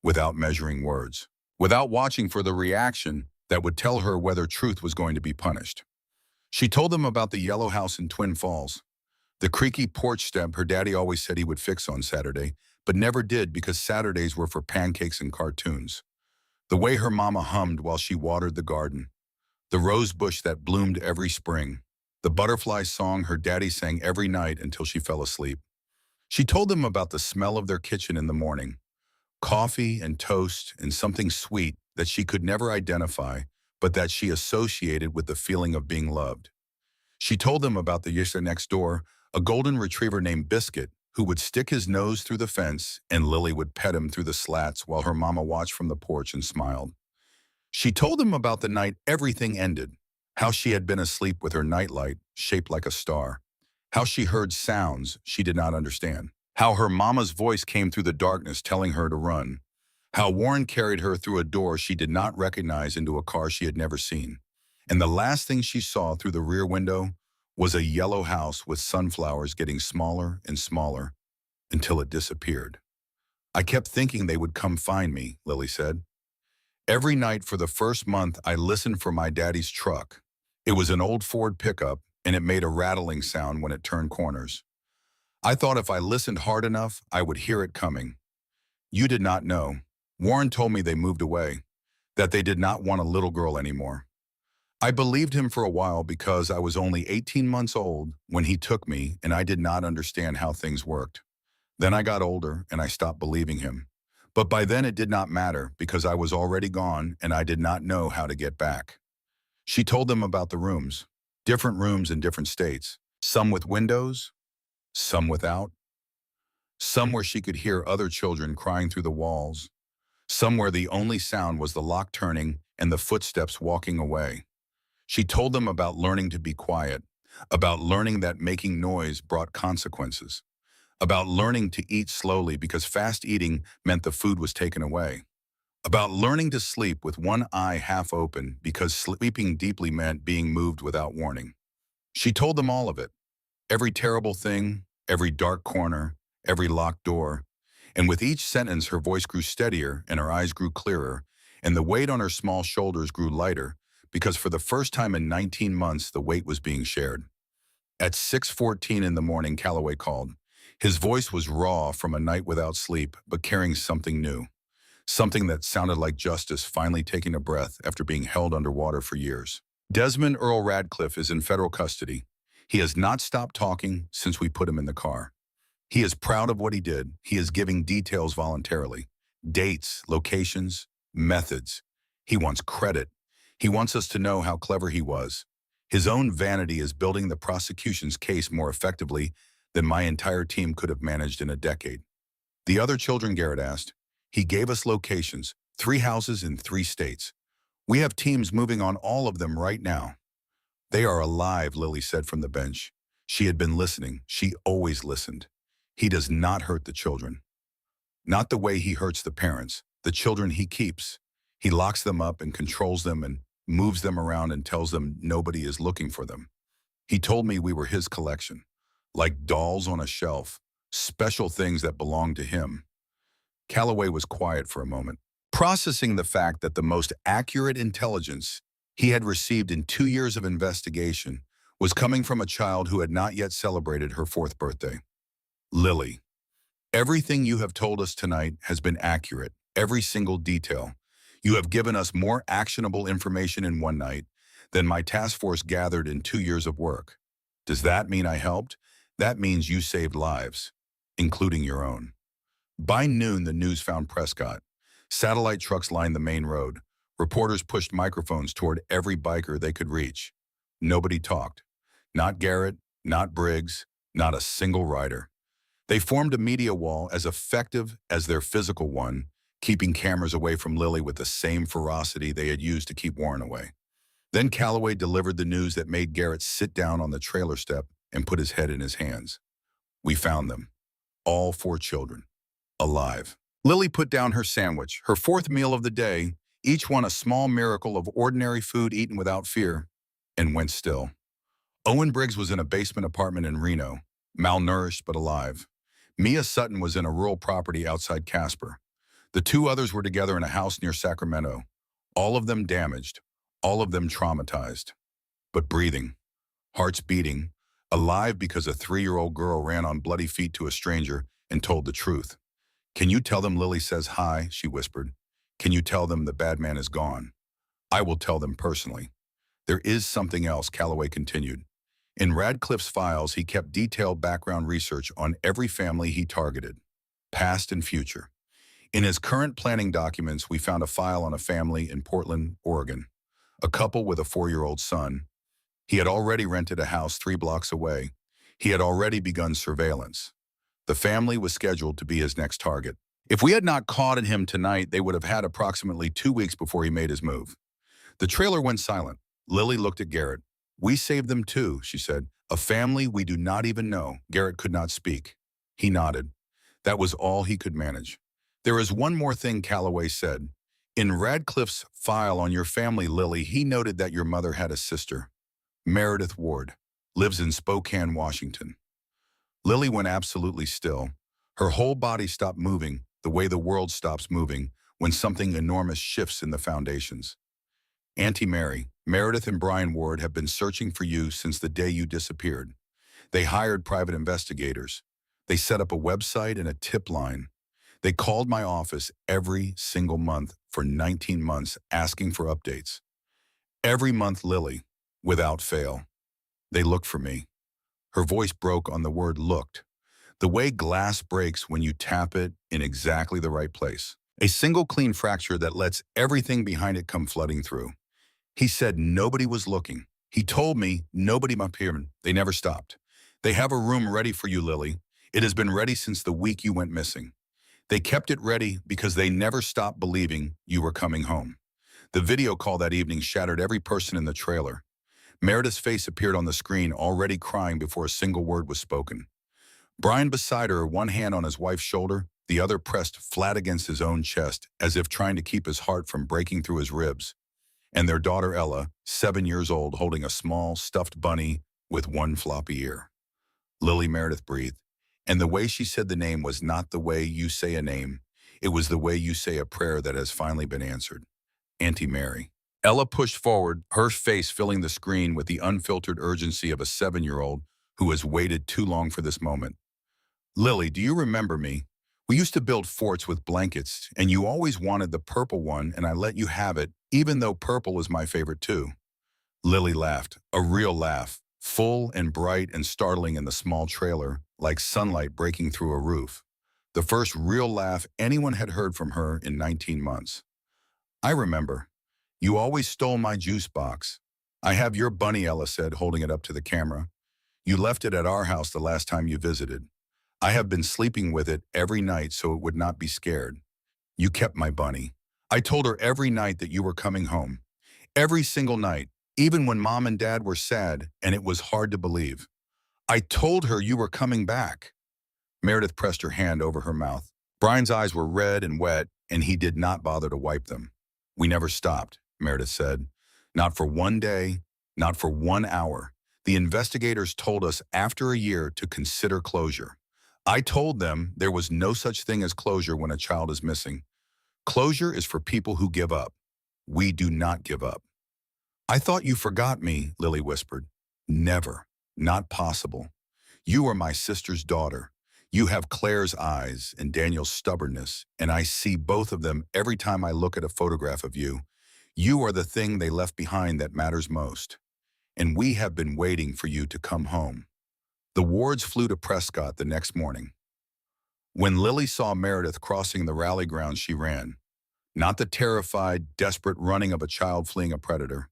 without measuring words, without watching for the reaction that would tell her whether truth was going to be punished. She told them about the yellow house in Twin Falls, the creaky porch step her daddy always said he would fix on Saturday, but never did because Saturdays were for pancakes and cartoons. The way her mama hummed while she watered the garden, the rose bush that bloomed every spring, the butterfly song her daddy sang every night until she fell asleep. She told them about the smell of their kitchen in the morning, coffee and toast and something sweet that she could never identify, but that she associated with the feeling of being loved. She told them about the Yisha next door, a golden retriever named Biscuit, who would stick his nose through the fence and Lily would pet him through the slats while her mama watched from the porch and smiled. She told them about the night everything ended, how she had been asleep with her nightlight shaped like a star, how she heard sounds she did not understand, how her mama's voice came through the darkness telling her to run, how Warren carried her through a door she did not recognize into a car she had never seen. And the last thing she saw through the rear window was a yellow house with sunflowers getting smaller and smaller until it disappeared. I kept thinking they would come find me, Lily said. Every night for the first month, I listened for my daddy's truck. It was an old Ford pickup, and it made a rattling sound when it turned corners. I thought if I listened hard enough, I would hear it coming. You did not know. Warren told me they moved away, that they did not want a little girl anymore. I believed him for a while because I was only 18 months old when he took me and I did not understand how things worked. Then I got older and I stopped believing him. But by then it did not matter because I was already gone and I did not know how to get back. She told them about the rooms, different rooms in different states, some with windows, some without, some where she could hear other children crying through the walls, some where the only sound was the lock turning and the footsteps walking away. She told them about learning to be quiet, about learning that making noise brought consequences, about learning to eat slowly because fast eating meant the food was taken away, about learning to sleep with one eye half open because sleeping deeply meant being moved without warning. She told them all of it, every terrible thing, every dark corner, every locked door, and with each sentence her voice grew steadier and her eyes grew clearer, and the weight on her small shoulders grew lighter, because for the first time in 19 months, the weight was being shared. At 6:14 in the morning, Calloway called. His voice was raw from a night without sleep, but carrying something new. Something that sounded like justice finally taking a breath after being held underwater for years. Desmond Earl Radcliffe is in federal custody. He has not stopped talking since we put him in the car. He is proud of what he did. He is giving details voluntarily. Dates, locations, methods. He wants credit. He wants us to know how clever he was. His own vanity is building the prosecution's case more effectively than my entire team could have managed in a decade. The other children, Garrett asked. He gave us locations, 3 houses in 3 states. We have teams moving on all of them right now. They are alive, Lily said from the bench. She had been listening. She always listened. He does not hurt the children. Not the way he hurts the parents, the children he keeps. He locks them up and controls them and moves them around and tells them nobody is looking for them. He told me we were his collection, like dolls on a shelf, special things that belonged to him. Calloway was quiet for a moment, processing the fact that the most accurate intelligence he had received in 2 years of investigation was coming from a child who had not yet celebrated her 4th birthday. Lily, everything you have told us tonight has been accurate, every single detail. You have given us more actionable information in one night than my task force gathered in 2 years of work. Does that mean I helped? That means you saved lives, including your own. By noon, the news found Prescott. Satellite trucks lined the main road. Reporters pushed microphones toward every biker they could reach. Nobody talked. Not Garrett, not Briggs, not a single rider. They formed a media wall as effective as their physical one, keeping cameras away from Lily with the same ferocity they had used to keep Warren away. Then Calloway delivered the news that made Garrett sit down on the trailer step and put his head in his hands. We found them, all 4 children, alive. Lily put down her sandwich, her fourth meal of the day, each one a small miracle of ordinary food eaten without fear, and went still. Owen Briggs was in a basement apartment in Reno, malnourished but alive. Mia Sutton was in a rural property outside Casper. The two others were together in a house near Sacramento, all of them damaged, all of them traumatized, but breathing, hearts beating, alive because a 3-year-old girl ran on bloody feet to a stranger and told the truth. "Can you tell them Lily says hi?" she whispered. "Can you tell them the bad man is gone? I will tell them personally." "There is something else," Calloway continued. In Radcliffe's files, he kept detailed background research on every family he targeted, past and future. In his current planning documents, we found a file on a family in Portland, Oregon, a couple with a 4-year-old son. He had already rented a house 3 blocks away. He had already begun surveillance. The family was scheduled to be his next target. If we had not caught him tonight, they would have had approximately 2 weeks before he made his move. The trailer went silent. Lily looked at Garrett. "We saved them too," she said. "A family we do not even know." Garrett could not speak. He nodded. That was all he could manage. "There is one more thing," Calloway said. "In Radcliffe's file on your family, Lily, he noted that your mother had a sister, Meredith Ward, lives in Spokane, Washington." Lily went absolutely still. Her whole body stopped moving, the way the world stops moving when something enormous shifts in the foundations. "Auntie Mary, Meredith and Brian Ward have been searching for you since the day you disappeared. They hired private investigators. They set up a website and a tip line. They called my office every single month for 19 months asking for updates. Every month, Lily, without fail. They looked for me." Her voice broke on the word looked, the way glass breaks when you tap it in exactly the right place. A single clean fracture that lets everything behind it come flooding through. "He said nobody was looking. He told me nobody appeared. They never stopped. They have a room ready for you, Lily. It has been ready since the week you went missing. They kept it ready because they never stopped believing you were coming home." The video call that evening shattered every person in the trailer. Meredith's face appeared on the screen, already crying before a single word was spoken. Brian beside her, one hand on his wife's shoulder, the other pressed flat against his own chest, as if trying to keep his heart from breaking through his ribs. And their daughter Ella, 7 years old, holding a small, stuffed bunny with one floppy ear. Lily, Meredith breathed. And the way she said the name was not the way you say a name. It was the way you say a prayer that has finally been answered. "Auntie Mary." Ella pushed forward, her face filling the screen with the unfiltered urgency of a 7-year-old who has waited too long for this moment. "Lily, do you remember me? We used to build forts with blankets, and you always wanted the purple one, and I let you have it, even though purple was my favorite too." Lily laughed, a real laugh, full and bright and startling in the small trailer, like sunlight breaking through a roof. The first real laugh anyone had heard from her in 19 months. "I remember. You always stole my juice box." "I have your bunny," Ella said, holding it up to the camera. "You left it at our house the last time you visited. I have been sleeping with it every night so it would not be scared. You kept my bunny. I told her every night that you were coming home. Every single night, even when Mom and Dad were sad and it was hard to believe. I told her you were coming back." Meredith pressed her hand over her mouth. Brian's eyes were red and wet, and he did not bother to wipe them. "We never stopped," Meredith said. "Not for one day, not for 1 hour. The investigators told us after a year to consider closure. I told them there was no such thing as closure when a child is missing. Closure is for people who give up. We do not give up." "I thought you forgot me," Lily whispered. "Never. Not possible. You are my sister's daughter. You have Claire's eyes and Daniel's stubbornness, and I see both of them every time I look at a photograph of you. You are the thing they left behind that matters most. And we have been waiting for you to come home." The Wards flew to Prescott the next morning. When Lily saw Meredith crossing the rally grounds, she ran. Not the terrified, desperate running of a child fleeing a predator.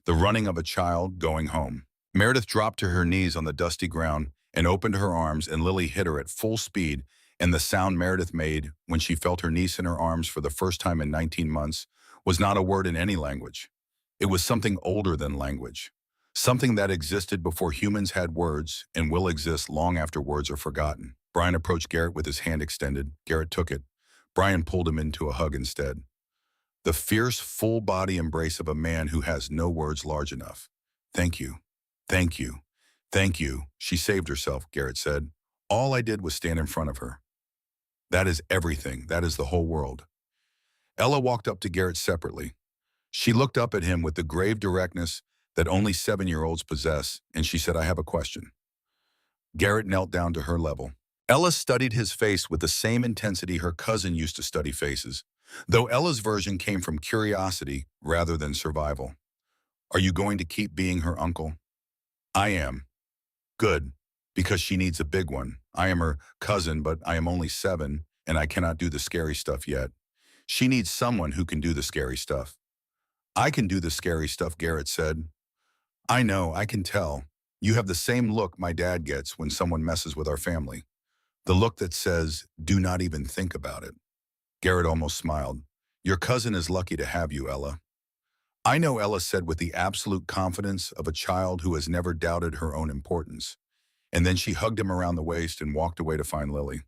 The running of a child going home. Meredith dropped to her knees on the dusty ground and opened her arms, and Lily hit her at full speed, and the sound Meredith made when she felt her niece in her arms for the first time in 19 months was not a word in any language. It was something older than language. Something that existed before humans had words and will exist long after words are forgotten. Brian approached Garrett with his hand extended. Garrett took it. Brian pulled him into a hug instead. The fierce, full-body embrace of a man who has no words large enough. Thank you. Thank you. Thank you. She saved herself, Garrett said. All I did was stand in front of her. That is everything. That is the whole world. Ella walked up to Garrett separately. She looked up at him with the grave directness that only 7-year-olds possess, and she said, I have a question. Garrett knelt down to her level. Ella studied his face with the same intensity her cousin used to study faces, though Ella's version came from curiosity rather than survival. Are you going to keep being her uncle? I am. Good, because she needs a big one. I am her cousin, but I am only 7, and I cannot do the scary stuff yet. She needs someone who can do the scary stuff. I can do the scary stuff, Garrett said. I know, I can tell. You have the same look my dad gets when someone messes with our family. The look that says, do not even think about it. Garrett almost smiled. Your cousin is lucky to have you, Ella. I know, Ella said with the absolute confidence of a child who has never doubted her own importance. And then she hugged him around the waist and walked away to find Lily.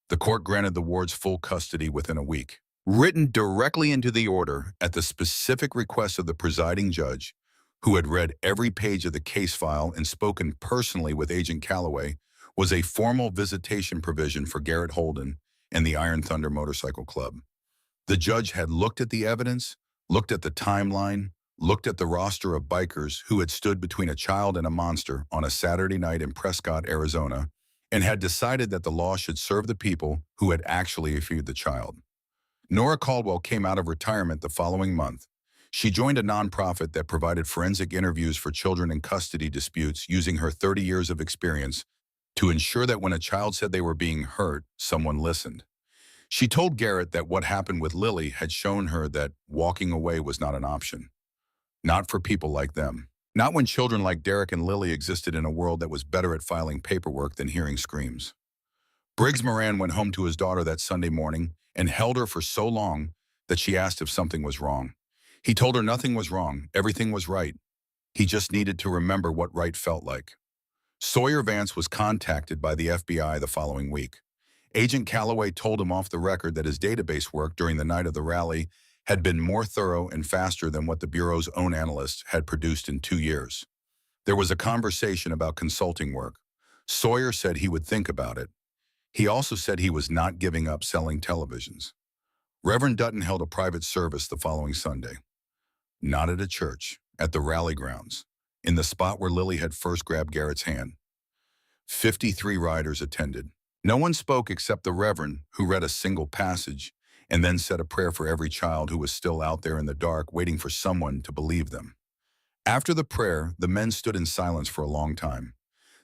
The court granted the wards full custody within a week. Written directly into the order at the specific request of the presiding judge, who had read every page of the case file and spoken personally with Agent Calloway, was a formal visitation provision for Garrett Holden and the Iron Thunder Motorcycle Club. The judge had looked at the evidence, looked at the timeline, looked at the roster of bikers who had stood between a child and a monster on a Saturday night in Prescott, Arizona, and had decided that the law should serve the people who had actually feared the child. Nora Caldwell came out of retirement the following month. She joined a nonprofit that provided forensic interviews for children in custody disputes using her 30 years of experience to ensure that when a child said they were being hurt, someone listened. She told Garrett that what happened with Lily had shown her that walking away was not an option. Not for people like them. Not when children like Derek and Lily existed in a world that was better at filing paperwork than hearing screams. Briggs Moran went home to his daughter that Sunday morning and held her for so long that she asked if something was wrong. He told her nothing was wrong, everything was right. He just needed to remember what right felt like. Sawyer Vance was contacted by the FBI the following week. Agent Calloway told him off the record that his database work during the night of the rally had been more thorough and faster than what the Bureau's own analysts had produced in 2 years. There was a conversation about consulting work. Sawyer said he would think about it. He also said he was not giving up selling televisions. Reverend Dutton held a private service the following Sunday. Not at a church, at the rally grounds, in the spot where Lily had first grabbed Garrett's hand. 53 riders attended. No one spoke except the Reverend, who read a single passage and then said a prayer for every child who was still out there in the dark waiting for someone to believe them. After the prayer, the men stood in silence for a long time,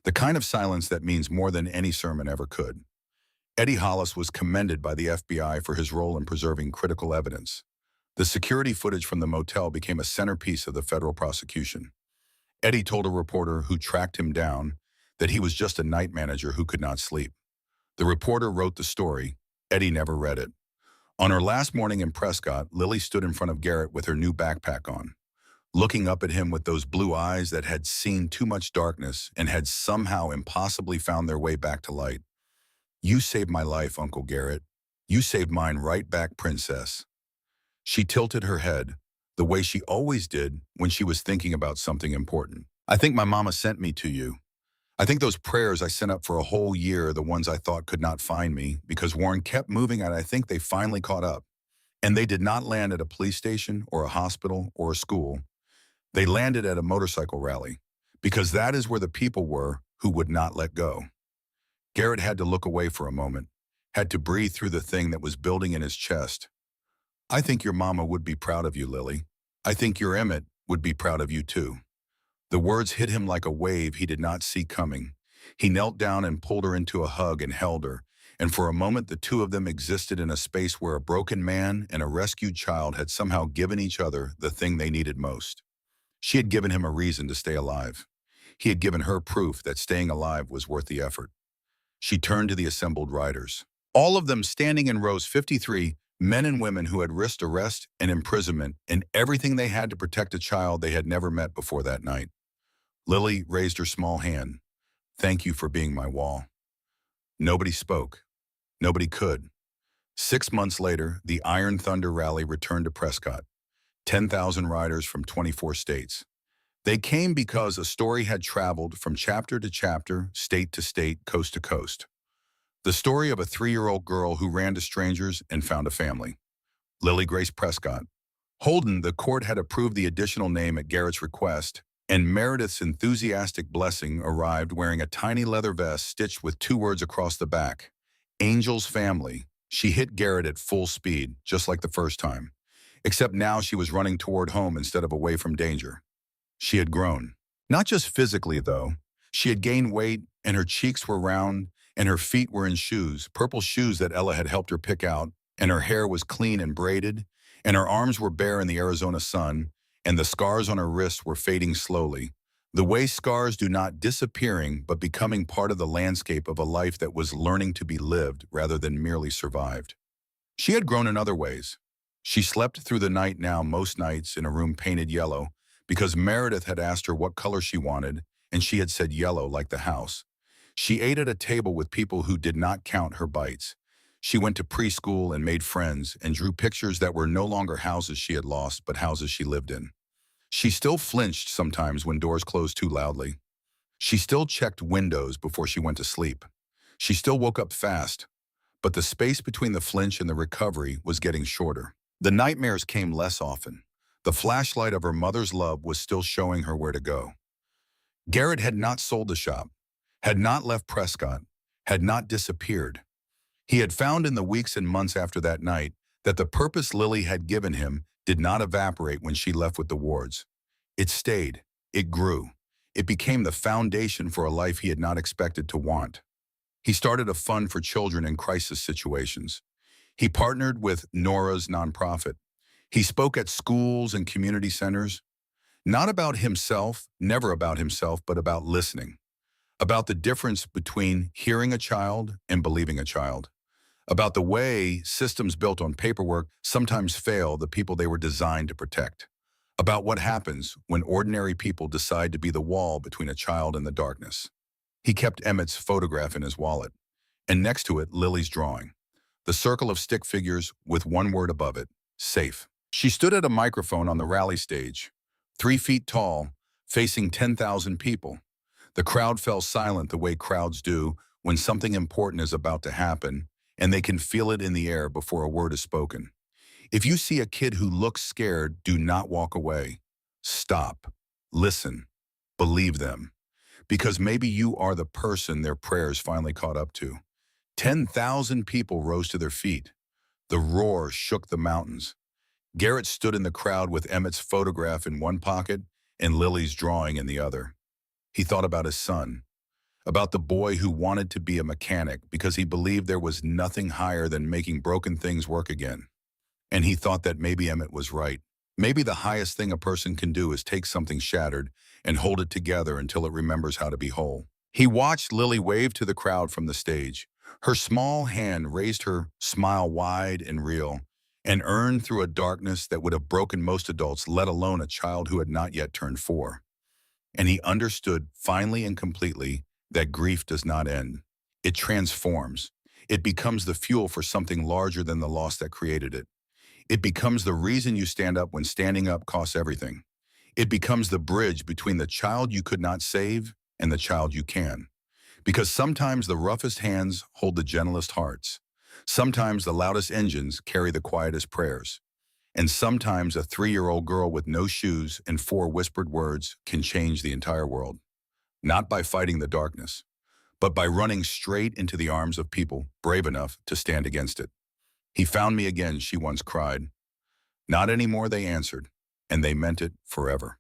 the kind of silence that means more than any sermon ever could. Eddie Hollis was commended by the FBI for his role in preserving critical evidence. The security footage from the motel became a centerpiece of the federal prosecution. Eddie told a reporter who tracked him down that he was just a night manager who could not sleep. The reporter wrote the story. Eddie never read it. On her last morning in Prescott, Lily stood in front of Garrett with her new backpack on, looking up at him with those blue eyes that had seen too much darkness and had somehow impossibly found their way back to light. You saved my life, Uncle Garrett. You saved mine right back, Princess. She tilted her head, the way she always did when she was thinking about something important. I think my mama sent me to you. I think those prayers I sent up for a whole year are the ones I thought could not find me because Warren kept moving and I think they finally caught up. And they did not land at a police station or a hospital or a school. They landed at a motorcycle rally because that is where the people were who would not let go. Garrett had to look away for a moment, had to breathe through the thing that was building in his chest. I think your mama would be proud of you, Lily. I think your Emmett would be proud of you too. The words hit him like a wave he did not see coming. He knelt down and pulled her into a hug and held her, and for a moment the two of them existed in a space where a broken man and a rescued child had somehow given each other the thing they needed most. She had given him a reason to stay alive. He had given her proof that staying alive was worth the effort. She turned to the assembled riders, all of them standing in rows 53, men and women who had risked arrest and imprisonment and everything they had to protect a child they had never met before that night. Lily raised her small hand. Thank you for being my wall. Nobody spoke. Nobody could. 6 months later, the Iron Thunder Rally returned to Prescott, 10,000 riders from 24 states. They came because a story had traveled from chapter to chapter, state to state, coast to coast. The story of a 3-year-old girl who ran to strangers and found a family. Lily Grace Prescott. Holden, the court had approved the additional name at Garrett's request, and Meredith's enthusiastic blessing arrived wearing a tiny leather vest stitched with 2 words across the back. Angel's family. She hit Garrett at full speed, just like the first time. Except now she was running toward home instead of away from danger. She had grown. Not just physically, though. She had gained weight, and her cheeks were round, and her feet were in shoes, purple shoes that Ella had helped her pick out, and her hair was clean and braided, and her arms were bare in the Arizona sun, and the scars on her wrists were fading slowly. The way scars do not disappearing, but becoming part of the landscape of a life that was learning to be lived rather than merely survived. She had grown in other ways. She slept through the night now most nights in a room painted yellow because Meredith had asked her what color she wanted, and she had said yellow like the house. She ate at a table with people who did not count her bites. She went to preschool and made friends and drew pictures that were no longer houses she had lost, but houses she lived in. She still flinched sometimes when doors closed too loudly. She still checked windows before she went to sleep. She still woke up fast, but the space between the flinch and the recovery was getting shorter. The nightmares came less often. The flashlight of her mother's love was still showing her where to go. Garrett had not sold the shop, had not left Prescott, had not disappeared. He had found in the weeks and months after that night that the purpose Lily had given him did not evaporate when she left with the wards. It stayed. It grew. It became the foundation for a life he had not expected to want. He started a fund for children in crisis situations. He partnered with Nora's nonprofit. He spoke at schools and community centers, not about himself, never about himself, but about listening, about the difference between hearing a child and believing a child, about the way systems built on paperwork sometimes fail the people they were designed to protect, about what happens when ordinary people decide to be the wall between a child and the darkness. He kept Emmett's photograph in his wallet, and next to it, Lily's drawing, the circle of stick figures with one word above it, safe. She stood at a microphone on the rally stage, 3 feet tall, facing 10,000 people. The crowd fell silent the way crowds do when something important is about to happen, and they can feel it in the air before a word is spoken. If you see a kid who looks scared, do not walk away. Stop. Listen. Believe them. Because maybe you are the person their prayers finally caught up to. 10,000 people rose to their feet. The roar shook the mountains. Garrett stood in the crowd with Emmett's photograph in one pocket and Lily's drawing in the other. He thought about his son, about the boy who wanted to be a mechanic because he believed there was nothing higher than making broken things work again. And he thought that maybe Emmett was right. Maybe the highest thing a person can do is take something shattered and hold it together until it remembers how to be whole. He watched Lily wave to the crowd from the stage. Her small hand raised her smile wide and real, and earned through a darkness that would have broken most adults, let alone a child who had not yet turned 4. And he understood finally and completely that grief does not end. It transforms. It becomes the fuel for something larger than the loss that created it. It becomes the reason you stand up when standing up costs everything. It becomes the bridge between the child you could not save and the child you can. Because sometimes the roughest hands hold the gentlest hearts. Sometimes the loudest engines carry the quietest prayers. And sometimes a 3-year-old girl with no shoes and 4 whispered words can change the entire world. Not by fighting the darkness, but by running straight into the arms of people brave enough to stand against it. He found me again, she once cried. Not anymore, they answered, and they meant it forever.